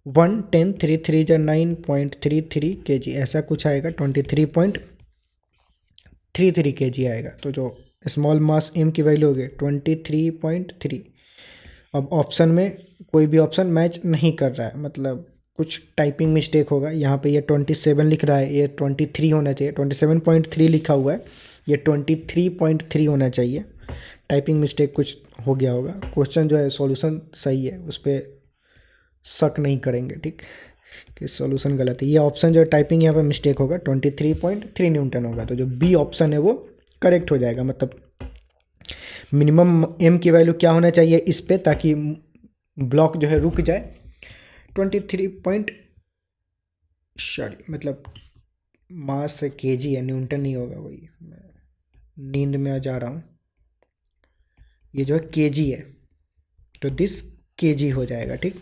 1 10, 3 3 जा 9.33 kg, ऐसा कुछ आएगा, 23.33 kg आएगा। तो जो स्मॉल मास M की वैल्यू हो गई 23.3। अब ऑप्शन में कोई भी ऑप्शन मैच नहीं कर रहा है, मतलब कुछ टाइपिंग मिस्टेक होगा। यहाँ पे ये 27 लिख रहा है, ये 23 होना चाहिए, 27.3 लिखा हुआ है, ये 23.3 होना चाहिए। टाइपिंग मिस्टेक कुछ हो गया होगा। क्वेश्चन जो है सॉल्यूशन सही है, उस पर शक नहीं करेंगे, ठीक, कि सॉल्यूशन गलत है। ये ऑप्शन जो है टाइपिंग यहाँ पे मिस्टेक होगा, 23.3 न्यूटन होगा। तो जो बी ऑप्शन है वो करेक्ट हो जाएगा। मतलब मिनिमम M की वैल्यू क्या होना चाहिए इस पे, ताकि ब्लॉक जो है रुक जाए, 23 मतलब मास kg है, न्यूटन नहीं होगा, वही मैं नींद में जा रहा हूँ। ये जो है kg है, तो दिस kg हो जाएगा, ठीक।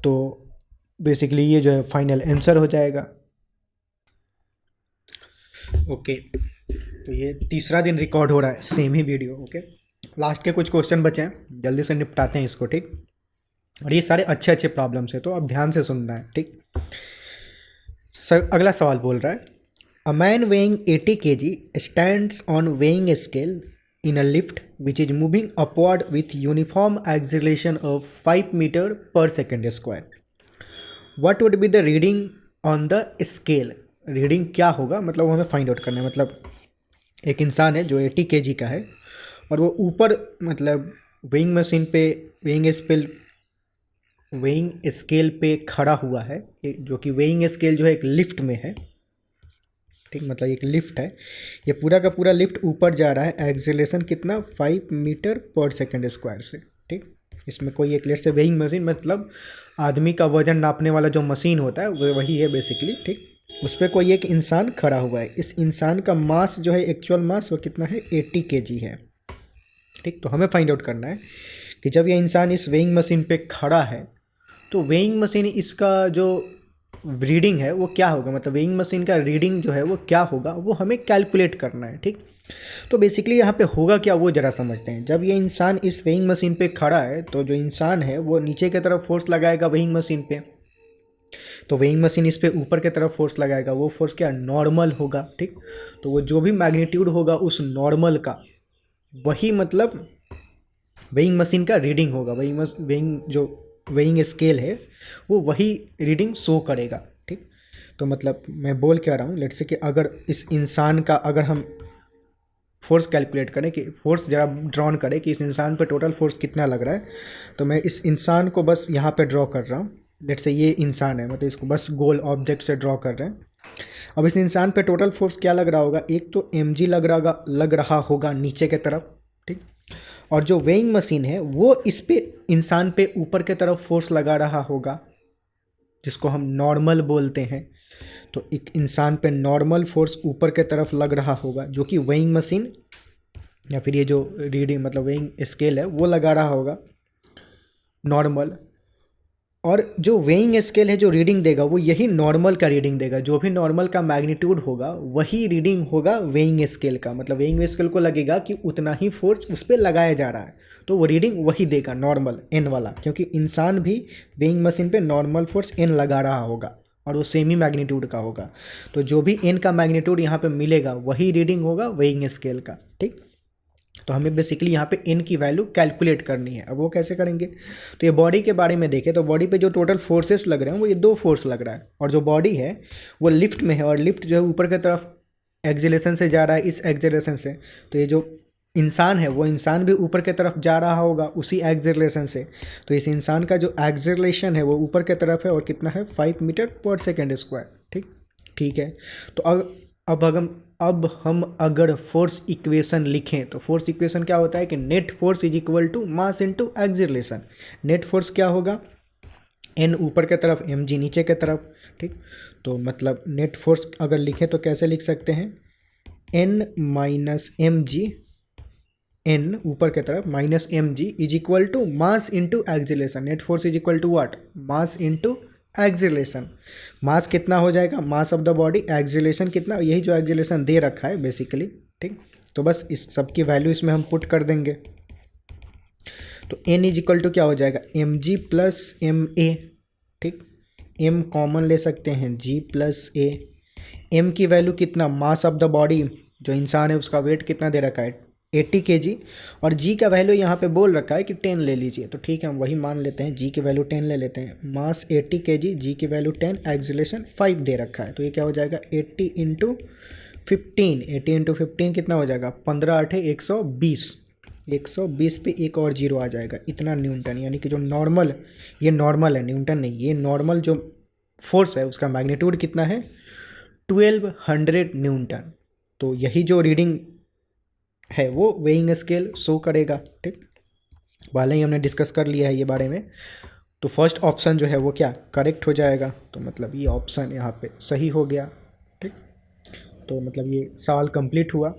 तो बेसिकली ये जो है फाइनल आंसर हो जाएगा। ओके, तो ये तीसरा दिन रिकॉर्ड हो रहा है, सेम ही वीडियो। ओके, लास्ट के कुछ क्वेश्चन बचे हैं, जल्दी से निपटाते हैं इसको, ठीक। और ये सारे अच्छे अच्छे प्रॉब्लम्स हैं, तो अब ध्यान से सुनना है, ठीक। सर अगला सवाल बोल रहा है, a man weighing 80 kg stands on weighing scale in a lift which is moving upward with uniform acceleration of 5 meter per second square. What would be the reading on the scale? Reading क्या होगा, मतलब वो हमें find out करना है। मतलब एक इंसान है जो 80 kg का है और वो ऊपर मतलब वेइंग मशीन पे वेइंग स्केल पे खड़ा हुआ है, जो कि वेइंग स्केल जो है एक लिफ्ट में है, ठीक। मतलब एक लिफ्ट है, ये पूरा का पूरा लिफ्ट ऊपर जा रहा है, एक्सेलेरेशन कितना 5 मीटर पर सेकंड स्क्वायर से, ठीक। इसमें कोई एक लेट से वेइंग मशीन, मतलब आदमी का वजन नापने वाला जो मशीन होता है वो वही है बेसिकली, ठीक। उस पर कोई एक इंसान खड़ा हुआ है, इस इंसान का मास जो है एक्चुअल मास वो कितना है 80 kg है, ठीक। तो हमें फाइंड आउट करना है कि जब ये इंसान इस वेइंग मशीन पे खड़ा है तो वेइंग मशीन इसका जो रीडिंग है वो क्या होगा, मतलब वेइंग मशीन का रीडिंग जो है वो क्या होगा, वो हमें कैलकुलेट करना है, ठीक। तो बेसिकली यहाँ पे होगा क्या वो ज़रा समझते हैं। जब ये इंसान इस वेइंग मशीन पे खड़ा है तो जो इंसान है वो नीचे की तरफ फोर्स लगाएगा वेइंग मशीन पे, तो वेइंग मशीन इस पे ऊपर की तरफ फोर्स लगाएगा, वो फोर्स क्या नॉर्मल होगा, ठीक। तो वो जो भी मैग्नीट्यूड होगा उस नॉर्मल का वही मतलब वेइंग मशीन का रीडिंग होगा, वेइंग स्केल है वो वही रीडिंग शो करेगा, ठीक। तो मतलब मैं बोल क्या रहा हूँ, लेट्स से कि अगर इस इंसान का अगर हम फोर्स कैलकुलेट करें कि फोर्स जरा ड्रॉन करें कि इस इंसान पे टोटल फोर्स कितना लग रहा है, तो मैं इस इंसान को बस यहाँ पे ड्रॉ कर रहा हूँ। लेट्स से ये इंसान है, मतलब इसको बस गोल ऑब्जेक्ट से ड्रॉ कर रहे हैं। अब इस इंसान पे टोटल फोर्स क्या लग रहा होगा, एक तो mg लग रहा होगा नीचे के तरफ, ठीक। और जो वेइंग मशीन है वो इस पे इंसान पे ऊपर के तरफ फोर्स लगा रहा होगा, जिसको हम नॉर्मल बोलते हैं। तो एक इंसान पे नॉर्मल फोर्स ऊपर के तरफ लग रहा होगा, जो कि वेइंग मशीन या फिर ये जो रीडिंग मतलब वेइंग स्केल है वो लगा रहा होगा नॉर्मल। और जो वेइंग स्केल है जो रीडिंग देगा वो यही नॉर्मल का रीडिंग देगा, जो भी नॉर्मल का मैग्नीट्यूड होगा वही रीडिंग होगा वेइंग स्केल का। मतलब वेइंग स्केल को लगेगा कि उतना ही फोर्स उस पर लगाया जा रहा है, तो वो रीडिंग वही देगा नॉर्मल एन वाला, क्योंकि इंसान भी वेइंग मशीन पे नॉर्मल फोर्स एन लगा रहा होगा और वो सेमी मैग्नीट्यूड का होगा। तो जो भी एन का मैग्नीट्यूड यहाँ पे मिलेगा वही रीडिंग होगा वेइंग स्केल का, ठीक। तो हमें बेसिकली यहाँ पे एन की वैल्यू कैलकुलेट करनी है। अब वो कैसे करेंगे, तो ये बॉडी के बारे में देखें तो बॉडी पे जो टोटल फोर्सेस लग रहे हैं वो ये दो फोर्स लग रहा है, और जो बॉडी है वो लिफ्ट में है, और लिफ्ट जो है ऊपर की तरफ एक्सेलरेशन से जा रहा है, इस एक्सेलरेशन से। तो ये जो इंसान है वो इंसान भी ऊपर की तरफ जा रहा होगा उसी एक्सेलरेशन से। तो इस इंसान का जो एक्सेलरेशन है वो ऊपर की तरफ है और कितना है 5 मीटर पर सेकेंड स्क्वायर, ठीक। ठीक है, तो अब हम अगर फोर्स इक्वेशन लिखें तो फोर्स इक्वेशन क्या होता है कि net force is equal to mass into acceleration. Net force क्या होगा, एन ऊपर की तरफ mg नीचे की तरफ, ठीक। तो मतलब नेट फोर्स अगर लिखें तो कैसे लिख सकते हैं, n minus m g, n ऊपर की तरफ minus mg is equal to mass into acceleration. Net force is equal to what, mass into acceleration. Mass कितना हो जाएगा, mass of the body, acceleration कितना, यही जो एक्सेलरेशन दे रखा है बेसिकली, ठीक। तो बस इस सब की वैल्यू इसमें हम पुट कर देंगे। तो n इज इक्वल टू क्या हो जाएगा, m g plus m a, ठीक। m कॉमन ले सकते हैं, g प्लस ए। m की वैल्यू कितना, मास ऑफ द बॉडी जो इंसान है उसका वेट कितना दे रखा है 80 kg, और g का वैल्यू यहाँ पे बोल रखा है कि 10 ले लीजिए। तो ठीक है, हम वही मान लेते हैं, g की वैल्यू 10 ले लेते हैं। मास 80 kg, g की वैल्यू 10, एक्सेलरेशन 5 दे रखा है। तो ये क्या हो जाएगा 80 इंटू 15, 80 इंटू 15 कितना हो जाएगा 15 8 120, 120 पे एक और जीरो आ जाएगा, इतना न्यूटन। यानी कि जो नॉर्मल, ये नॉर्मल है, न्यूटन नहीं, ये नॉर्मल जो फोर्स है उसका मैग्नीट्यूड कितना है 1200 न्यूटन। तो यही जो रीडिंग है वो वेइंग स्केल शो करेगा, ठीक। पहले ही हमने डिस्कस कर लिया है ये बारे में। तो फर्स्ट ऑप्शन जो है वो क्या करेक्ट हो जाएगा, तो मतलब ये ऑप्शन यहाँ पे सही हो गया, ठीक। तो मतलब ये सवाल कंप्लीट हुआ।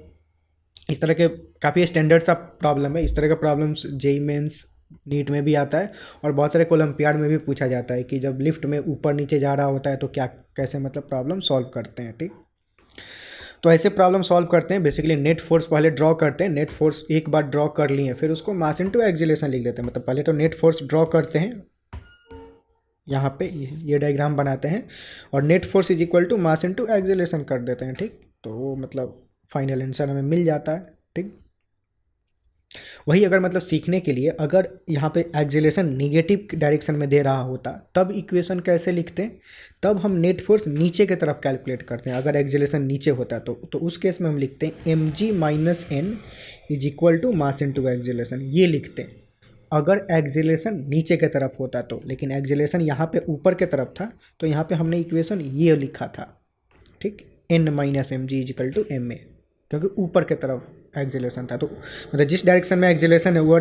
इस तरह के काफ़ी स्टैंडर्ड सा प्रॉब्लम है, इस तरह का प्रॉब्लम्स जेई मेंस नीट में भी आता है और बहुत सारे ओलंपियाड में भी पूछा जाता है कि जब लिफ्ट में ऊपर नीचे जा रहा होता है तो क्या कैसे मतलब प्रॉब्लम सॉल्व करते हैं, ठीक। तो ऐसे प्रॉब्लम सॉल्व करते हैं। बेसिकली नेट फोर्स पहले ड्रॉ करते हैं, नेट फोर्स एक बार ड्रॉ कर लिए फिर उसको मास इनटू एक्सीलरेशन लिख देते हैं। मतलब पहले तो नेट फोर्स ड्रॉ करते हैं, यहाँ पे ये डायग्राम बनाते हैं और net force is equal to mass into acceleration कर देते हैं। ठीक, तो वो मतलब फाइनल आंसर हमें मिल जाता है। ठीक, वही अगर मतलब सीखने के लिए अगर यहाँ पे एक्सीलरेशन निगेटिव डायरेक्शन में दे रहा होता तब इक्वेशन कैसे लिखते हैं, तब हम नेट फोर्स नीचे की तरफ कैलकुलेट करते हैं। अगर एक्सीलरेशन नीचे होता तो उस केस में हम लिखते हैं m g minus n is equal to mass into acceleration, ये लिखते हैं अगर एक्सीलरेशन नीचे की तरफ होता तो। लेकिन एक्सीलरेशन यहाँ पे ऊपर की तरफ था तो यहाँ पे हमने इक्वेशन ये लिखा था। ठीक, n minus m g is equal to m a, क्योंकि ऊपर की तरफ एक्सीलरेशन था। तो मतलब जिस डायरेक्शन में एक्सीलरेशन है वो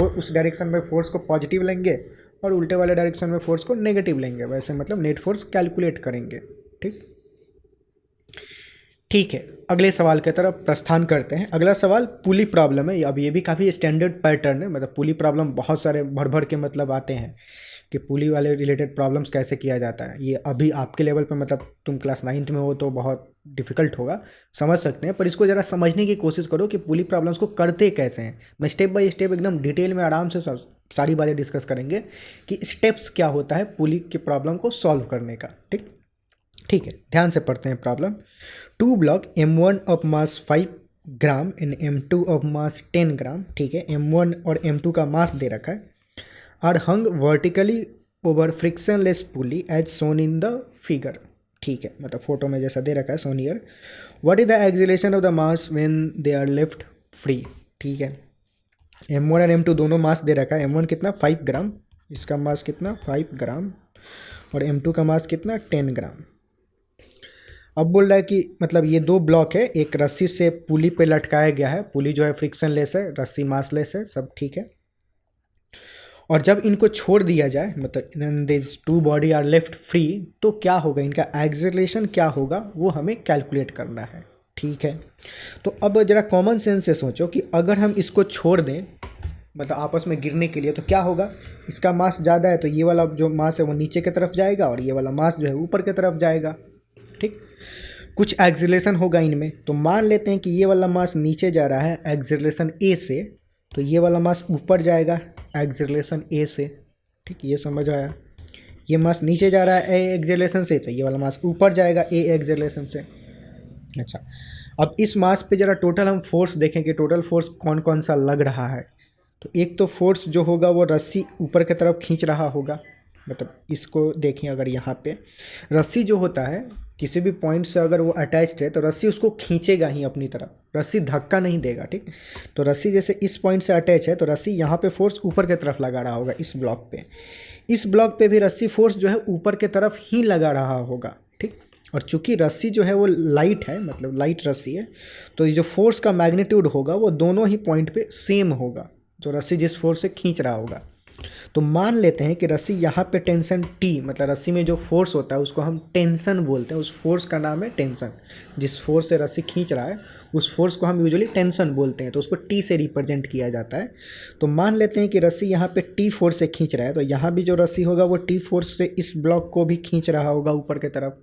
उस डायरेक्शन में फोर्स को पॉजिटिव लेंगे और उल्टे वाले डायरेक्शन में फोर्स को नेगेटिव लेंगे। वैसे मतलब नेट फोर्स कैलकुलेट करेंगे। ठीक है, अगले सवाल की तरफ प्रस्थान करते हैं। अगला सवाल पुली प्रॉब्लम है। अब ये भी काफ़ी स्टैंडर्ड पैटर्न है। मतलब पुली प्रॉब्लम बहुत सारे भर के मतलब आते हैं कि पुली वाले रिलेटेड प्रॉब्लम्स कैसे किया जाता है। ये अभी आपके लेवल पर मतलब तुम क्लास 9th में हो तो बहुत डिफ़िकल्ट होगा, समझ सकते हैं, पर इसको ज़रा समझने की कोशिश करो कि पुली प्रॉब्लम्स को करते कैसे हैं। मैं स्टेप बाय स्टेप एकदम डिटेल में आराम से सारी बातें डिस्कस करेंगे कि स्टेप्स क्या होता है पुली की प्रॉब्लम को सॉल्व करने का। ठीक है, ध्यान से पढ़ते हैं problem. 2 block M1 of mass 5 gram and M2 of mass 10 ग्राम, ठीक है, M1 और M2 का मास दे रखा है, are hung vertically over frictionless pulley as shown in the figure. ठीक है, मतलब फोटो में जैसा दे रखा है shown here. What is the acceleration of the mass when they are left free. ठीक है, M1 और M2 दोनों मास दे रखा है। M1 कितना 5 ग्राम, इसका मास कितना 5 ग्राम, और M2 का मास कितना 10 ग्राम। अब बोल रहा है कि मतलब ये 2 ब्लॉक है, एक रस्सी से पुली पे लटकाया गया है। पुली जो है फ्रिक्शन लेस है, रस्सी मासलेस है, सब ठीक है। और जब इनको छोड़ दिया जाए मतलब this 2 body are left free, तो क्या होगा, इनका एक्सेलरेशन क्या होगा वो हमें कैलकुलेट करना है। ठीक है, तो अब जरा कॉमन सेंस से सोचो कि अगर हम इसको छोड़ दें मतलब आपस में गिरने के लिए तो क्या होगा, इसका मास ज़्यादा है तो ये वाला जो मास है वो नीचे की तरफ जाएगा और ये वाला मास जो है ऊपर की तरफ जाएगा। ठीक, कुछ एक्सेलरेशन होगा इनमें। तो मान लेते हैं कि ये वाला मास नीचे जा रहा है एक्सेलरेशन ए से, तो ये वाला मास ऊपर जाएगा एक्सेलरेशन ए से। ठीक, ये समझ आया। ये मास नीचे जा रहा है ए एक्सेलरेशन से, तो ये वाला मास ऊपर जाएगा ए एक्सेलरेशन से। अच्छा, अब इस मास पे जरा टोटल हम फोर्स देखें कि टोटल फोर्स कौन कौन सा लग रहा है। तो एक तो फोर्स जो होगा वो रस्सी ऊपर की तरफ खींच रहा होगा। मतलब इसको देखें, अगर यहाँ पे रस्सी जो होता है किसी भी पॉइंट से अगर वो अटैच्ड है तो रस्सी उसको खींचेगा ही अपनी तरफ, रस्सी धक्का नहीं देगा। ठीक, तो रस्सी जैसे इस पॉइंट से अटैच है तो रस्सी यहाँ पे फोर्स ऊपर की तरफ लगा रहा होगा इस ब्लॉक पे। इस ब्लॉक पे भी रस्सी फोर्स जो है ऊपर की तरफ ही लगा रहा होगा। ठीक, और चूंकि रस्सी जो है वो लाइट है, मतलब लाइट रस्सी है, तो ये जो फोर्स का मैग्नीट्यूड होगा वो दोनों ही पॉइंट पे सेम होगा, जो रस्सी जिस फोर्स से खींच रहा होगा। तो मान लेते हैं कि रस्सी यहाँ पे टेंशन T, मतलब रस्सी में जो फोर्स होता है उसको हम टेंशन बोलते हैं। उस फोर्स का नाम है टेंशन। जिस फोर्स से रस्सी खींच रहा है उस फोर्स को हम यूजुअली टेंशन बोलते हैं, तो उसको T से रिप्रेजेंट किया जाता है। तो मान लेते हैं कि रस्सी यहाँ पे T फोर्स से खींच रहा है, तो यहाँ भी जो रस्सी होगा वो T फोर्स से इस ब्लॉक को भी खींच रहा होगा ऊपर की तरफ।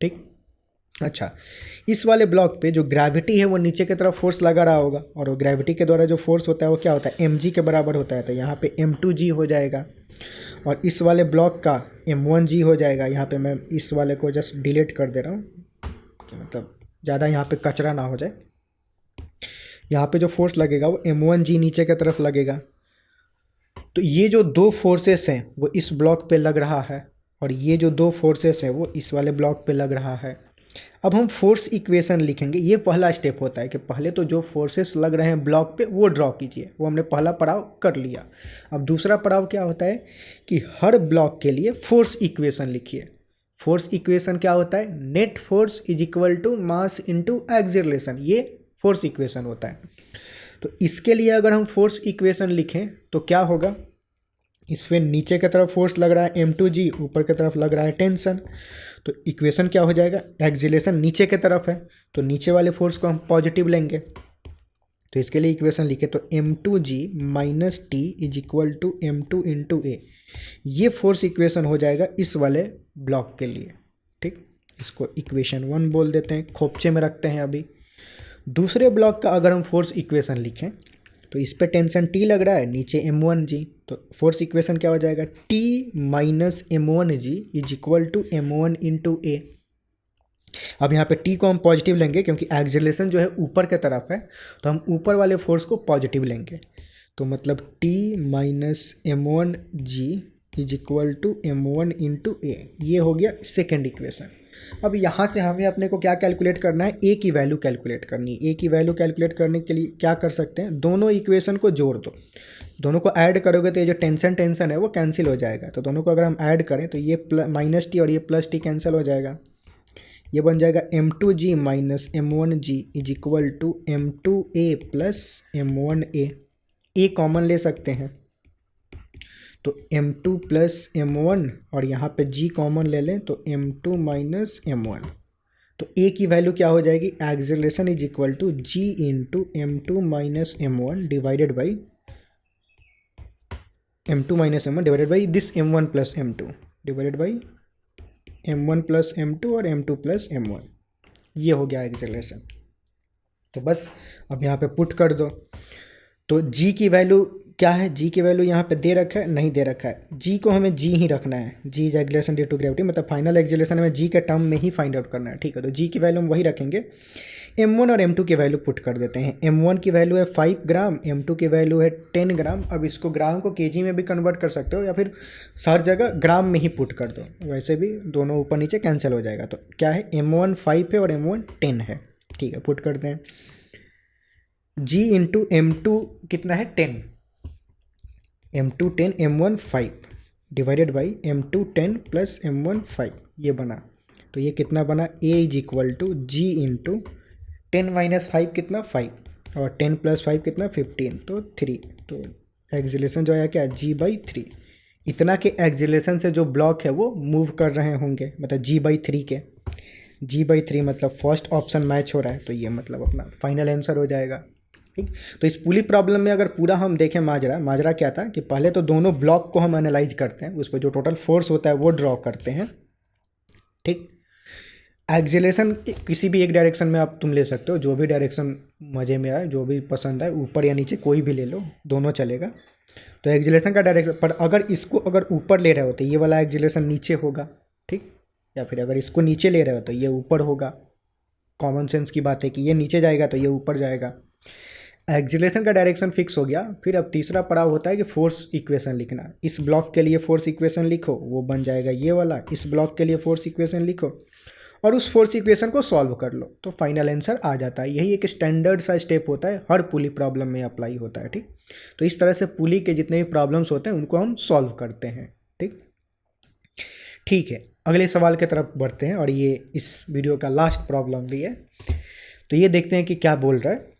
ठीक, अच्छा, इस वाले ब्लॉक पे जो ग्रेविटी है वो नीचे की तरफ फोर्स लगा रहा होगा, और वो ग्रेविटी के द्वारा जो फोर्स होता है वो क्या होता है mg के बराबर होता है। तो यहाँ पे m2g हो जाएगा, और इस वाले ब्लॉक का m1g हो जाएगा। यहाँ पे मैं इस वाले को जस्ट डिलीट कर दे रहा हूँ, मतलब ज़्यादा यहाँ पे कचरा ना हो जाए। यहाँ पे जो फोर्स लगेगा वो m1g नीचे की तरफ लगेगा। तो ये जो 2 फोर्सेस हैं वो इस ब्लॉक पे लग रहा है, और ये जो 2 फोर्सेस हैं वो इस वाले ब्लॉक पे लग रहा है। अब हम फोर्स इक्वेशन लिखेंगे। ये पहला स्टेप होता है कि पहले तो जो फोर्सेस लग रहे हैं ब्लॉक पे वो ड्रॉ कीजिए, वो हमने पहला पड़ाव कर लिया। अब दूसरा पड़ाव क्या होता है कि हर ब्लॉक के लिए फोर्स इक्वेशन लिखिए। फोर्स इक्वेशन क्या होता है, net force is equal to mass into acceleration, ये फोर्स इक्वेशन होता है। तो इसके लिए अगर हम फोर्स इक्वेशन लिखें तो क्या होगा, इसमें नीचे की तरफ फोर्स लग रहा है m2g, ऊपर की तरफ लग रहा है टेंशन। तो इक्वेशन क्या हो जाएगा, एक्सेलरेशन नीचे की तरफ है तो नीचे वाले फोर्स को हम पॉजिटिव लेंगे। तो इसके लिए इक्वेशन लिखे तो m2g minus T is equal to m2 into a. ये फोर्स इक्वेशन हो जाएगा इस वाले ब्लॉक के लिए। ठीक, इसको इक्वेशन 1 बोल देते हैं, खोपचे में रखते हैं। अभी दूसरे ब्लॉक का अगर हम फोर्स इक्वेशन लिखें तो इस पे टेंशन T लग रहा है, नीचे M1G, तो फोर्स इक्वेशन क्या हो जाएगा, T minus M1G is equal to M1 into A। अब यहाँ पे T को हम पॉजिटिव लेंगे क्योंकि एक्सेलरेशन जो है ऊपर के तरफ है, तो हम ऊपर वाले फोर्स को पॉजिटिव लेंगे। तो मतलब T minus M1G is equal to M1 into A, ये हो गया सेकेंड इक्वेशन। अब यहाँ से हमें अपने को क्या कैलकुलेट करना है, ए की वैल्यू कैलकुलेट करनी है। ए की वैल्यू कैलकुलेट करने के लिए क्या कर सकते हैं, दोनों इक्वेशन को जोड़ दो, दोनों को ऐड करोगे तो ये जो टेंशन है वो कैंसिल हो जाएगा। तो दोनों को अगर हम ऐड करें तो ये माइनस टी और ये प्लस टी कैंसिल हो जाएगा, ये बन जाएगा M2G minus M1G is equal to M2A plus M1A। A common ले सकते हैं तो M2 प्लस M1 और यहाँ पे G कॉमन ले लें तो M2 माइनस M1। तो A की वैल्यू क्या हो जाएगी, acceleration is equal to G into M2 minus M1 divided by M2 minus M1 divided by this M1 plus M2 divided by M1 plus M2 और M2 plus M1। ये हो गया acceleration. तो बस अब यहाँ पे पुट कर दो। तो G की वैल्यू क्या है, G की वैल्यू यहाँ पे दे रखा है, नहीं दे रखा है, G को हमें G ही रखना है। G इज एक्सेलरेशन ड्यू टू ग्रेविटी, मतलब फाइनल एक्सेलरेशन हमें G के टर्म में ही फाइंड आउट करना है। ठीक है, तो G की वैल्यू हम वही रखेंगे। M1 और M2 की वैल्यू पुट कर देते हैं। M1 की वैल्यू है 5 ग्राम, M2 की वैल्यू है 10 ग्राम। अब इसको ग्राम को केजी में भी कन्वर्ट कर सकते हो या फिर हर जगह ग्राम में ही पुट कर दो, वैसे भी दोनों ऊपर नीचे कैंसिल हो जाएगा। तो क्या है, M1 5 है और M1 10 है। ठीक है, पुट करते हैं। G इंटू M2 कितना है, 10, M2 10, M1 5 divided by M2 10 plus M1 5, ये बना। तो ये कितना बना, A is equal to G into 10 minus 5 कितना 5 और 10 प्लस 5 कितना 15, तो 3। तो एक्सेलरेशन जो है क्या, G/3। इतना के एक्सेलरेशन से जो ब्लॉक है वो मूव कर रहे होंगे, मतलब G/3 के, G/3 मतलब फर्स्ट ऑप्शन मैच हो रहा है, तो ये मतलब अपना फाइनल आंसर हो जाएगा। ठीक, तो इस पूरी प्रॉब्लम में अगर पूरा हम देखें, माजरा क्या था कि पहले तो दोनों ब्लॉक को हम एनालाइज करते हैं, उस पर जो टोटल फोर्स होता है वो ड्रॉ करते हैं। ठीक, एक्सेलरेशन किसी भी एक डायरेक्शन में आप तुम ले सकते हो, जो भी डायरेक्शन मज़े में आए, जो भी पसंद आए, ऊपर या नीचे कोई भी ले लो, दोनों चलेगा। तो एक्सेलरेशन का डायरेक्शन, पर अगर इसको अगर ऊपर ले रहे हो तो ये वाला एक्सेलरेशन नीचे होगा। ठीक, या फिर अगर इसको नीचे ले रहे हो तो ये ऊपर होगा। कॉमन सेंस की बात है कि ये नीचे जाएगा तो ये ऊपर जाएगा। एक्सेलरेशन का डायरेक्शन फिक्स हो गया। फिर अब तीसरा पड़ाव होता है कि फोर्स इक्वेशन लिखना। इस ब्लॉक के लिए फोर्स इक्वेशन लिखो, वो बन जाएगा ये वाला। इस ब्लॉक के लिए फोर्स इक्वेशन लिखो और उस फोर्स इक्वेशन को सॉल्व कर लो, तो फाइनल आंसर आ जाता है। यही एक स्टैंडर्ड सा स्टेप होता है, हर पुली प्रॉब्लम में अप्लाई होता है। ठीक, तो इस तरह से पुली के जितने भी प्रॉब्लम्स होते हैं उनको हम सॉल्व करते हैं। ठीक है, अगले सवाल की तरफ बढ़ते हैं और ये इस वीडियो का लास्ट प्रॉब्लम भी है। तो ये देखते हैं कि क्या बोल रहा है।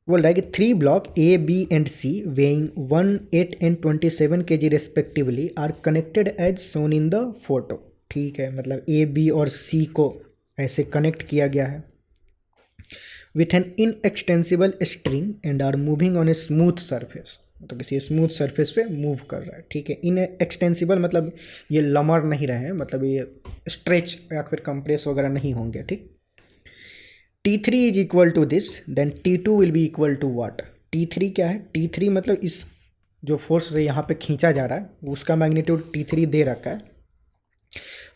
बोल रहा है कि 3 block A, B and C weighing 1, 8 and 27 kg respectively are connected as shown in the photo. ठीक है, मतलब A, B और C को ऐसे कनेक्ट किया गया है with an inextensible string and are moving on a smooth surface, तो किसी स्मूथ सरफेस पे मूव कर रहा है। ठीक है, इनएक्सटेंसिबल मतलब ये लमर नहीं रहे हैं, मतलब ये स्ट्रेच या फिर कंप्रेस वगैरह नहीं होंगे। ठीक, T3 is equal to this, then T2 will be equal to what. T3 क्या है, T3 मतलब इस जो फोर्स से यहाँ पे खींचा जा रहा है उसका मैग्नीट्यूड T3 दे रखा है।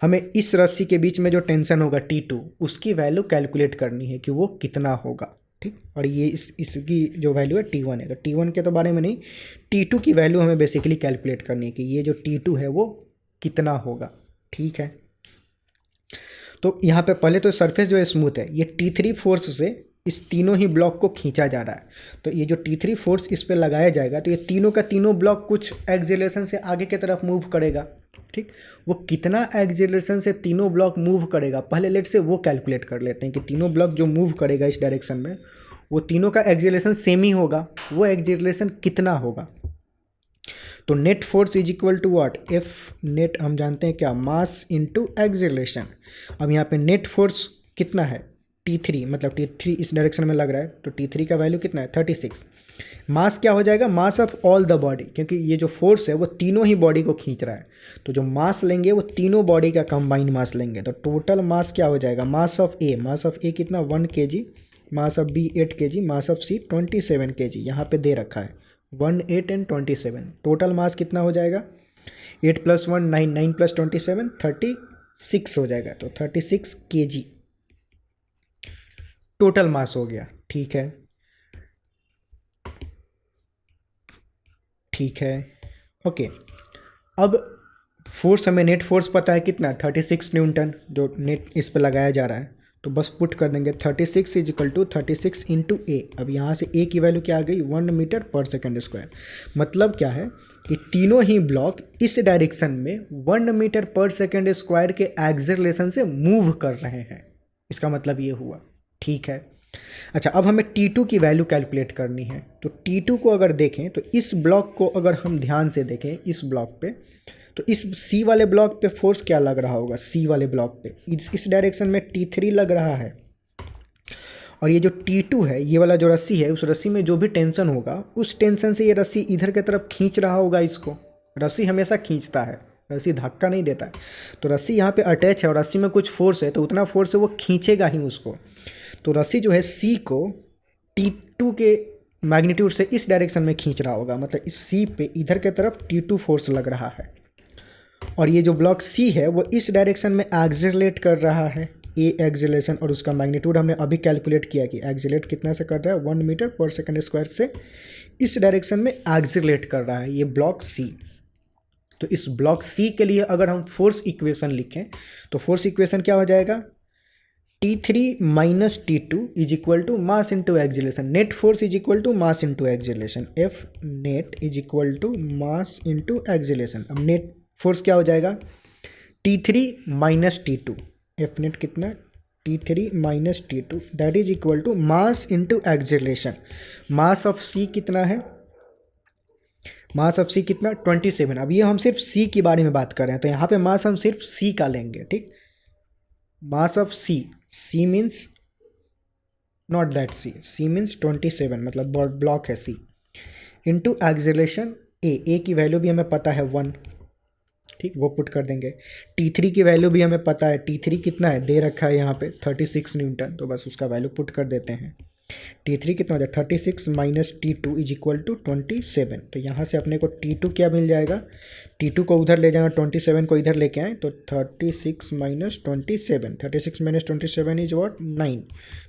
हमें इस रस्सी के बीच में जो टेंशन होगा T2, उसकी वैल्यू कैलकुलेट करनी है कि वो कितना होगा। ठीक, और ये इसकी जो वैल्यू है T1 है, तो T1 के तो बारे में नहीं, T2 की वैल्यू हमें बेसिकली कैलकुलेट करनी है कि ये जो T2 है वो कितना होगा। ठीक है, तो यहाँ पे पहले तो सरफेस जो है स्मूथ है, ये T3 फोर्स से इस तीनों ही ब्लॉक को खींचा जा रहा है। तो ये जो T3 फोर्स इस पे लगाया जाएगा तो ये तीनों का तीनों ब्लॉक कुछ एक्सेलरेशन से आगे की तरफ मूव करेगा। ठीक, वो कितना एक्सेलरेशन से तीनों ब्लॉक मूव करेगा, पहले लेट से वो कैलकुलेट कर लेते हैं कि तीनों ब्लॉक जो मूव करेगा इस डायरेक्शन में, वो तीनों का एक्सेलरेशन सेम ही होगा, वो एक्सेलरेशन कितना होगा। तो net force is equal to what, F net हम जानते हैं क्या, मास इनटू एक्सेलरेशन। अब यहाँ पे नेट फोर्स कितना है T3, मतलब T3 इस डायरेक्शन में लग रहा है, तो T3 का वैल्यू कितना है 36। मास क्या हो जाएगा, mass of all the body, क्योंकि ये जो फोर्स है वो तीनों ही बॉडी को खींच रहा है, तो जो मास लेंगे वो तीनों बॉडी का कंबाइंड मास लेंगे। तो टोटल मास क्या हो जाएगा, मास ऑफ ए कितना 1 kg, mass of B 8 kg, mass of C 27 kg, यहाँ पे दे रखा है 1, 8 एंड 27। टोटल मास कितना हो जाएगा, 8 + 1 9, 9 + 27 36 हो जाएगा, तो 36 kg टोटल मास हो गया। ठीक है, ठीक है, ओके। अब फोर्स हमें नेट फोर्स पता है कितना, 36 न्यूटन जो नेट इस पर लगाया जा रहा है, तो बस पुट कर देंगे 36 = 36 × ए। अब यहाँ से ए की वैल्यू क्या आ गई, 1 m/s²। मतलब क्या है कि तीनों ही ब्लॉक इस डायरेक्शन में 1 m/s² के एक्सेलरेशन से मूव कर रहे हैं, इसका मतलब ये हुआ। ठीक है, अच्छा अब हमें T2 की वैल्यू कैलकुलेट करनी है। तो T2 को अगर देखें तो इस ब्लॉक को अगर हम ध्यान से देखें इस ब्लॉक पे, तो इस C वाले ब्लॉक पे फोर्स क्या लग रहा होगा, C वाले ब्लॉक पे इस डायरेक्शन में T3 लग रहा है, और ये जो T2 है, ये वाला जो रस्सी है, उस रस्सी में जो भी टेंशन होगा उस टेंशन से ये रस्सी इधर की तरफ खींच रहा होगा इसको। रस्सी हमेशा खींचता है, रस्सी धक्का नहीं देता है। तो रस्सी यहाँ पे अटैच है और रस्सी में कुछ फोर्स है, तो उतना फोर्स है वो खींचेगा ही उसको। तो रस्सी जो है C को T2 के मैग्नीट्यूड से इस डायरेक्शन में खींच रहा होगा, मतलब इस C पे इधर के तरफ T2 फोर्स लग रहा है, और ये जो ब्लॉक C है वो इस डायरेक्शन में एक्सेलरेट कर रहा है, ए एक्सेलरेशन, और उसका मैग्नीट्यूड हमने अभी कैलकुलेट किया कि एक्सेलरेट कितना से कर रहा है, 1 m/s² से इस डायरेक्शन में एक्सेलरेट कर रहा है ये ब्लॉक C। तो इस ब्लॉक C के लिए अगर हम फोर्स इक्वेशन लिखें तो फोर्स इक्वेशन क्या हो जाएगा, T3 - T2 = मास इंटू एक्सेलरेशन, नेट फोर्स = मास इंटू एक्सेलरेशन, F नेट = मास इंटू एक्सेलरेशन। अब नेट फोर्स क्या हो जाएगा, T3 - T2, F नेट कितना, T3 - T2 that is equal to mass into acceleration. Mass of C कितना है, मास ऑफ C कितना 27। अब ये हम सिर्फ C के बारे में बात कर रहे हैं, तो यहाँ पे मास हम सिर्फ C का लेंगे। ठीक, मास of C means not that C means 27, मतलब ब्लॉक है C, इंटू एक्सेलरेशन A की वैल्यू भी हमें पता है 1, ठीक, वो पुट कर देंगे। T3 की वैल्यू भी हमें पता है, T3 कितना है दे रखा है यहाँ पे 36 न्यूटन, तो बस उसका वैल्यू पुट कर देते हैं। T3 कितना हो जाए, 36 - T2 = 27। तो यहाँ से अपने को T2 क्या मिल जाएगा, T2 को उधर ले जाएगा, 27 को इधर लेके आए, तो 36 - 27, 36 - 27 इज व्हाट 9।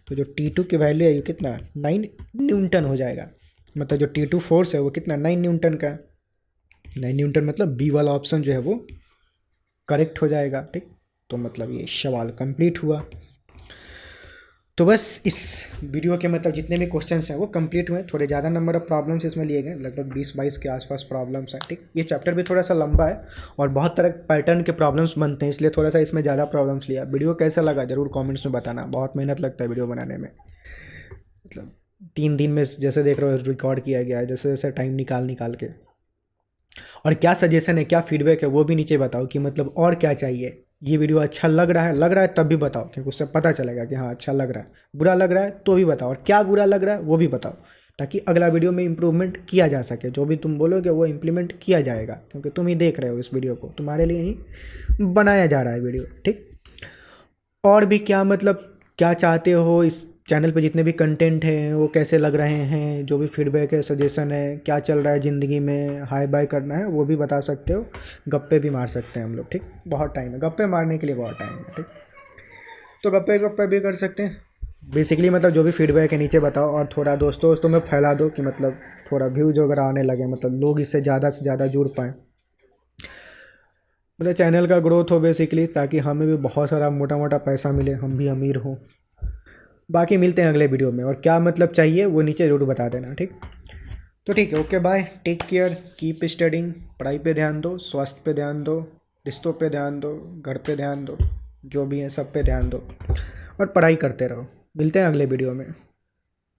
तो जो T2 की वैल्यू है ये कितना 9 न्यूटन हो जाएगा, मतलब जो T2 फोर्स है वो कितना 9 न्यूटन का। 9 न्यूटन मतलब बी वाला ऑप्शन जो है वो करेक्ट हो जाएगा। ठीक, तो मतलब ये सवाल कंप्लीट हुआ। तो बस इस वीडियो के मतलब जितने भी क्वेश्चंस हैं वो कंप्लीट हुए। थोड़े ज़्यादा नंबर ऑफ प्रॉब्लम्स इसमें लिए गए, लगभग 20-22 के आसपास प्रॉब्लम्स हैं। ठीक, ये चैप्टर भी थोड़ा सा लंबा है और बहुत तरह पैटर्न के प्रॉब्लम्स बनते हैं, इसलिए थोड़ा सा इसमें ज़्यादा प्रॉब्लम्स लिया। वीडियो कैसा लगा ज़रूर कॉमेंट्स में बताना, बहुत मेहनत लगता है वीडियो बनाने में, मतलब 3 दिन में जैसे देख रहे हो रिकॉर्ड किया गया है, जैसे जैसे टाइम निकाल के। और क्या सजेशन है, क्या फीडबैक है वो भी नीचे बताओ कि मतलब और क्या चाहिए। ये वीडियो अच्छा लग रहा है तब भी बताओ, क्योंकि उससे पता चलेगा कि हाँ अच्छा लग रहा है। बुरा लग रहा है तो भी बताओ, और क्या बुरा लग रहा है वो भी बताओ, ताकि अगला वीडियो में इम्प्रूवमेंट किया जा सके। जो भी तुम बोलोगे वो इम्प्लीमेंट किया जाएगा, क्योंकि तुम ही देख रहे हो इस वीडियो को, तुम्हारे लिए ही बनाया जा रहा है वीडियो। ठीक, और भी क्या मतलब क्या चाहते हो इस चैनल पे, जितने भी कंटेंट हैं वो कैसे लग रहे हैं, जो भी फीडबैक है सजेशन है, क्या चल रहा है ज़िंदगी में, हाई बाय करना है वो भी बता सकते हो। गप्पे भी मार सकते हैं हम लोग। ठीक, बहुत टाइम है गप्पे मारने के लिए, बहुत टाइम है। ठीक, तो गप्पे भी कर सकते हैं। बेसिकली मतलब जो भी फीडबैक है नीचे बताओ, और थोड़ा दोस्तों में फैला दो कि मतलब थोड़ा व्यूज वगैरह आने लगे, मतलब लोग इससे ज़्यादा से ज़्यादा जुड़ पाएँ, मतलब चैनल का ग्रोथ हो बेसिकली, ताकि हमें भी बहुत सारा मोटा मोटा पैसा मिले, हम भी अमीर हों। बाकी मिलते हैं अगले वीडियो में, और क्या मतलब चाहिए वो नीचे ज़रूर बता देना। ठीक, तो ठीक है, okay bye, take care, keep studying. पढ़ाई पे ध्यान दो, स्वास्थ्य पे ध्यान दो, रिश्तों पे ध्यान दो, घर पे ध्यान दो, जो भी है सब पे ध्यान दो, और पढ़ाई करते रहो। मिलते हैं अगले वीडियो में।